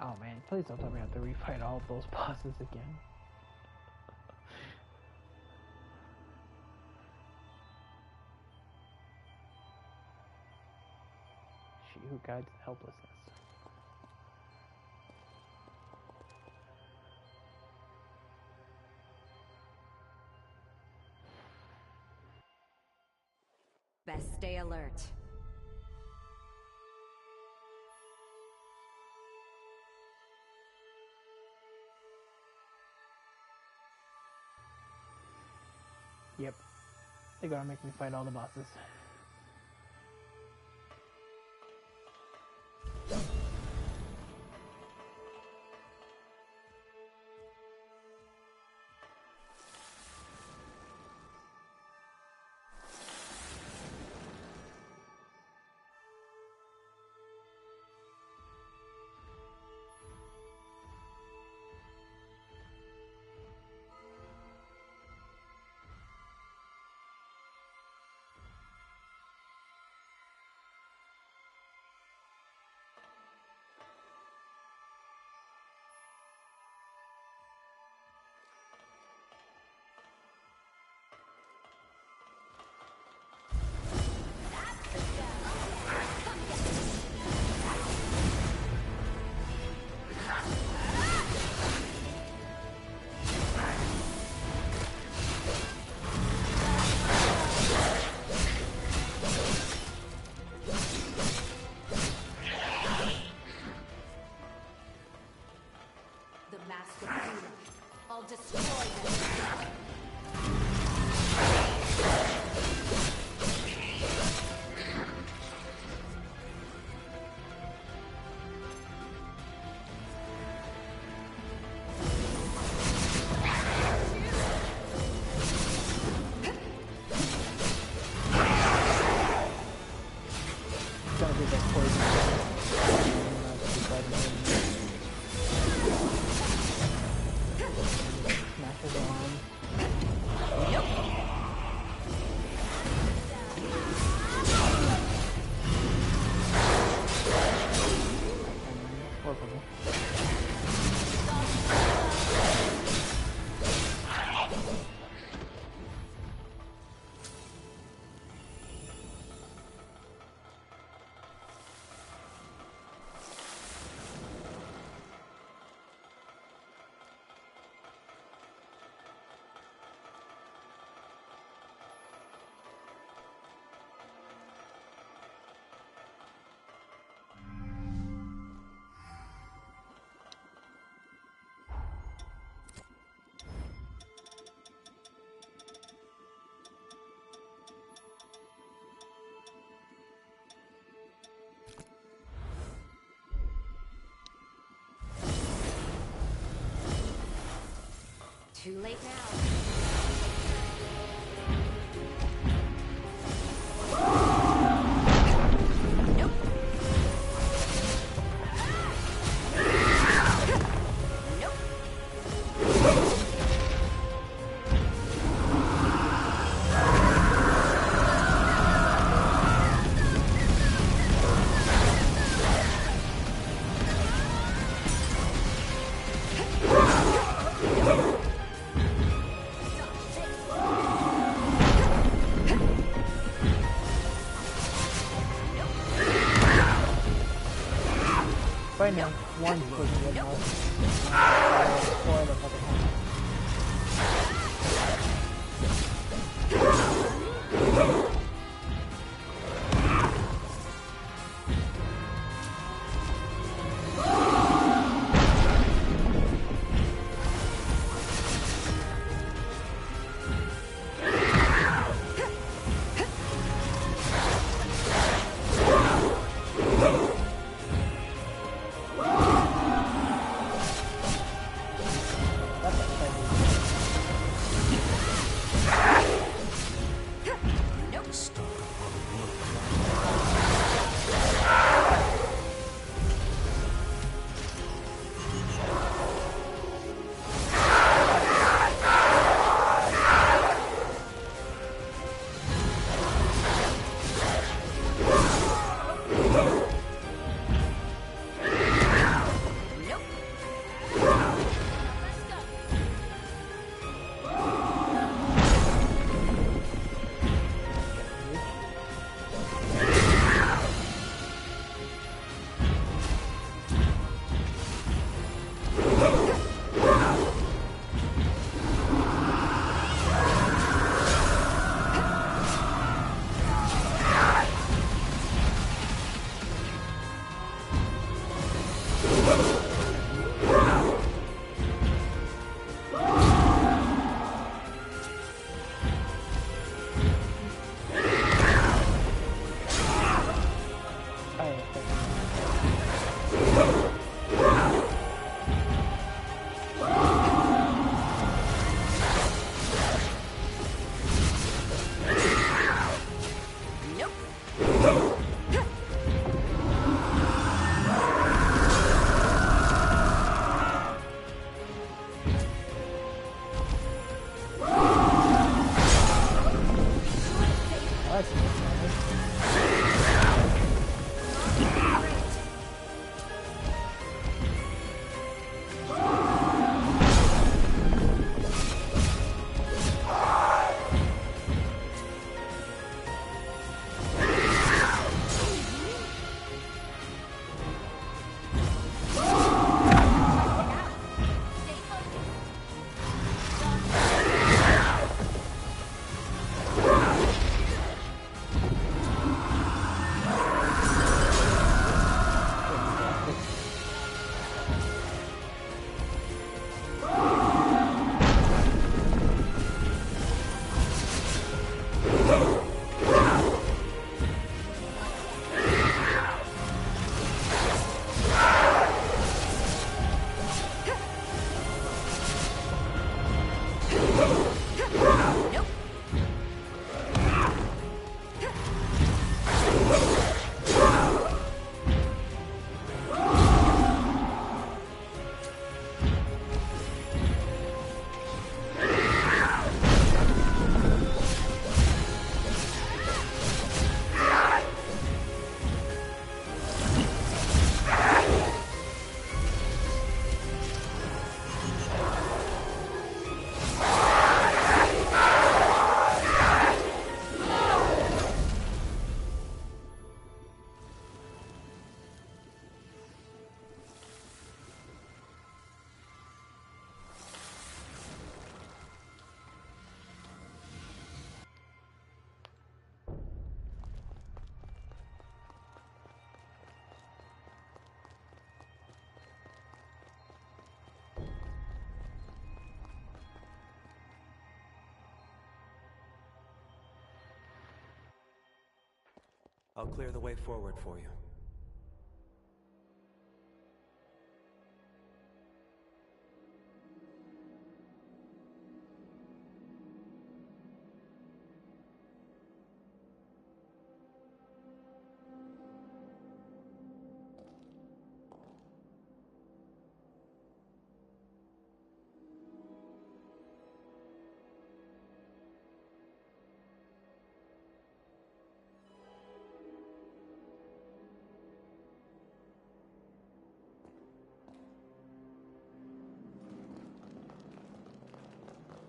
Oh man, please don't tell me I have to refight all those bosses again. She who guides helplessness. Best stay alert. Yep. They're gonna make me fight all the bosses. do the poison. Smash his arm. Too late now. Right now, one push with us. Nope. I'll clear the way forward for you.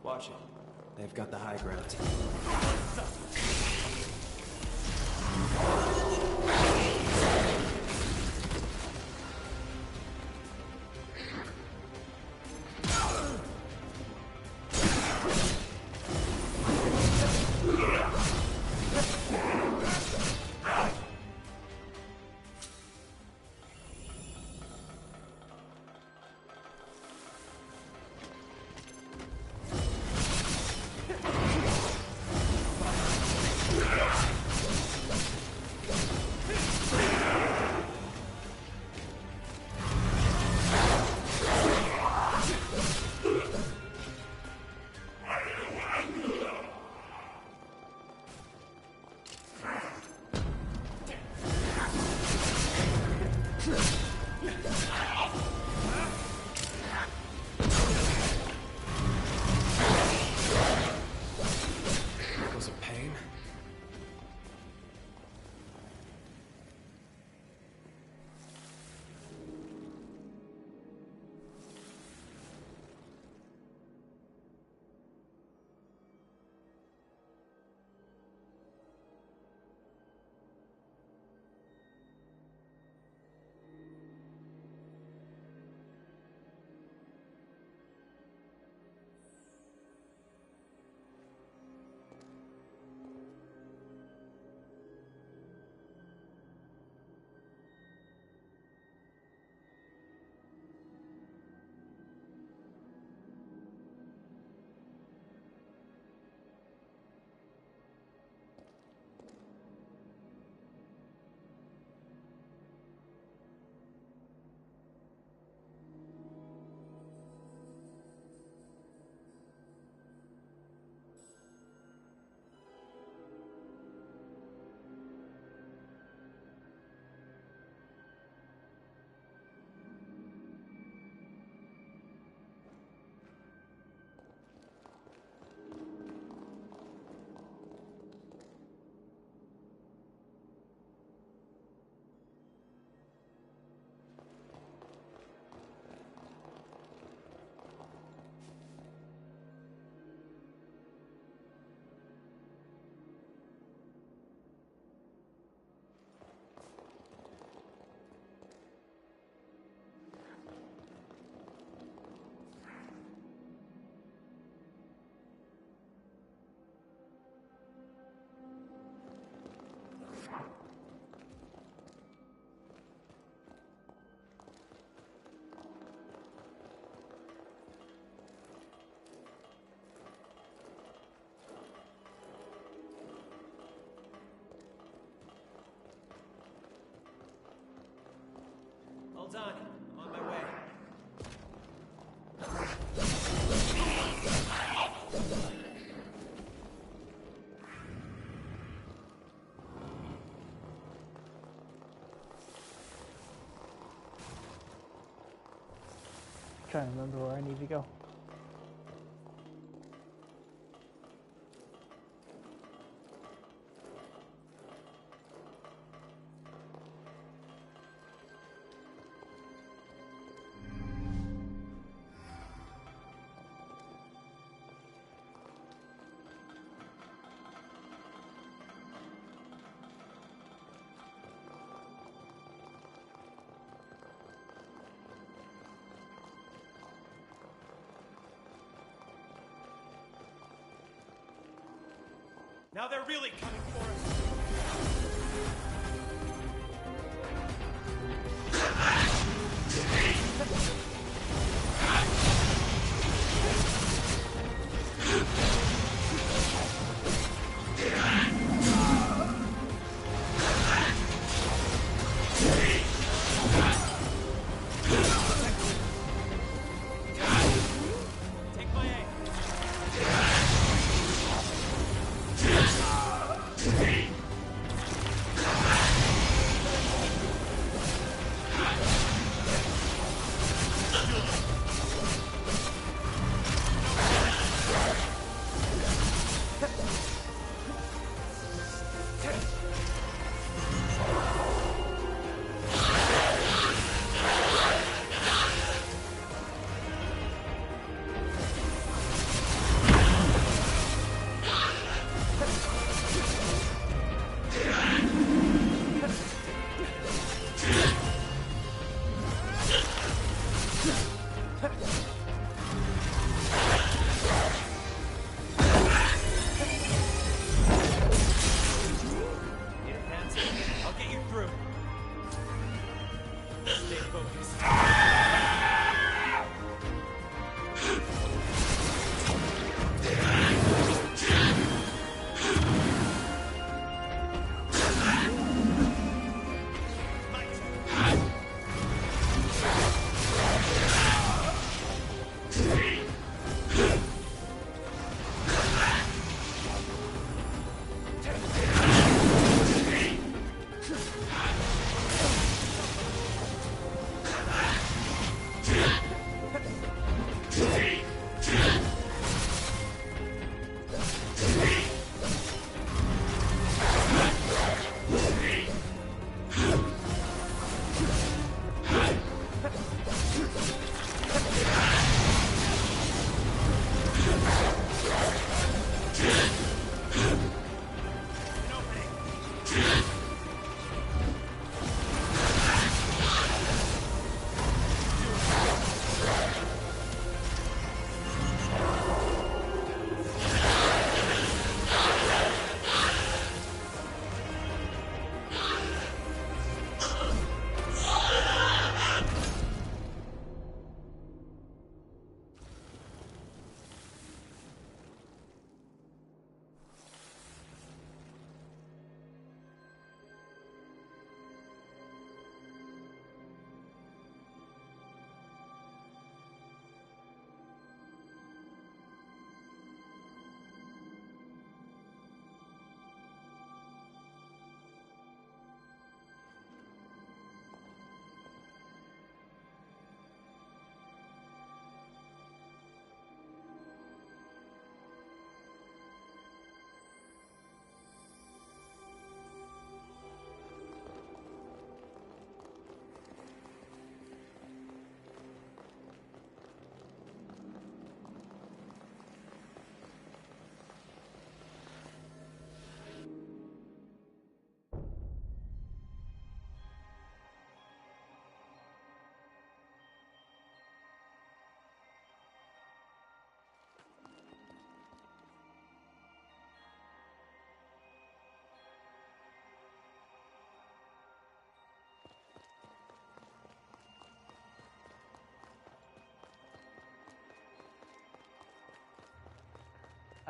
Watch it. They've got the high ground. Hold on, I'm on my way. Trying to remember where I need to go. Now they're really coming for us.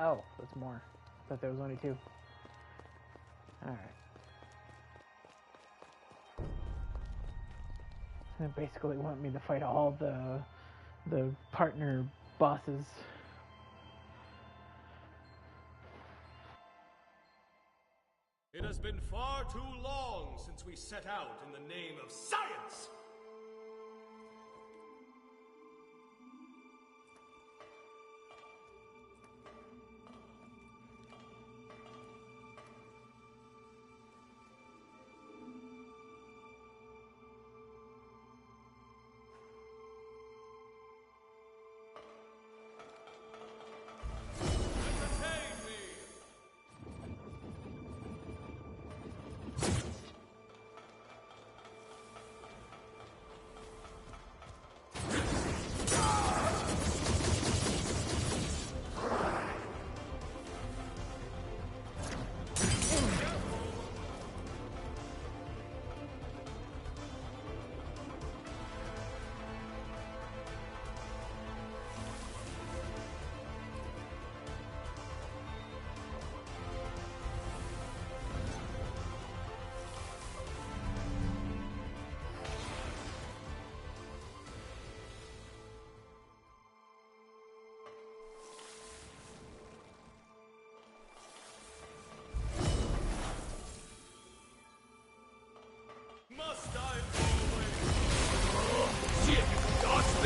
Oh, that's more. I thought there was only 2. Alright. They basically want me to fight all the partner bosses. It has been far too long since we set out in the name of science! Must I always? See it, God's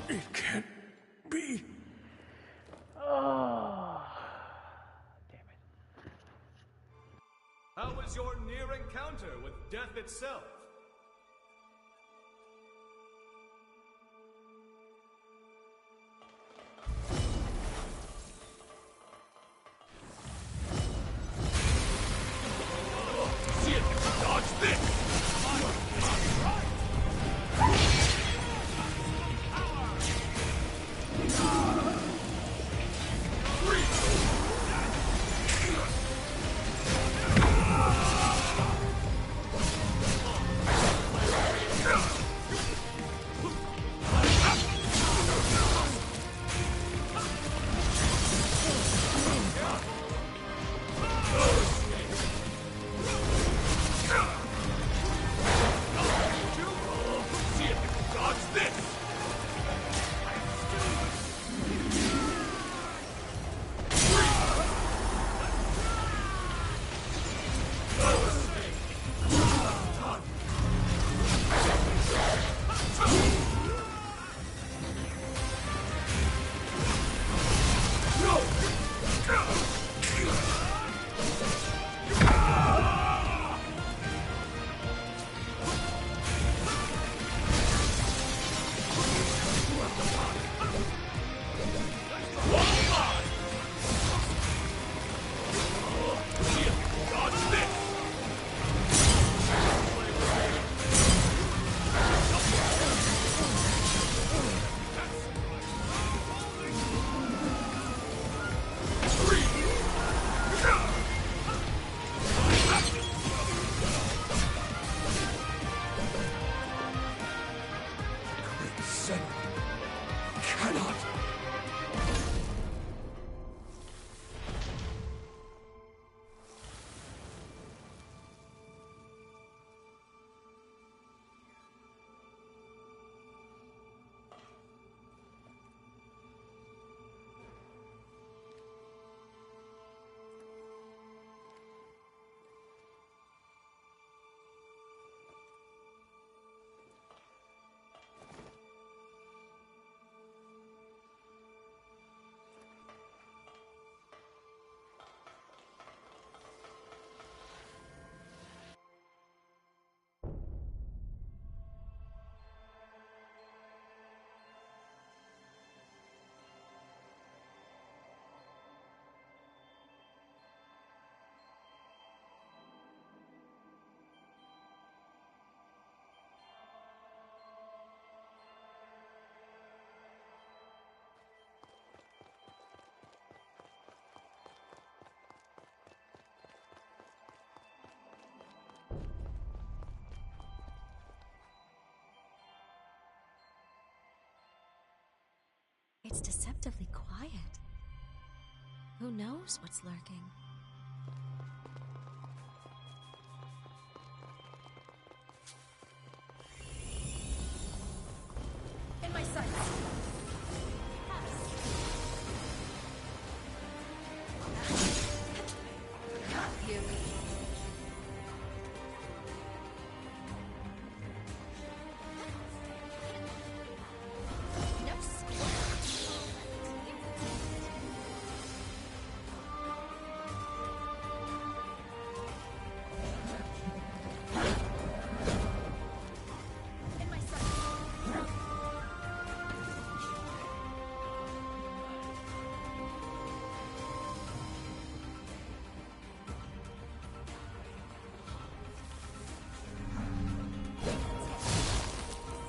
It can't be. Oh. How was your near encounter with death itself? See if you can dodge this! It's deceptively quiet. Who knows what's lurking? In my sights! Hear me.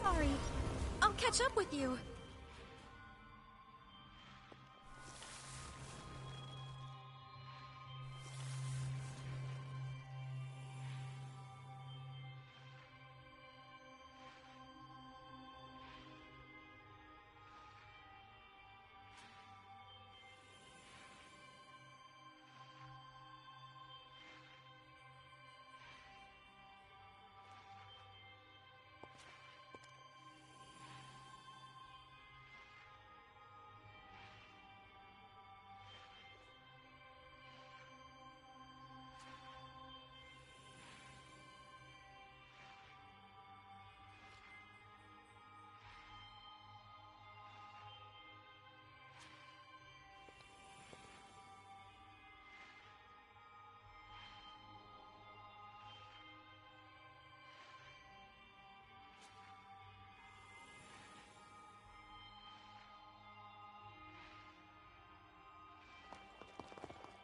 Sorry. I'll catch up with you.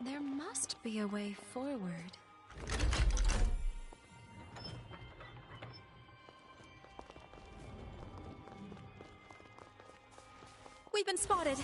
There must be a way forward. We've been spotted.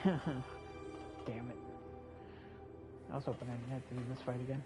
Damn it. I was hoping I didn't have to do this fight again.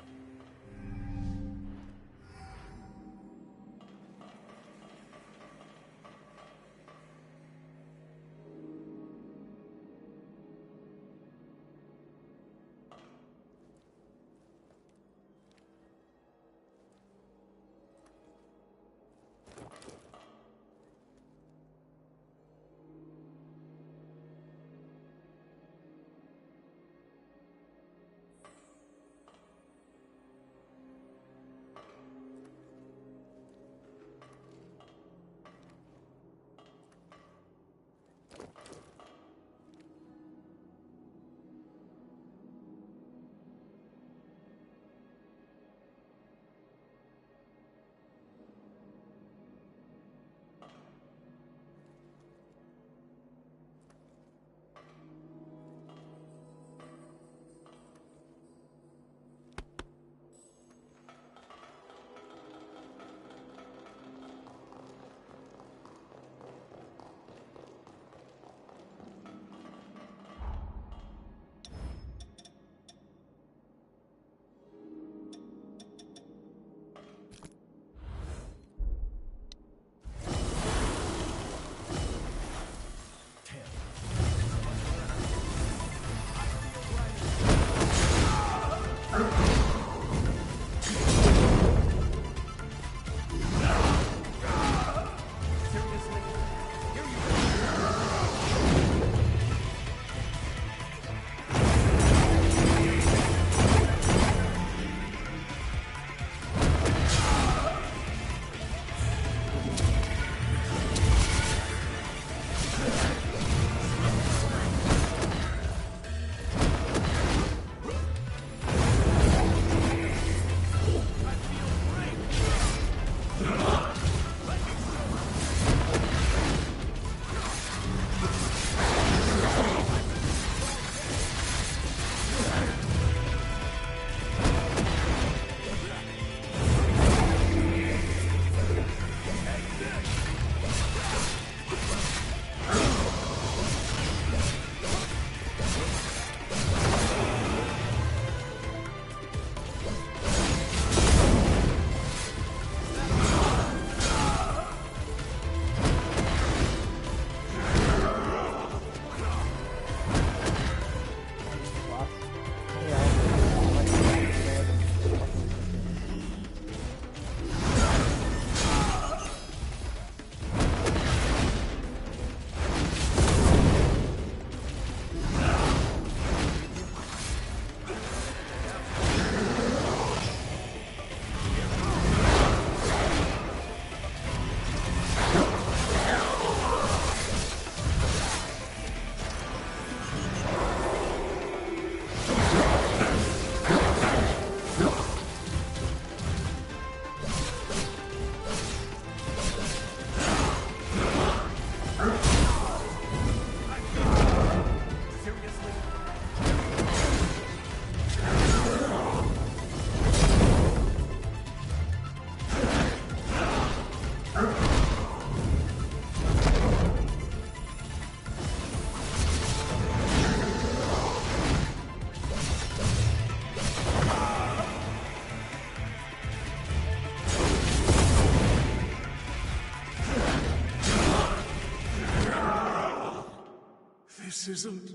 This isn't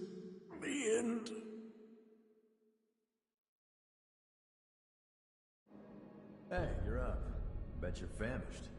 the end. Hey, you're up. Bet you're famished.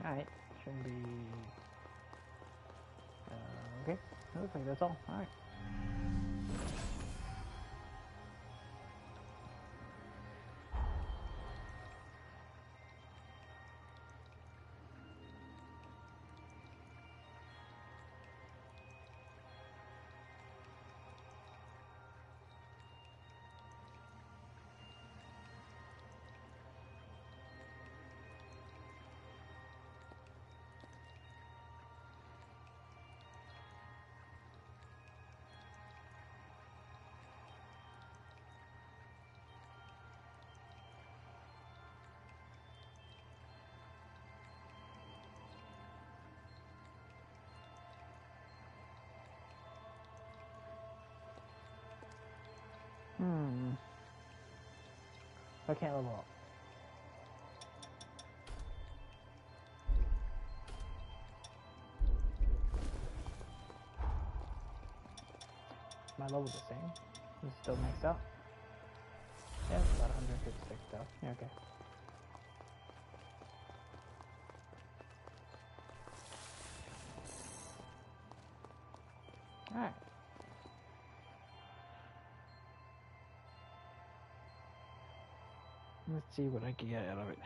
Alright, shouldn't be... okay, looks like that's all. Alright. I can't level up. my level the same? Is it still maxed out? Yeah, it's about 156 though. Yeah, okay. Alright. Let's see what I can get out of it.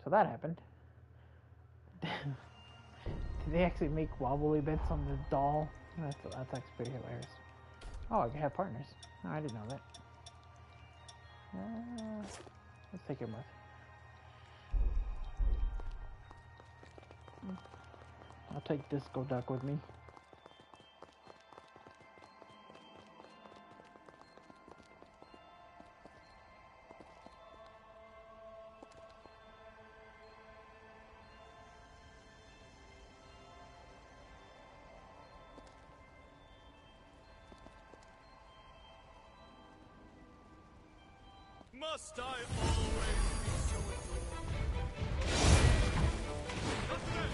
So that happened. Did they actually make wobbly bits on the doll? That's actually pretty hilarious. Oh, I can have partners. Oh, I didn't know that. Let's take your mouth. I'll take Disco Duck with me. Must I always be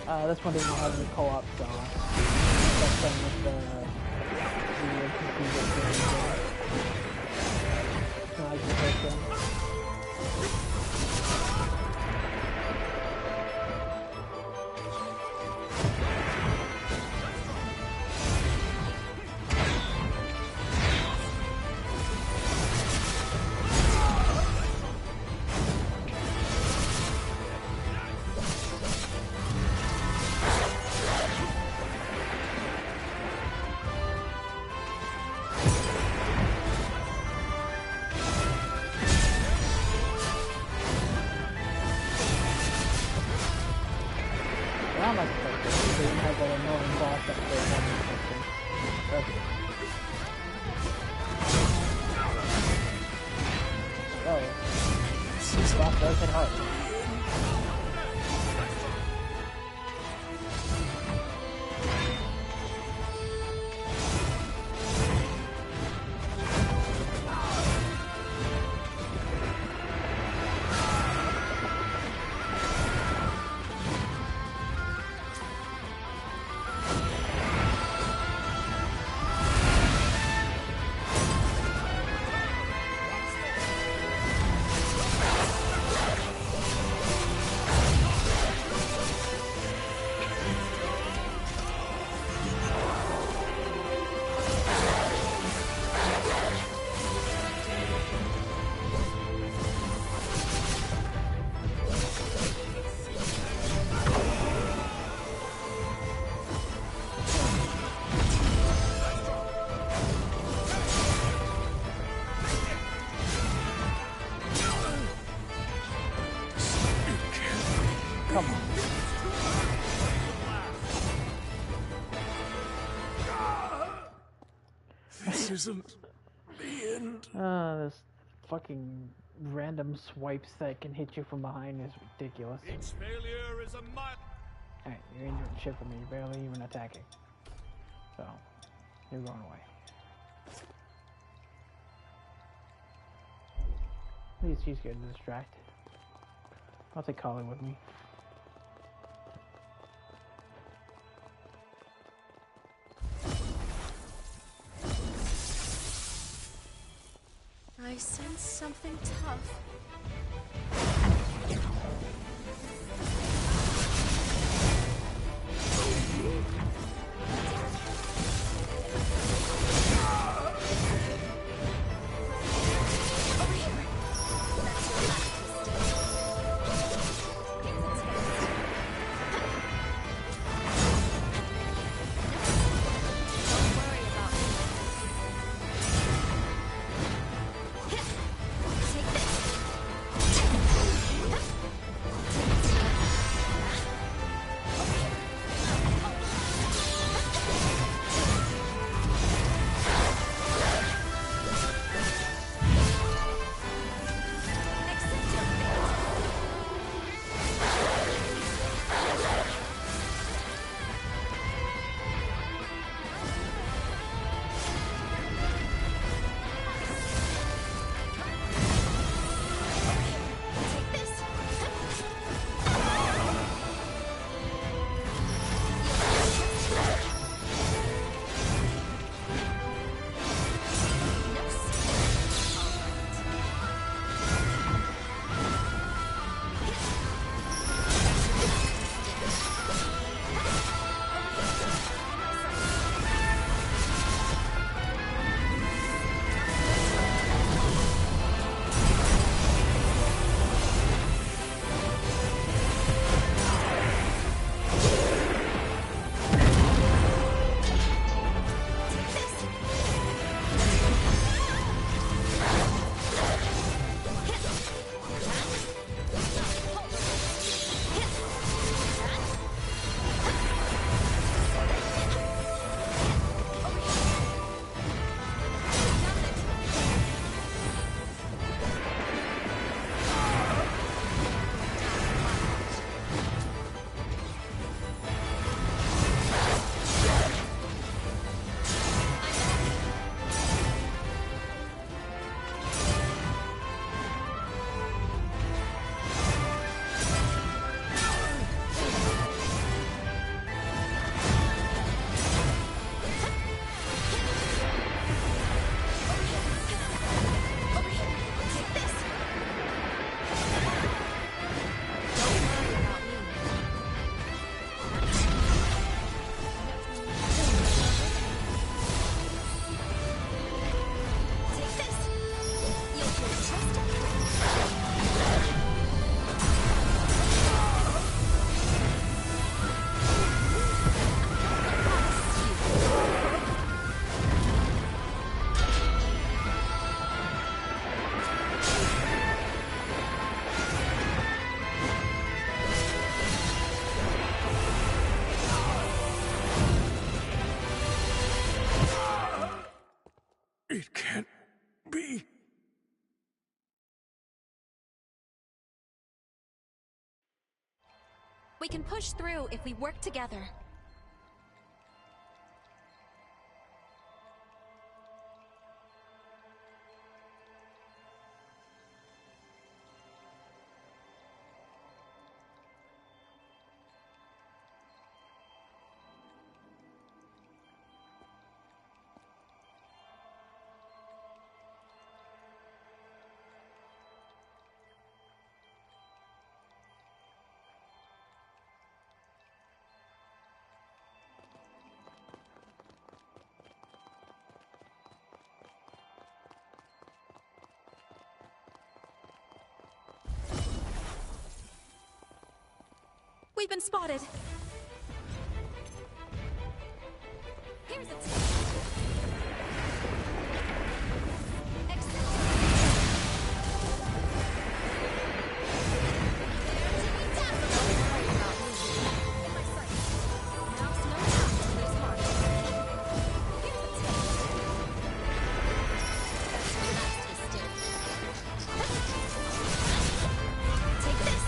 so this one doesn't have any co-op, so that's done with the it's not like the first one. Isn't the end. This fucking random swipes that can hit you from behind is ridiculous. Each failure is a mile. Alright, you're injuring shit for me. You're barely even attacking. So, you're going away. At least she's getting distracted. I'll take Colin with me. I sense something tough. It can't be. We can push through if we work together. We've been spotted. Here's a tip. Take this.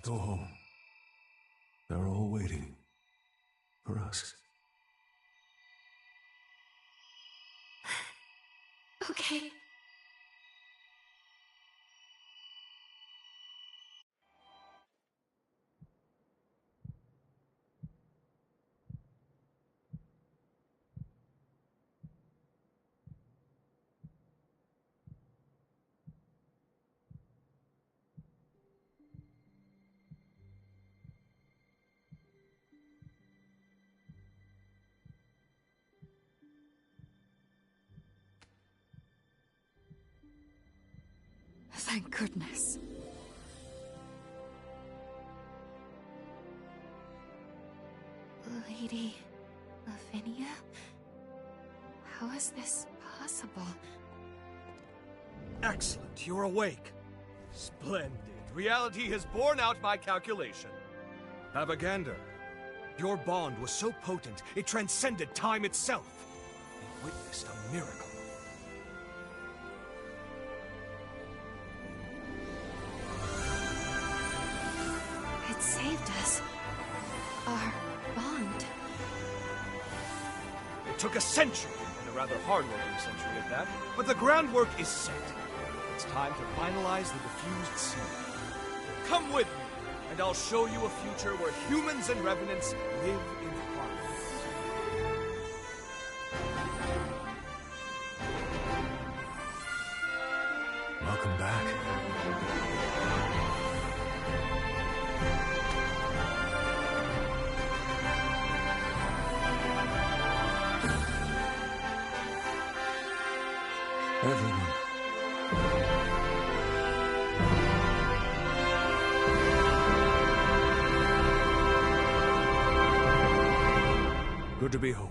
go home. They're all waiting for us. Okay. Thank goodness. Lady Lavinia? How is this possible? Excellent, you're awake. Splendid. Reality has borne out my calculation. Abagander, your bond was so potent, it transcended time itself. We witnessed a miracle. It saved us. Our bond. It took a century, and a rather hard-working century at that, but the groundwork is set. It's time to finalize the diffused seed. Come with me, and I'll show you a future where humans and revenants live in harmony. Welcome back. Everyone. Good to be home.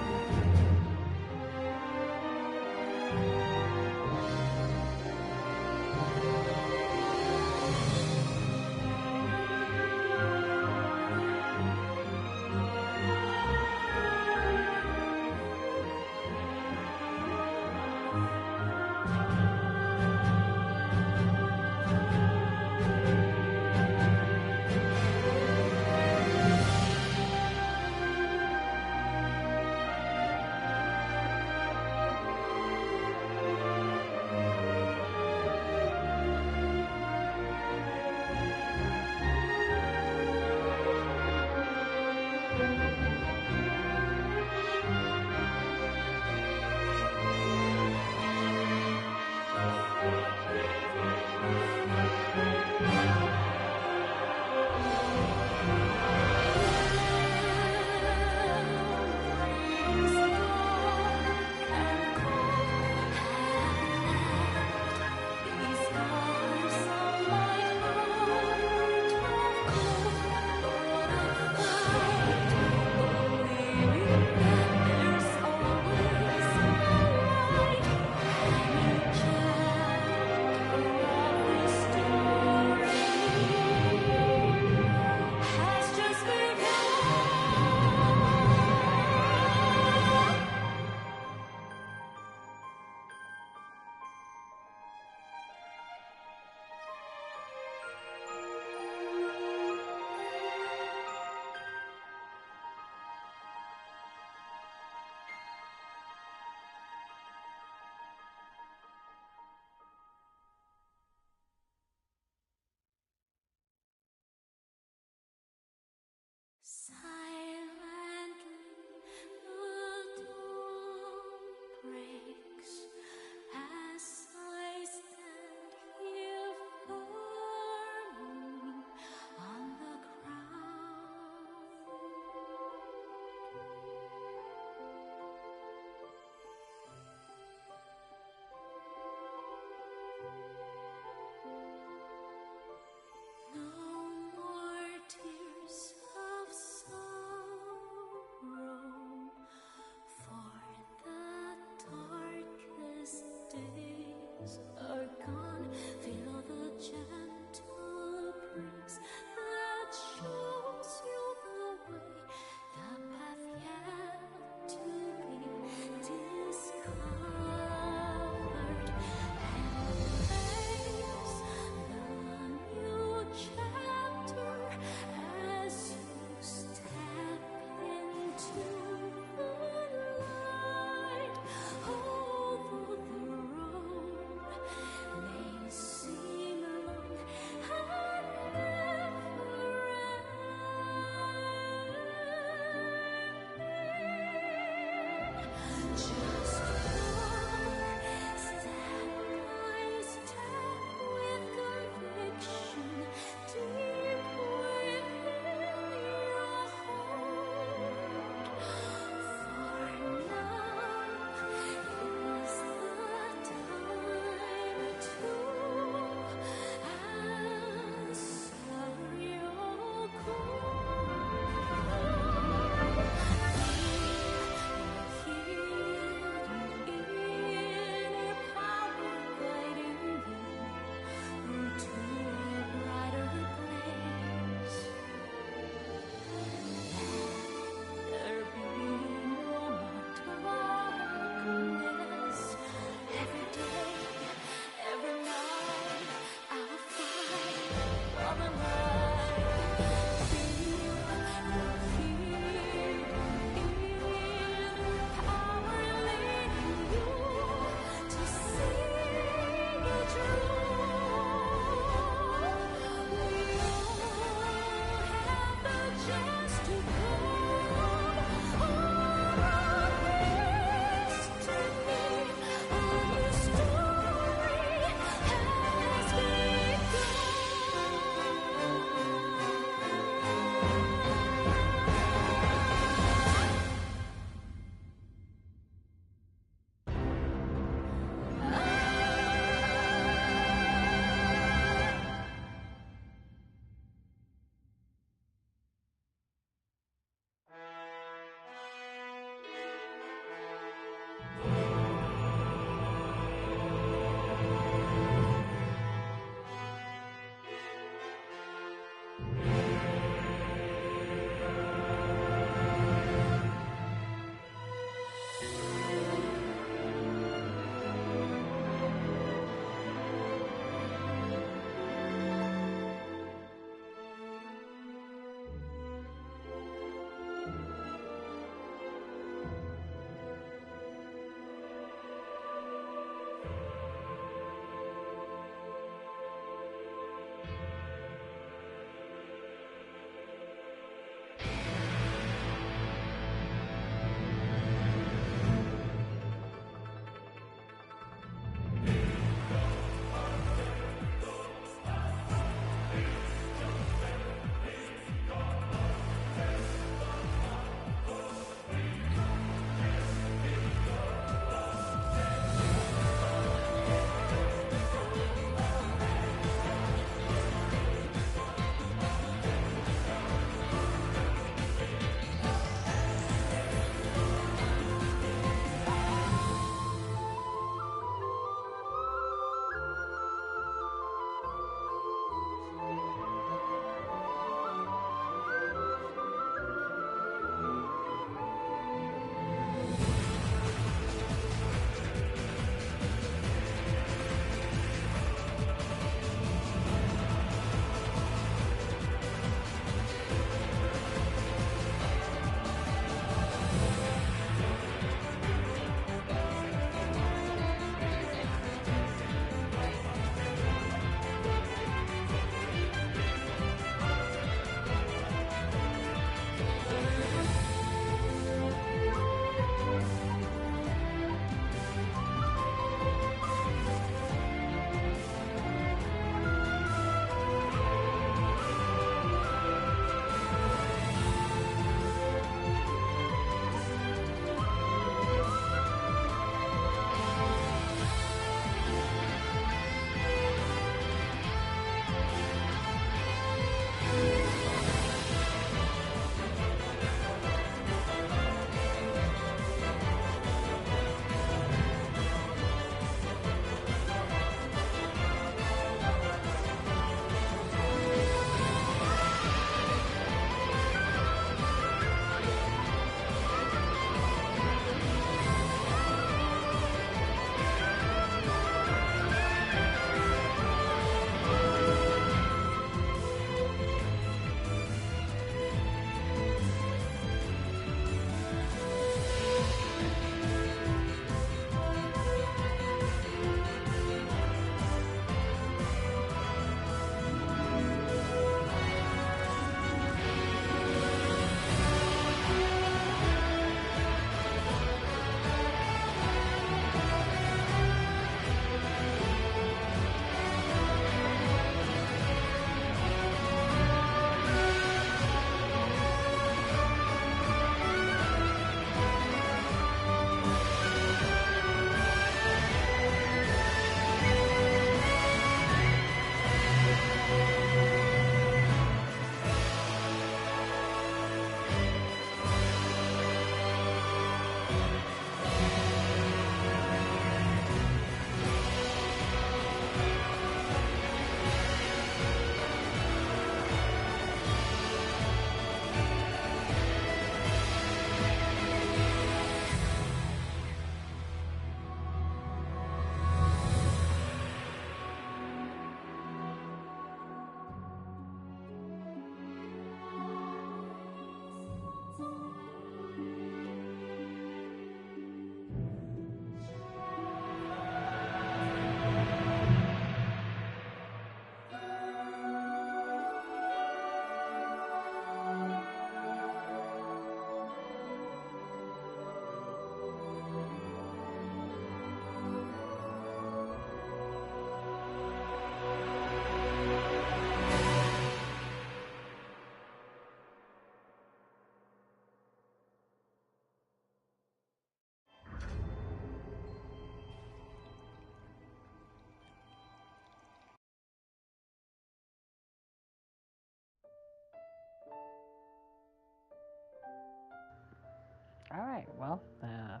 Alright, well, that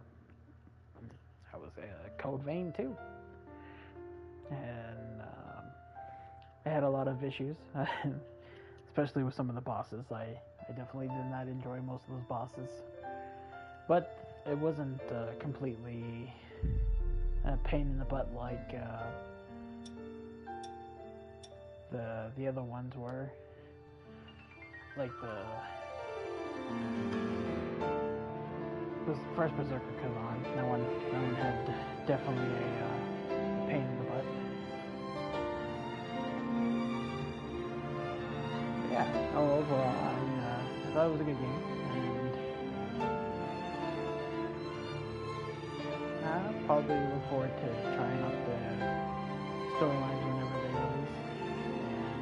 was Code Vein too. And I had a lot of issues, especially with some of the bosses. I definitely did not enjoy most of those bosses. But it wasn't completely a pain in the butt like the other ones were. Like the first Berserker Kazan. That one had definitely a pain in the butt. But yeah, overall, I thought it was a good game, and I probably look forward to trying out the storylines whenever they release. And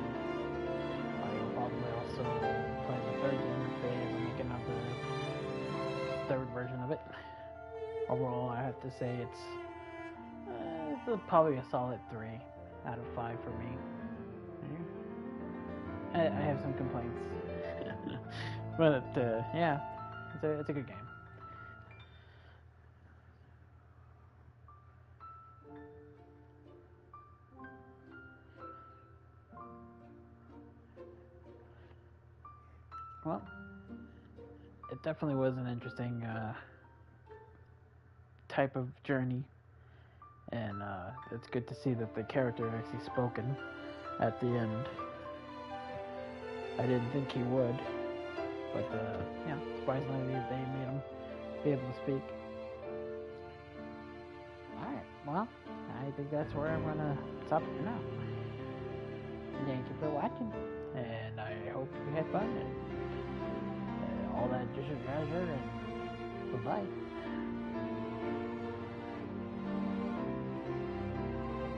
I will probably also play the third game if they ever make another third version of it. Overall, I have to say it's probably a solid 3 out of 5 for me. I have some complaints, but yeah, it's a good game. Well, it definitely was an interesting type of journey, and it's good to see that the character actually spoken at the end. I didn't think he would, but yeah, surprisingly they made him be able to speak. Alright, well, I think that's where I'm gonna stop it for now. Thank you for watching, and I hope you had fun, and all that just treasure, and bye-bye.